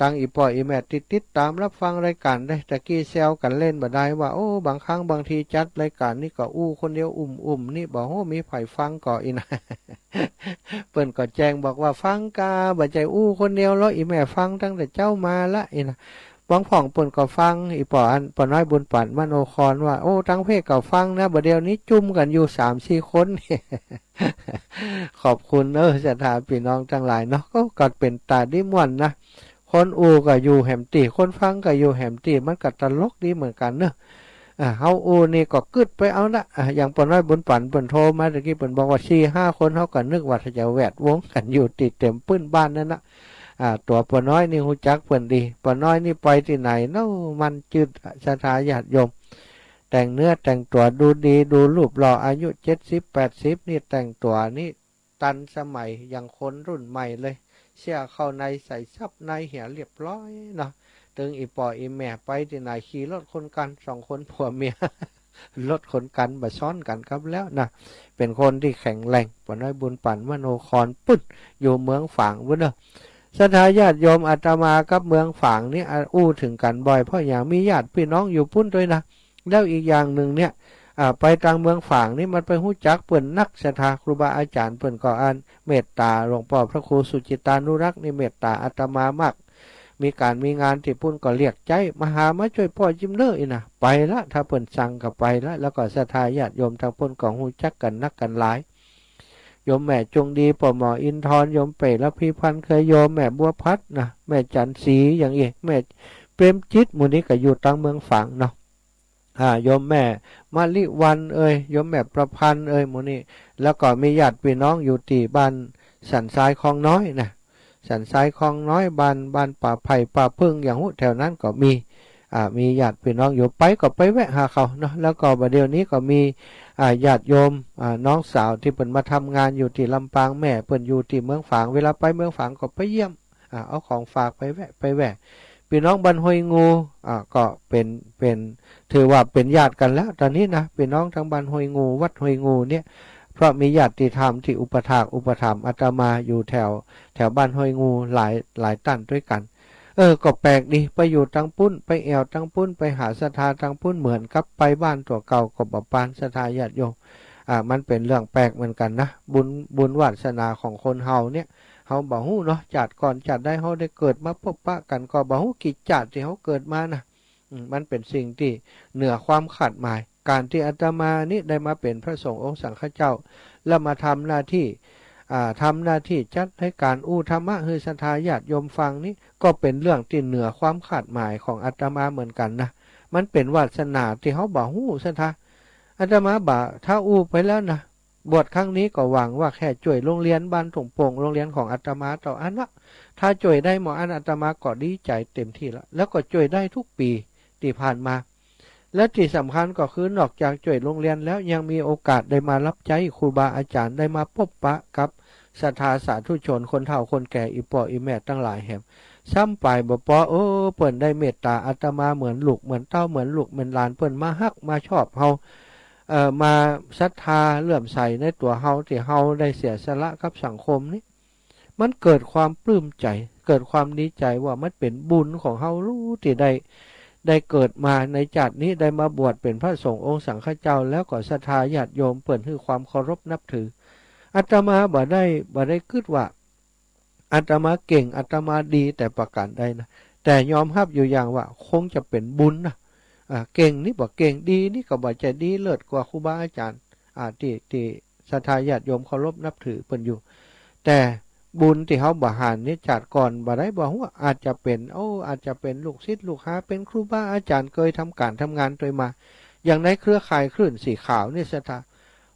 ตั้งอีปออีแม่ติดตามรับฟังรายการได้ตะกี้แซวกันเล่นบ่ได้ว่าโอ้บางครั้งบางทีจัดรายการนี่ก็อู้คนเดียวนี่บอกโอ้มีไผฟังก่ออีนะ เปิ้นก็แจ้งบอกว่าฟังกาบ่ใจอู้คนเดียวแล้วอีแม่ฟังตั้งแต่เจ้ามาละอีนะบางผ่องเปิ้นก็ฟังอีปออันปอน้อยบุญปั่นมโนครว่าโอ้ทั้งเพศก็ฟังนะบ่เดียวนี้จุ่มกันอยู่ 3-4 คน ขอบคุณศรัทธาพี่น้องทั้งหลายเนาะก็เป็นตาดิม่วนนะคนอูก็อยู่แหมตีคนฟังก็อยู่แหมตีมันก็ตลกดีเหมือนกันเนอะเฮาอูนี่ก็กึดไปเอาละอย่างปนน้อยบุญปั่นเปิ้นโทรมาตะกี้เปิ้นบอกว่า4-5 คนเฮาก็นึกว่าจะแวดวงกันอยู่ติดเต็มปื้นบ้านนั่นนะตัวปนน้อยนี่ฮู้จักเปิ้นดีปนน้อยนี่ไปที่ไหนเนาะมันจืดศรัทธาญาติโยมแต่งเนื้อแต่งตัวดูดีดูรูปหล่ออายุ70-80นี่แต่งตัวนี่ตันสมัยอย่างคนรุ่นใหม่เลยเสื้อเข้าในใส่ซับในเหี่ยเรียบร้อยเนาะตึงอีปออีแม่ไปที่ไหนขี่รถคนกัน2 คนผัวเมีย รถคนกันมาซ้อนกันครับแล้วนะเป็นคนที่แข็งแรงปน้อยบุญปั่นมโนครปุ๊ดอยู่เมืองฝางวุ้นเนอะศรัทธาญาติโยมอาตมากับเมืองฝางนี่อู้ถึงกันบ่อยเพราะอย่างมีญาติพี่น้องอยู่ปุ้นด้วยนะแล้วอีกอย่างหนึ่งเนี่ยไปทางเมืองฝางนี่มันไปหู้จักเปิ่นนักศรัทธาครูบาอาจารย์เปิ่นก็เมตตาหลวงพ่อพระครูสุจิตานุรักษ์นี่เมตตาอาตมามากมีการมีงานที่ปุ้นก็เรียกใจมาหามาช่วยพ่อจิ้มเล่อีนะไปละถ้าเปิ่นสั่งก็ไปละแล้วก็ศรัทธาญาติโยมทางปุ้นก็หู้จักกันนักกันหลายโยมแม่จงดีป่อหมออินทรโยมเป๋และพี่พันธ์เคยโยมแม่บัวพัดนะแม่จันทร์ศรีอย่างเงี้ยแม่เปรมจิตหมู่นี้ก็อยู่ทางเมืองฝางเนาะโยมแม่มาลิวันโยมแม่ประพันธ์หมู่นี้แล้วก็มีญาติพี่น้องอยู่ที่บ้านสันทรายคลองน้อยนะสันทรายคลองน้อยบ้านป่าไผ่ป่าพึ่งอย่างหูแถวนั้นก็มีญาติพี่น้องอยู่ไปก็ไปแวะหาเขาเนาะแล้วก็บัดเดี๋ยวนี้ก็มีญาติโยมน้องสาวที่เพิ่นมาทำงานอยู่ที่ลำปางแม่เพิ่นอยู่ที่เมืองฝางเวลาไปเมืองฝางก็ไปเยี่ยมเอาของฝากไปแวะพี่น้องบ้านห้วยงูก็เป็นถือว่าเป็นญาติกันแล้วตอนนี้นะพี่น้องทางบ้านห้วยงูวัดห้วยงูเนี่ยเพราะมีญาติธรรมที่อุปถากอาตมาอยู่แถวบ้านห้วยงูหลายตั้นด้วยกันก็แปลกดีไปอยู่ทางปุ้นไปแอวทางปุ้นไปหาศรัทธาทางปุ้นเหมือนกับไปบ้านตัวเก่ากับบ่ปานศรัทธาญาติโยมมันเป็นเรื่องแปลกเหมือนกันนะบุญวาสนาของคนเฮาเนี่ยเฮาบ่ฮู้เนาะจัดก่อนจัดได้เฮาได้เกิดมาพบปะกันก็บ่ฮู้กี่จัดที่เฮาเกิดมานะมันเป็นสิ่งที่เหนือความคาดหมายการที่อาตมานี่ได้มาเป็นพระสงฆ์องค์สังฆเจ้าแล้วมาทำหน้าที่จัดให้การอู้ธรรมะให้ศรัทธาญาติโยมฟังนี่ก็เป็นเรื่องที่เหนือความคาดหมายของอาตมาเหมือนกันนะมันเป็นวาสนาที่เขาบ่ฮู้ศรัทธาอาตมาบ่ถ้าอู้ไปแล้วนะบวชครั้งนี้ก็หวังว่าแค่ช่วยโรงเรียนบ้านถุงโป่งโรงเรียนของอาตมาต่ออันละถ้าช่วยได้หมออันอาตมาก็ดีใจเต็มที่แล้วก็ช่วยได้ทุกปีที่ผ่านมาและที่สำคัญก็คือนอกจากช่วยโรงเรียนแล้วยังมีโอกาสได้มารับใช้ครูบาอาจารย์ได้มาพบปะกับศรัทธาสาธุชนคนเฒ่าคนแก่อีปออีแม่ตั้งหลายแห่งซ้ำไปบ่ปอเปิ้นได้เมตตาอาตมาเหมือนลูกเหมือนเต้าเหมือนลูกเหมือนหลานเปิ้นมาฮักมาชอบเฮามาศรัทธาเลื่อมใสในตัวเฮาที่เฮาได้เสียสละกับสังคมนี้มันเกิดความปลื้มใจเกิดความดีใจว่ามันเป็นบุญของเฮารู้ที่ได้เกิดมาในชาตินี้ได้มาบวชเป็นพระสงฆ์องค์สังฆเจ้าแล้วก็ศรัทธาญาติโยมเปิ้นให้ความเคารพนับถืออาตมาบ่ได้คิดว่าอาตมาเก่งอาตมาดีแต่ประการใดนะแต่ยอมรับอยู่อย่างว่าคงจะเป็นบุญนะเก่งนี่บ่เก่งดีนี่ก็บ่จะดีเลิศกว่าครูบาอาจารย์ที่ศรัทธาญาติโยมเคารพนับถือเปิ้นอยู่แต่บุญที่เขาบ่หารนี่จัดก่อนบ่ได้บ่ว่าอาจจะเป็นลูกศิษย์ลูกหาเป็นครูบาอาจารย์เคยทำงานโดยมาอย่างในเครือข่ายคลื่นสีขาวนี่ศรัทธา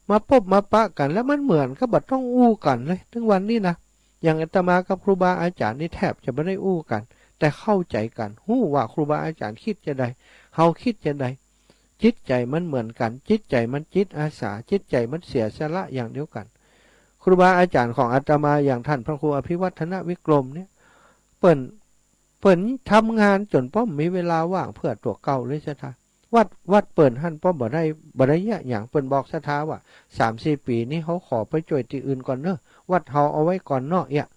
มาพบมาปะกันแล้วมันเหมือนก็บ่ต้องอู้กันเลยถึงวันนี้นะอย่างอาตมากับครูบาอาจารย์นี่แทบจะไม่ได้อู้กันแต่เข้าใจกันฮู้ว่าครูบาอาจารย์คิดจะใดเฮาคิดจะใดจิตใจมันเหมือนกันจิตใจมันจิตอาสาจิตใจมันเสียสละอย่างเดียวกันครูบาอาจารย์ของอาตมาอย่างท่านพระครูอภิวัฒนวิกรมเนี่ยเปิ่นทำงานจนป้อมมีเวลาว่างเพื่อตัวเก่าเลยสถาวัดเปิ่นหั่นป้อมบ่ได้ยะอย่างเปิ่นบอกสถาว่า 3-4 ปีนี้เขาขอไปจ่วยที่อื่นก่อนเนอะวัดเฮาเอาไว้ก่อนเนาะเนี่ย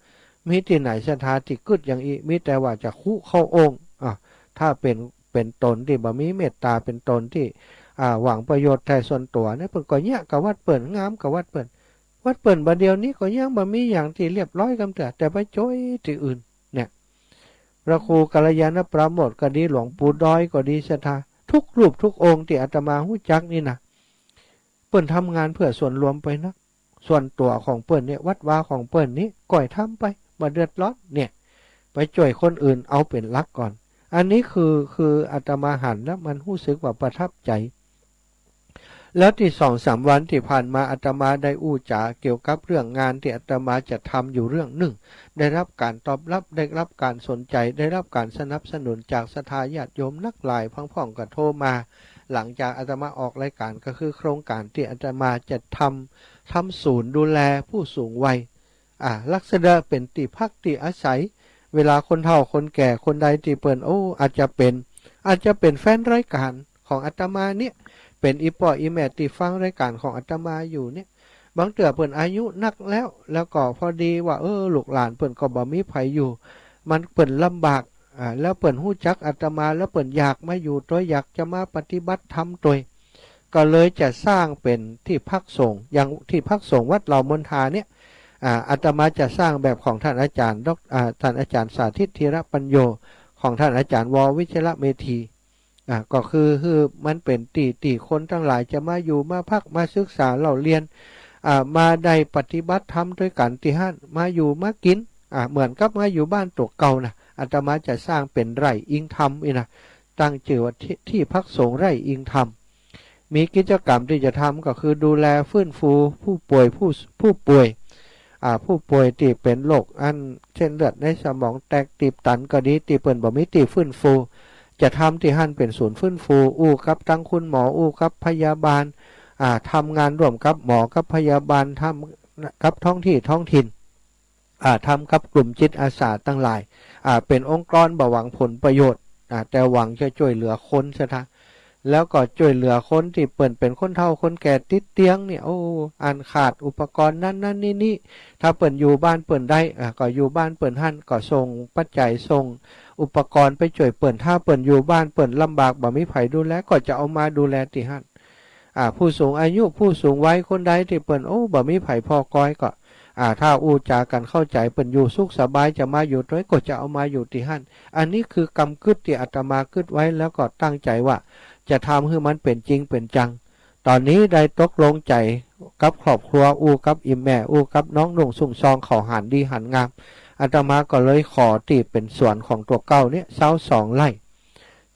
มีที่ไหนสถาที่กึดอย่างอีมีแต่ว่าจะคุเข้าองค์ถ้าเป็นตนที่บ่มีเมตตาเป็นตนที่หวังประโยชน์แต่ส่วนตัวเนี่ยเปิ่นก็เนี่ยกับวัดเปิ่นงามกับวัดเปิ่นบัดเดียวนี้ก็ยังบ่มีอย่างที่เรียบร้อยกำเตือแต่ไปจ่วยที่อื่นเนี่ยพระครูกัลยาณปราโมทย์ก็ดีหลวงปู่ดอยก็ดีสถาทุกรูปทุกองค์ที่อาตมาฮู้จักนี่นะเปิ้นทำงานเพื่อส่วนรวมไปนะส่วนตัวของเปิ้นเนี่ยวัดวาของเปิ้นนี้ก่อยทำไปบ่เดือดร้อนเนี่ยไปจ่วยคนอื่นเอาเป็นหลักก่อนอันนี้คืออาตมาหันแล้วมันรู้สึกว่าประทับใจแล้วที่ 2-3 วันที่ผ่านมาอาตมาได้อู้จ๋าเกี่ยวกับเรื่องงานที่อาตมาจะทำอยู่เรื่องหนึ่งได้รับการตอบรับได้รับการสนใจได้รับการสนับสนุนจากศรัทธาญาติโยมนักหลายพ่องๆก็โทรมาหลังจากอาตมาออกรายการก็คือโครงการที่อาตมาจะทำศูนย์ดูแลผู้สูงวัยลักษณะเป็นที่พักที่อาศัยเวลาคนเฒ่าคนแก่คนใดที่เปิ้นอาจจะเป็นแฟนรายการของอาตมาเนี่ยเป็นอีป่ออีแม่ที่ฟังรายการของอาตมาอยู่เนี่ยบางเถื่อเปิ้นอายุนักแล้วก็พอดีว่าลูกหลานเปิ้นก็บ่มีไผอยู่มันเปิ้นลำบากแล้วเปิ้นฮู้จักอาตมาแล้วเปิ้นอยากมาอยู่ตัวอยากจะมาปฏิบัติธรรมตัวก็เลยจะสร้างเป็นที่พักสงฆ์อย่างที่พักสงฆ์วัดเหล่ามนทาเนี่ยอาตมาจะสร้างแบบของท่านอาจารย์ท่านอาจารย์สาธิตธีรปัญโยของท่านอาจารย์ววิชระเมธีก็คือมันเป็นตีคนทั้งหลายจะมาอยู่มาพักมาศึกษาเราเรียนมาได้ปฏิบัติธรรมด้วยกันที่ห้านมาอยู่มากินเหมือนกับมาอยู่บ้านตัวเก่านะอาตมาจะสร้างเป็นไร่อิงธรรมนี่นะตั้งชื่อว่าที่พักสงฆ์ไร่อิงธรรมมีกิจกรรมที่จะทำก็คือดูแลฟื้นฟูผู้ป่วยที่เป็นโรคเช่นเลือดในสมองแตกตีบตันก็ดีตีเปิ่นบ่มีตีฟื้นฟูจะทำที่หั่นเป็นศูนย์ฟื้นฟูอู้กับทั้งคุณหมออู้กับพยาบาลทำงานร่วมกับหมอกับพยาบาลทำกับท้องถิ่นทำกับกลุ่มจิตอาสาตั้งหลายเป็นองค์กรบ่หวังผลประโยชน์แต่หวังจะช่วยเหลือคนซะแล้วก็ช่วยเหลือคนที่เปิ่นเป็นคนเฒ่าคนแก่ติดเตียงเนี่ยขาดอุปกรณ์นั่นนี่ถ้าเปิ่นอยู่บ้านเปิ่นได้ก็อยู่บ้านเปิ่นหั่นก็ส่งปัจจัยส่งอุปกรณ์ไปช่วยเปิ่นถ้าเปิ่นอยู่บ้านเปิ่นลำบากบ่มีไผดูแลก็จะเอามาดูแลที่หั่นผู้สูงอายุผู้สูงวัยคนใดที่เปิ่นบ่มีไผพอกอยก็ถ้าอู้จากันเข้าใจเปิ่นอยู่สุขสบายจะมาอยู่ด้วยก็จะเอามาอยู่ที่หั่นอันนี้คือกำกึศที่อาตมากึศไว้แล้วก็ตั้งใจว่าจะทำให้มันเป็นจริงเป็นจังตอนนี้ได้ตกลงใจกับครอบครัวอู้กับอิแม่อู้กับน้องนุ่งสุ่งซองเขาหันดีหันงามอาตมาก็เลยขอที่เป็นส่วนของตัวเก้าเนี่ย22 ไร่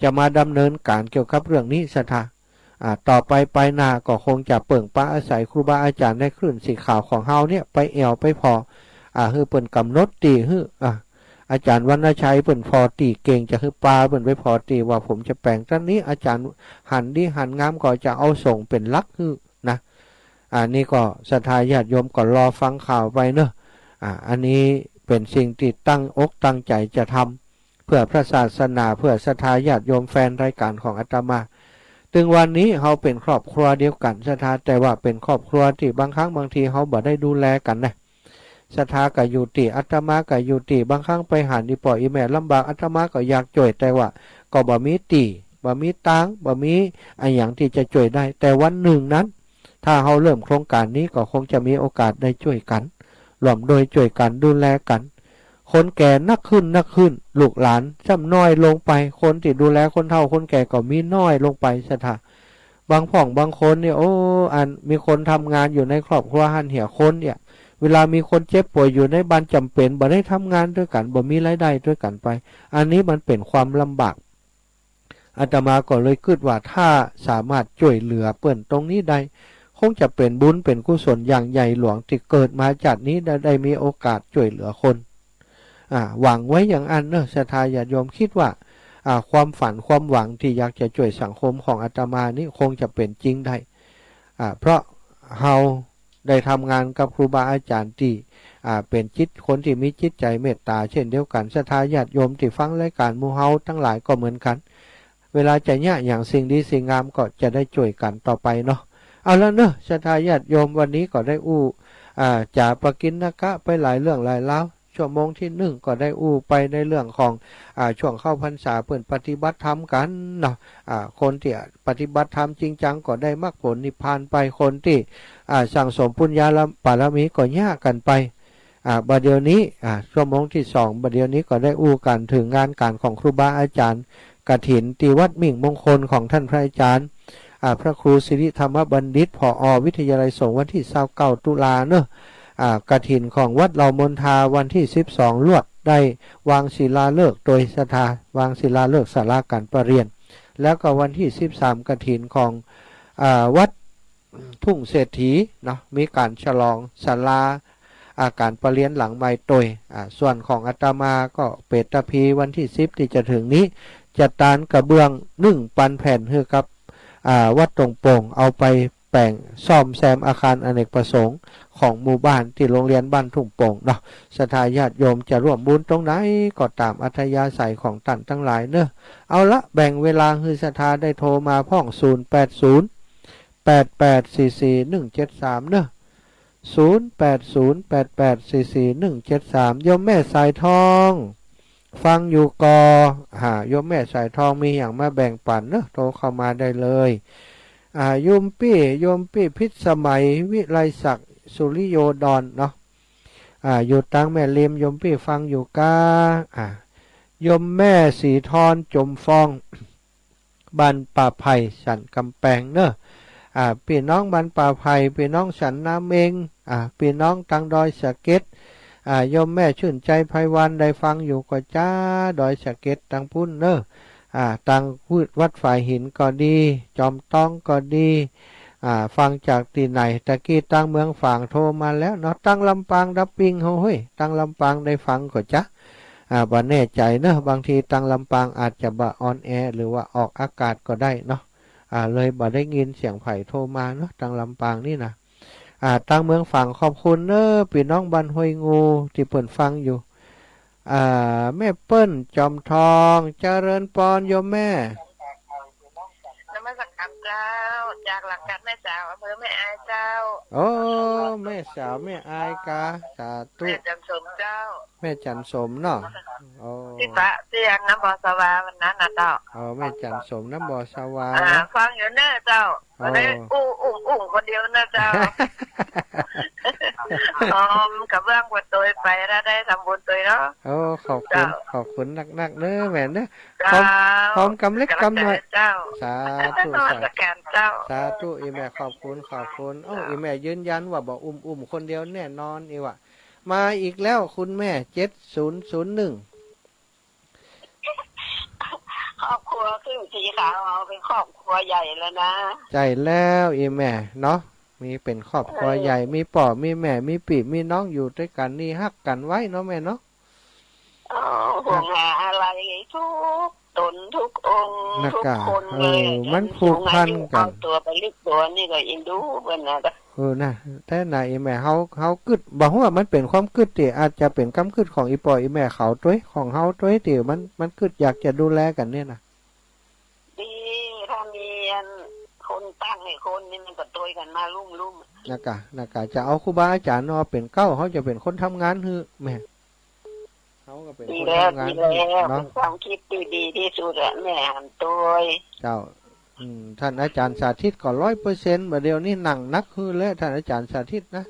จะมาดำเนินการเกี่ยวกับเรื่องนี้สถาต่อไปนาก็คงจะเปิ่งป้าอาศัยครูบาอาจารย์ได้คลื่นสีขาวของเฮาเนี่ยไปไปพอคือเปิ่นกำหนดตีอาจารย์วรรณชัยเปิ่นพอตีเก่งจะคือปลาเปิ่นไปพอตีว่าผมจะแปลงตอนนี้อาจารย์หันดีหันงามก็จะเอาส่งเป็นลักนะนี่ก็ศรัทธาญาติโยมก็รอฟังข่าวไปเนอะอันนี้เป็นสิ่งที่ตั้งอกตั้งใจจะทำเพื่อพระศาสนาเพื่อศรัทธาญาติโยมแฟนรายการของอาตมาถึงวันนี้เราเป็นครอบครัวเดียวกันศรัทธาแต่ว่าเป็นครอบครัวที่บางครั้งบางทีเราบ่ได้ดูแลกันนะศรัทธาก็อยู่ที่อาตมาก็อยู่ที่บางครั้งไปหาอีป่ออีแม่ลำบากอาตมาก็อยากช่วยแต่ว่าก็บ่มีบ่มีตังบ่มีอย่างที่จะช่วยได้แต่วันหนึ่งนั้นถ้าเราเริ่มโครงการนี้ก็คงจะมีโอกาสได้ช่วยกันรวมโดยช่วยกันดูแลกันคนแก่นักขึ้นลูกหลานซ้ำน้อยลงไปคนที่ดูแลคนเฒ่าคนแก่ก็มีน้อยลงไปศรัทธาบางคนเนี่ยมีคนทำงานอยู่ในครอบครัวหันเหี่ยคนเนี่ยเวลามีคนเจ็บป่วยอยู่ในบ้านจำเป็นบ่ได้ทำงานด้วยกันบ่มีรายได้ด้วยกันไปอันนี้มันเป็นความลำบากอาตมาก็เลยคิดว่าถ้าสามารถช่วยเหลือเปิ้นตรงนี้ได้ คงจะเป็นบุญเป็นกุศลอย่างใหญ่หลวงที่เกิดมาจากนี้ได้มีโอกาสช่วยเหลือคนหวังไว้อย่างอันเนอะศรัทธาญาติโยมคิดว่าความฝันความหวังที่อยากจะช่วยสังคมของอาตมานี้คงจะเป็นจริงได้เพราะเฮาได้ทำงานกับครูบาอาจารย์ที่เป็นคนที่มีจิตใจเมตตาเช่นเดียวกันศรัทธาญาติโยมที่ฟังรายการหมู่เฮาทั้งหลายก็เหมือนกันเวลาจะเนี่ยอย่างสิ่งดีสิ่งงามก็จะได้ช่วยกันต่อไปเนาะเอาแล้วเนอะศรัทธาญาติโยมวันนี้ก็ได้จ่าปกิณกะไปหลายเรื่องหลายเล่าชั่วโมงที่1ก็ได้ไปในเรื่องของช่วงเข้าพรรษาเปิ่นปฏิบัติธรรมกันเนาะคนที่ปฏิบัติธรรมจริงจังก็ได้มรรคผลนิพพานไปคนที่สั่งสมปุญญาบารมีก็ยากกันไปบัดเดี๋ยวนี้ชั่วโมงที่2บัดเดี๋ยวนี้ก็ได้กันถึงงานการของครูบาอาจารย์กฐินที่วัดมิ่งมงคลของท่านพระอาจารย์พระครูสิริธรรมบัณฑิตผอ.วิทยาลัยสงฆ์วันที่29ตุลาเนอะกฐินของวัดเหล่ามนทาวันที่12ลวดได้วางศิลาฤกษ์โดยศรัทธาวางศิลาฤกษ์ศาลาการประเรียนแล้วก็วันที่13กฐินของวัดทุ่งเศรษฐีเนาะมีการฉลองศาลาการประเรียนหลังไม้โดยส่วนของอาตมาก็เปตพีวันที่10ที่จะถึงนี้จะตานกระเบื้อง1ปันแผ่นเพื่อกับวัดตรงโป่งเอาไปแปลงซ่อมแซมอาคารอเนกประสงค์ของหมู่บ้านที่โรงเรียนบ้านทุ่งโป่งเนาะศรัทธาญาติโยมจะร่วมบุญตรงไหนก็ตามอัธยาศัยของท่านทั้งหลายเนอะเอาละแบ่งเวลาคือศรัทธาได้โทรมาพ่อง08088444173เนอะ08088444173โยมแม่สายทองฟังอยู่โยมแม่สายทองมีอย่างมาแบ่งปันเนอะโทรเข้ามาได้เลยโยมปี้พิษสมัยวิไลศักดิ์สุริโยดรเนาะอยู่ตังแม่เลียมโยมปี้ฟังอยู่โยมแม่สีทอนจมฟองบ้านป่าไผ่สันกำแพงเนอะพี่น้องบ้านป่าไผ่พี่น้องสันน้ำเองพี่น้องตังดอยสะเก็ดโยมแม่ชื่นใจไพวันได้ฟังอยู่ก็จ้าดอยสะเก็ดตังพุ่นเนอะตังพูดวัดฝ่ายหินก็ดีจอมต้องก็ดีฟังจากที่ไหนตะกี้ตังเมืองฝางโทรมาแล้วเนาะตังลำปางดับปิงเฮ้ยตังลำปางได้ฟังก็จ้าบ่แน่ใจเนอะบางทีตังลำปางอาจจะบ่ออนแอร์หรือว่าออกอากาศก็ได้เนาะเลยบ่ได้ยินเสียงไผ่โทรมาเนาะตังลำปางนี่นะตังเมืองฝางขอบคุณเนอะพี่น้องบ้านห้วยงูที่เปิ่นฟังอยู่แม่เปิ้ลจอมทองเจริญปอนโยมแม่นมัสการเจ้าจากหลักการแม่สาวอำเภอแม่อายเจ้าโอ้แม่สาวแม่อายกาสาธุแม่จันสมเจ้าแม่จันสมเนาะที่ปะเสียงน้ำบ่อสวาวันนั้นนะเจ้าแม่จันสมน้ำบ่อสวาฟังอยู่เนอะเจ้าได้อุ้งคนเดียวนะเจ้ากับเรื่องบทตัวไปแล้วได้ทำบุญตัวเนาะขอบคุณนักเนอะแม่เนอะพร้อมกำเล็กกำน้อยสาธุสาธุอีแม่ขอบคุณอีแม่ยืนยันว่าบอกอุ้มคนเดียวแน่นอนอีว่ะมาอีกแล้วคุณแม่7001ครอบครัวขึ้นสีขาวเอาเป็นครอบครัวใหญ่แล้วนะใจแล้วอีแม่เนาะมีเป็นครอบครัวใหญ่มีป่อมีแม่มีปีมีน้องอยู่ด้วยกันนี่ฮักกันไว้เนาะแม่เนาะห่วงหาอะไรทุกตนทุกองค์ทุกคนเลยมันผูกพันกันตัวไปลึกตัวนี่ก็อินดูเบิ่นน่ะนะแต่ไหนอีแม่เขากึดบอกว่ามันเป็นความกึดที่อาจจะเป็นกำกึดของอีปออีแม่เขาตัวของเฮาตัวที่มันกึดอยากจะดูแลกันเนี่ยนะดีถ้ามีคนตั้งให้คนนี่มันก็ตัวกันมาลุ่มนักะจะเอาครูบาอาจารย์เนาะเป็นเก้าเขาจะเป็นคนทำงานฮือแม่เขาก็เป็นคนทำงานเนาะความคิดดีที่สุดแม่หันตัวเจ้าท่านอาจารย์สาธิตก็100%เดี๋ยวนี้หนังนักฮือแล้วท่านอาจารย์สาธิตนะ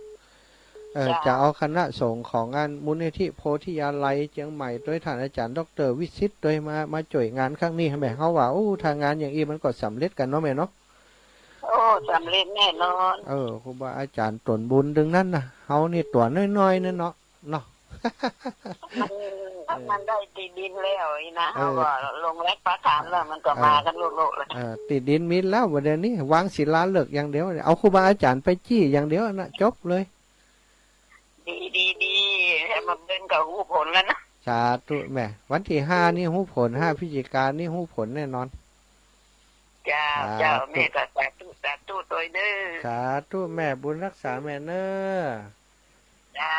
จะเอาคณะสงฆ์ของงานมูลนิธิโพธิยาลัยเชียงใหม่โดยท่านอาจารย์ดร.วิชิตโดยมาจ่วยงานครั้งนี้แม่เขาว่าทางงานอย่างอีมันก็สำเร็จกันเนาะแม่เนาะสำเร็จแน่นอนครูบาอาจารย์ตนบุญดึงนั้นนะเฮานี่ตัวน้อยๆนั่นเนาะ มันได้ตีดินแล้วอีนะเขาก็ลงแรกประขามแล้วมันก็มากันโลดๆเลย ติดดินมิดแล้ววันเดี๋ยวนี้วางศิลาฤกษ์อย่างเดียวเอาครูบาอาจารย์ไปจี้อย่างเดียวนะจบเลย ดีให้มันเป็นกับหูผลแล้วนะ สาธุแม่วันที่5นี่หู้ผล5พฤศจิกายนนี่หู้ผลแน่นอน เจ้าแม่ก็สาธุตัวเด้อ สาธุแม่บุญรักษาแม่เนอ เจ้า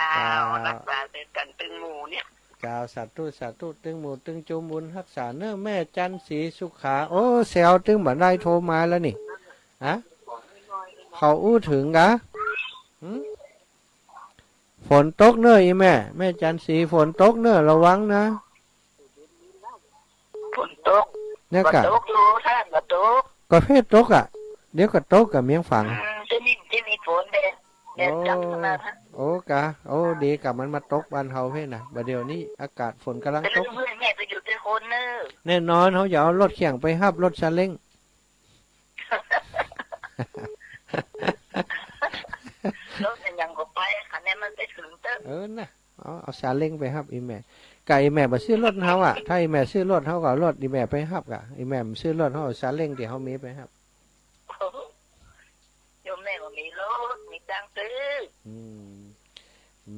รักษาเป็นกันตึงหมู่เนี่ย เจ้าสาธุตึงหมู่ตึงจูบุญรักษาเนอแม่จันทร์ศรีสุขาโอ้แซวตึงบันไดโทรมาแล้วนี่ฮะเขาอู้ถึงกะฝนตกเนออีแม่จันทร์ศรีฝนตกเนอระวังนะ ฝนตก เนี่ยกะ ตกอยู่ท่านก็ตก ก็เพศตกอ่ะเดี๋ยวก็ตกกับเมียงฝัง จะมีฝนแดดจังขนาดนั้น โอ้กะโอ้ดีกับมันมาตกบ้านเฮาเพ่น่ะบัดเดี๋ยวนี้อากาศฝนกำลัง แต่ ตก เพื่อนแม่ไปอยู่ที่คนเนอ แน่นอนเขาอย่าเอารถเขี่ยงไปฮับรถซาเล้ง รถยังก็ไปคันนี้มันไปถึงเต้อ นะเอาซาเล้งไปฮับอีแม่ไก่แม่บ่ซื้อรถเฮาอ่ะถ้าอีแม่ซื้อรถเฮาก็เอารถอีแม่ไปฮับกะอีแม่บ่ซื้อรถเฮาเอาซาเล้งที่เฮามีไปฮับ โยมแม่ก็มีรถมีตังค์ซื้อ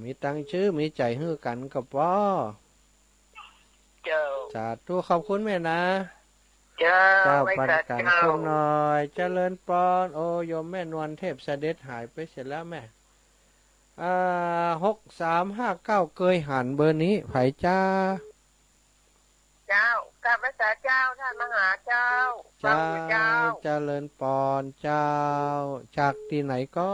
มีตังค์ชื่อมีใจฮื้อกันก็พอ เจ้า สาธุขอบคุณแม่นะ เจ้า เจ้า ไว้ ปัน กับ กัน เจ้า คงหน่อยเจริญปอนโอโยมแม่นวลเทพเสด็จหายไปเสร็จแล้วแม่6359เกยหันเบอร์นี้ไผจ้า เจ้ากับพระเจ้าท่านมหาเจ้าฟังอยู่เจ้า เจริญปอนเจ้า จากที่ไหนก็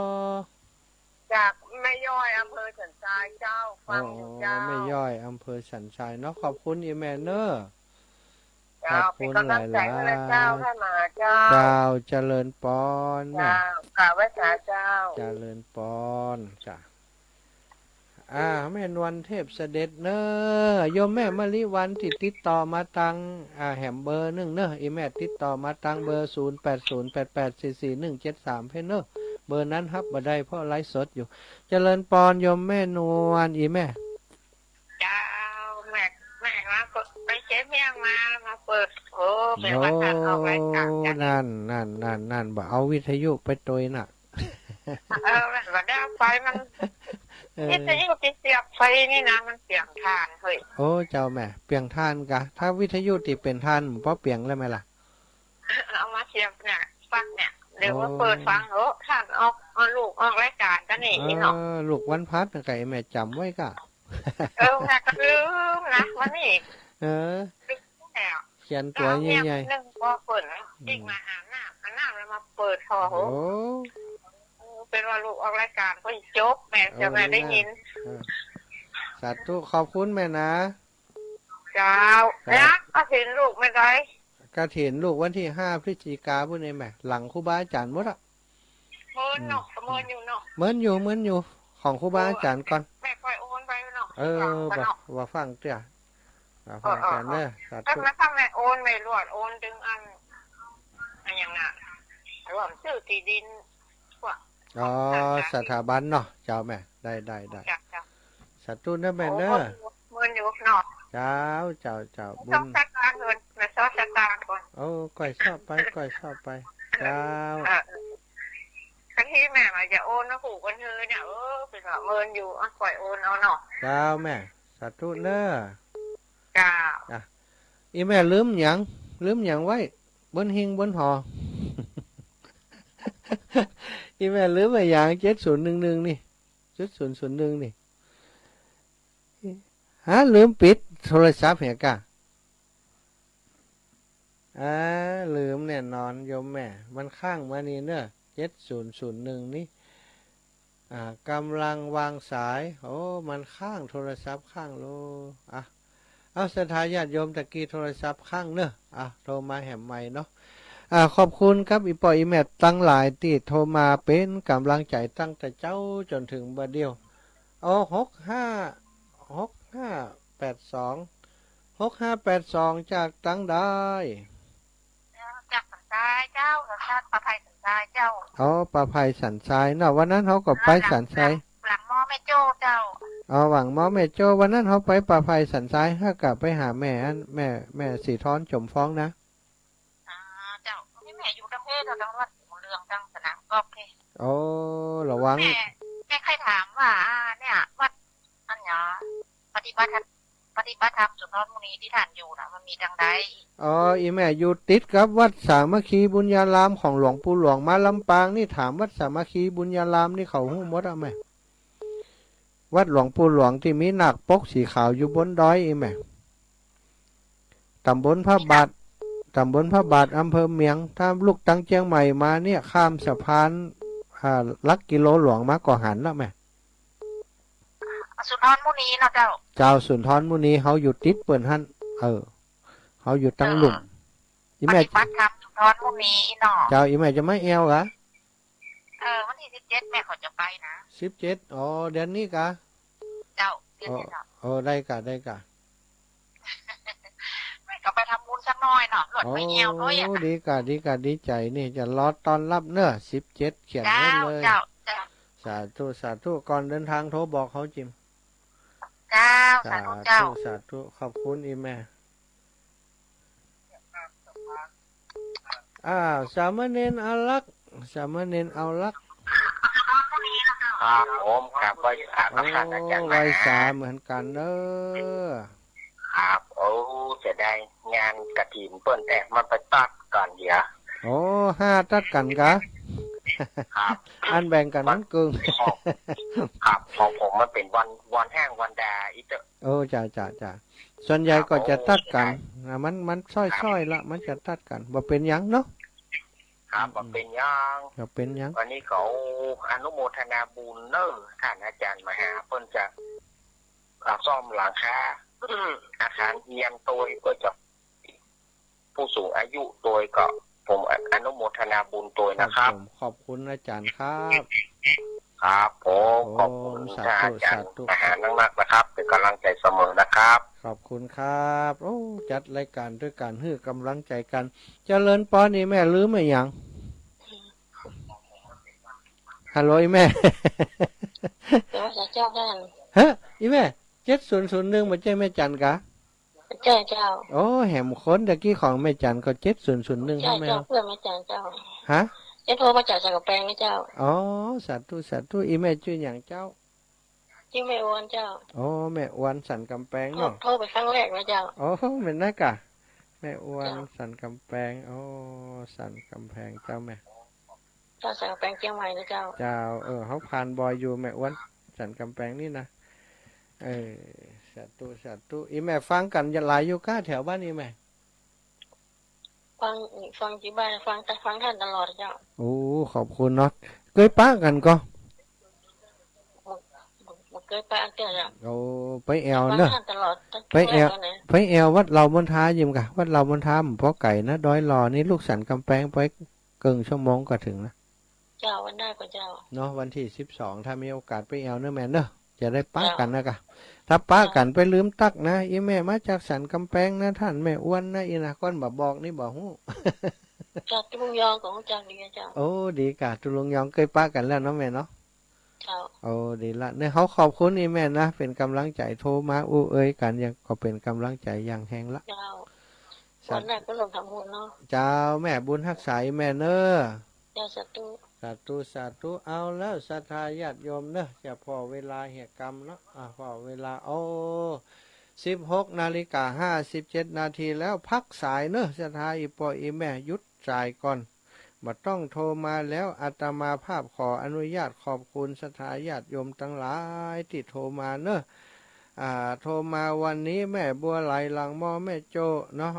จากแม่ย่อยอำเภอสันทรายเจ้าฟังอยู่เจ้า ไม่ย่อยอำเภอสันทรายเนาะขอบคุณอีแมนเนอร์ เจ้าเป็นกำลังใจให้นะเจ้าท่านมหาเจ้า เจ้าเจริญปอนแม่ เจ้ากับพระเจ้า เจริญปอนจ้ะแม่นวลเทพเสด็จเนอโยมแม่มะลิวันที่ติดต่อมาตังแหมเบอร์1เนอะอีแม่ติดต่อมาตังเบอร์0808844173เพ่นเนอะเบอร์นั้นครับบ่ได้เพราะไลฟ์สดอยู่เจริญปอนโยมแม่นวลอีแม่ เจ้าแม่มาไปเช็ดเมียงมาเปิดโอ้เป็นวันทันเอาไว้กลางกัน นั่นบ่เอาวิทยุไปตวยน่ะ วันได้ไฟมันนี่จะยิ่งติดเสียบไฟนี่นะมันเสียงทานเฮ้ย โอ้เจ้าแม่เปลี่ยงท่านกะถ้าวิทยุติเป็นท่านเพราะเปลี่ยงแล้วไหมล่ะ เอามาเสียบเนี่ยฟังเนี่ยเดี๋ยวว่าเปิดฟังโอ้ท่านออกลูกออกรายการกันนี่เนาะ ลูกวันพัดไก่แม่จำไว้กะ แม่ก็ลืมนะวันนี้ เขียนตัวใหญ่ ๆนึงพอเปิดจริงมาอาบน้ำแล้วมาเปิดทอ ๆ โห โอ้ เป็นว่าลูกออกรายการก็จบแม่จะแม่ได้ยิน สาธุขอบคุณแม่นะ เจ้าแล้วก็เห็นลูกไม่ได้ กระถินลูกวันที่5พฤศจิกายนพุ่นนี่แม่หลังครูบาอาจารย์หมดอ่ะ เมินเนาะเมินอยู่เนาะ เหมือนอยู่ของครูบาอาจารย์ก่อน แม่ค่อยโอนไปเนาะ ว่าฟังเตี้ยฟังกันเนอะสา ถ้า ธุ แม่ฟังแม่โอนไม่รวดโอนดึงอันอย่างน่ะรวมชื่อที่ดิน สถาบันเนาะเจ้าแม่ได้สาธุนะแม่เนอะ เมินอยู่เนาะ เจ้าบุ ต้อง ญ จัดการเงินแม่ชอบจัดการก่อน โอ้ก้อยชอบไปเจ้า คันที่แม่มาจะโอนนะขู่กันเธอเนี่ยเป็นว่าเมินอยู่ปล่อยโอนเอาเนาะ เจ้าแม่สาธุเนอะ จ้า อีแม่ลืมหยังไว้บนหิงบนหอ อีแม่ลืมไปอย่าง7011นี่7001นี่ลืมปิดโทรศัพท์เหรอกะลืมแน่นอนโยมแม่มันข้างมานี่เนอะ7001นี่กำลังวางสายโอ้มันข้างโทรศัพท์ข้างโลเอาสถาญาติโยมตะกี้โทรศัพท์ข้างเนอะโทรมาแหมใหม่เนาะขอบคุณครับอีปออีแมทตั้งหลายที่โทรมาเป็นกำลังใจตั้งแต่เจ้าจนถึงบัดเดียว6582จากตั้งได้ จากสันทรายเจ้าสันทรายประภัยสันทรายเจ้า ประภัยสันทรายเนาะวันนั้นเขาก็ไปสันทราย หลังมอบ แม่โจ้เจ้า เอาหวังหมอแม่โจวันนั้นเขาไปป่าไผ่สันทรายถ้ากลับไปหาแม่อันแม่สีท้อนจมฟ้องนะ เจ้านี่แม่อยู่ทั้งเพศทั้งวัดเรื่องทั้งสนามกอล์ฟเลย โอ้ระวัง แม่ใครถามว่าเนี่ยวัดอันเนาะปฏิบัติธรรมสุนทรมุนีที่ท่านอยู่นะมันมีทางใด อ๋ออีแม่อยู่ติดกับวัดสามัคคีบุญญารามของหลวงปู่หลวงมาลำปางนี่ถามวัดสามัคคีบุญญารามนี่เขาหู้หมดอ่ะแม่วัดหลวงปู่หลวงที่มีหนักปกสีขาวอยู่บนดอยอีแม่ตำบลพระบาทอำเภอเมียงถ้าลูกตั้งเชียงใหม่มาเนี่ยข้ามสะพานลักกิโลหลวงมาก่อหันแล้วแม่สุนทรมุนีเนาะเจ้า เจ้าสุนทรมุนีเขาอยู่ติดเปิ่นหันเขาอยู่ตั้งหลุมอีแม่ปฏิบัติธรรมสุนทรมุนีเนาะเจ้าอีแม่จะไม่แอวเหรอวันที่17แม่เขาจะไปนะ17อ๋อเดือนนี้กะเจ้าเดือนนี้เนาะได้กะแม่ก็ไปทำบุญสักหน่อยเนาะหลดไปแอวด้วยอ่ะดีกะดีใจนี่จะรอตอนรับเนอะ17เขียนไว้เลยเจ้าสาธุก่อนเดินทางโทรบอกเขาจิมเจ้าสาธุขอบคุณอีแม่สามเณรอารักษ์ครับผมครับไว้สาครับท่านอาจารย์ไว้สาเหมือนกันเด้อครับจะได้งานกฐินเปิ้นแต่มันไปตัดก่อนเดี๋ยว5ตัดกันกะครับอันแบ่งกันมันกึ่งครับของผมมันเป็นวันแห้งวันแดดอีเตอจ้าส่วนใหญ่ก็จะตัดกันมันซ้อยๆละมันจะตัดกันบ่เป็นหยังเนาะครับบ่เป็นหยังวันนี้เขาอนุโมทนาบุญเนอะท่านอาจารย์มหาเพิ่นจะซ่อมหลังคาอาคารเรียนตัวก็จะผู้สูงอายุตัวก็ผมอนุโมทนาบุญตัวนะครับขอบคุณอาจารย์ครับ ครับผมขอบคุณอาจารย์มหานักนะครับเป็นกำลังใจเสมอนะครับขอบคุณครับจัดรายการด้วยการให้กำลังใจกันเจริญปอนี่แม่ลืมไหมยังฮัลโหลแม่เจ้าท่านฮะอีแม่7001มาใช่แม่จันกะเจ้าแหมคนตะกี้ของแม่จันก็7001ใช่ไหมเจ้าเพื่อนแม่จันเจ้าฮะจะโทรมาจากสังกะแปงนี่เจ้าสาธุอีแม่ชื่ออย่างเจ้าชื่อแม่อ้วนเจ้าแม่อ้วนสันกำแพงเนาะโทรไปครั้งแรกนะเจ้าเหมือนนักะแม่อ้วนสันกำแพงสันกำแพงเจ้าแม่เจ้าสันกำแพงเชียงใหม่นะเจ้าเขาผ่านบอยอยู่แม่อ้วนสันกำแพงนี่นะสาธุอีแม่ฟังกันหลายอยู่ก้าแถวบ้านนี่แม่ฟังที่บ้านฟังท่านตลอดเจ้าขอบคุณเนาะเคยป้ากันก็เคยไปอันเดียวจ้ะไปแอวเนอะไปแอววัดเราบนท้ายิมกะวัดเราบนท้าเพราะไก่นะดอยรอนี่ลูกสันกำแพงไปเกินชั่วโมงก็ถึงนะเจ้าวันได้ก็เจ้าเนาะวันที่12ถ้ามีโอกาสไปแอวเนอะแม่เนอะจะได้ป้ากันนะกะถ้าป้ากันไปลืมตักนะอีแม่มาจากสันกำแพงนะท่านแม่อ้วนนะอีนะก้อนบอกนี่บอกฮู้จากตุลงยองของจังดีเจ้าดีกะตุลงยองเคยป้ากันแล้วเนาะแม่เนาะดีละเนี่ยเขาขอบคุณอีแม่นะเป็นกำลังใจโทรมากันยังก็เป็นกำลังใจอย่างแหงละเจ้าวันแรกก็ลงทำบุญเนาะเจ้าแม่บุญทักษาแม่เนอะเจ้าสาธุเอาแล้วศรัทธาญาติโยมเนอะจะพอเวลาเหตุกรรมเนาะพอเวลา16:57 นาทีแล้วพักสายเนอะศรัทธาอีปออีแม่ยุดสายก่อนมาต้องโทรมาแล้วอาตมาภาพขออนุญาตขอบคุณศรัทธาญาติโยมทั้งหลายที่โทรมาเนอะโทรมาวันนี้แม่บัวไหลหลังมอแม่โจเนาะ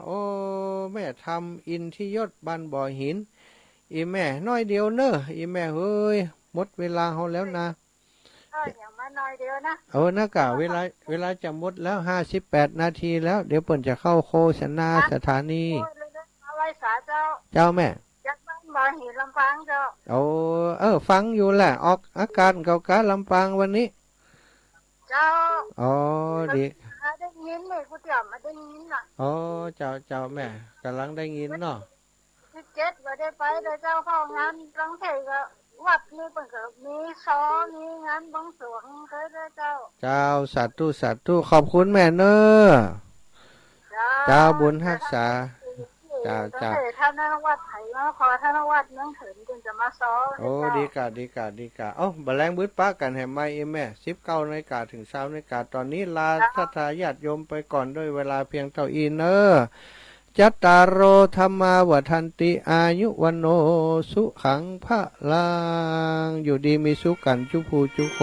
แม่ทำอินทิยศบ้านบ่อหินอีแม่น้อยเดียวเนอะอีแม่เฮ้ยหมดเวลาเขาแล้วนะอย่างมาน้อยเดียวนะนะกะเวลาจะหมดแล้ว58 นาทีแล้วเดี๋ยวเปิ่นจะเข้าโฆษณาสถานีเจ้าแม่บ่หินลำปางเจ้าฟังอยู่แหละออกอาการเก่าๆลำปางวันนี้เจ้าดีได้ยินเลยกูเตรียมมาได้ยินน่ะเจ้าแม่กำลังได้ยินเนาะ17บ่ได้ไปเด้อเจ้าเข้างานรังเทก็ วัดนี่เปิ่นก็มีซ้อมีงานบวงสรวงเคยได้เจ้าเจ้าสาธุสาธุขอบคุณแม่เนอเจ้าบุญรักษาเจ้าท่านวัดไถมาขอท่านวัดเมืองเถินจึงจะมาซ้อโอ้ดีกะเอ้าบ่แลงบึดปะกันให้ไม่แม่19 นาฬิกาถึง20 นาฬิกาตอนนี้ลาทัตญาติโยมไปก่อนด้วยเวลาเพียงเท่าอีเนอจัตตารโอธัมมาวทันติอายุวันโนสุขังพระลังอยู่ดีมีสุขกันจุภูจุโค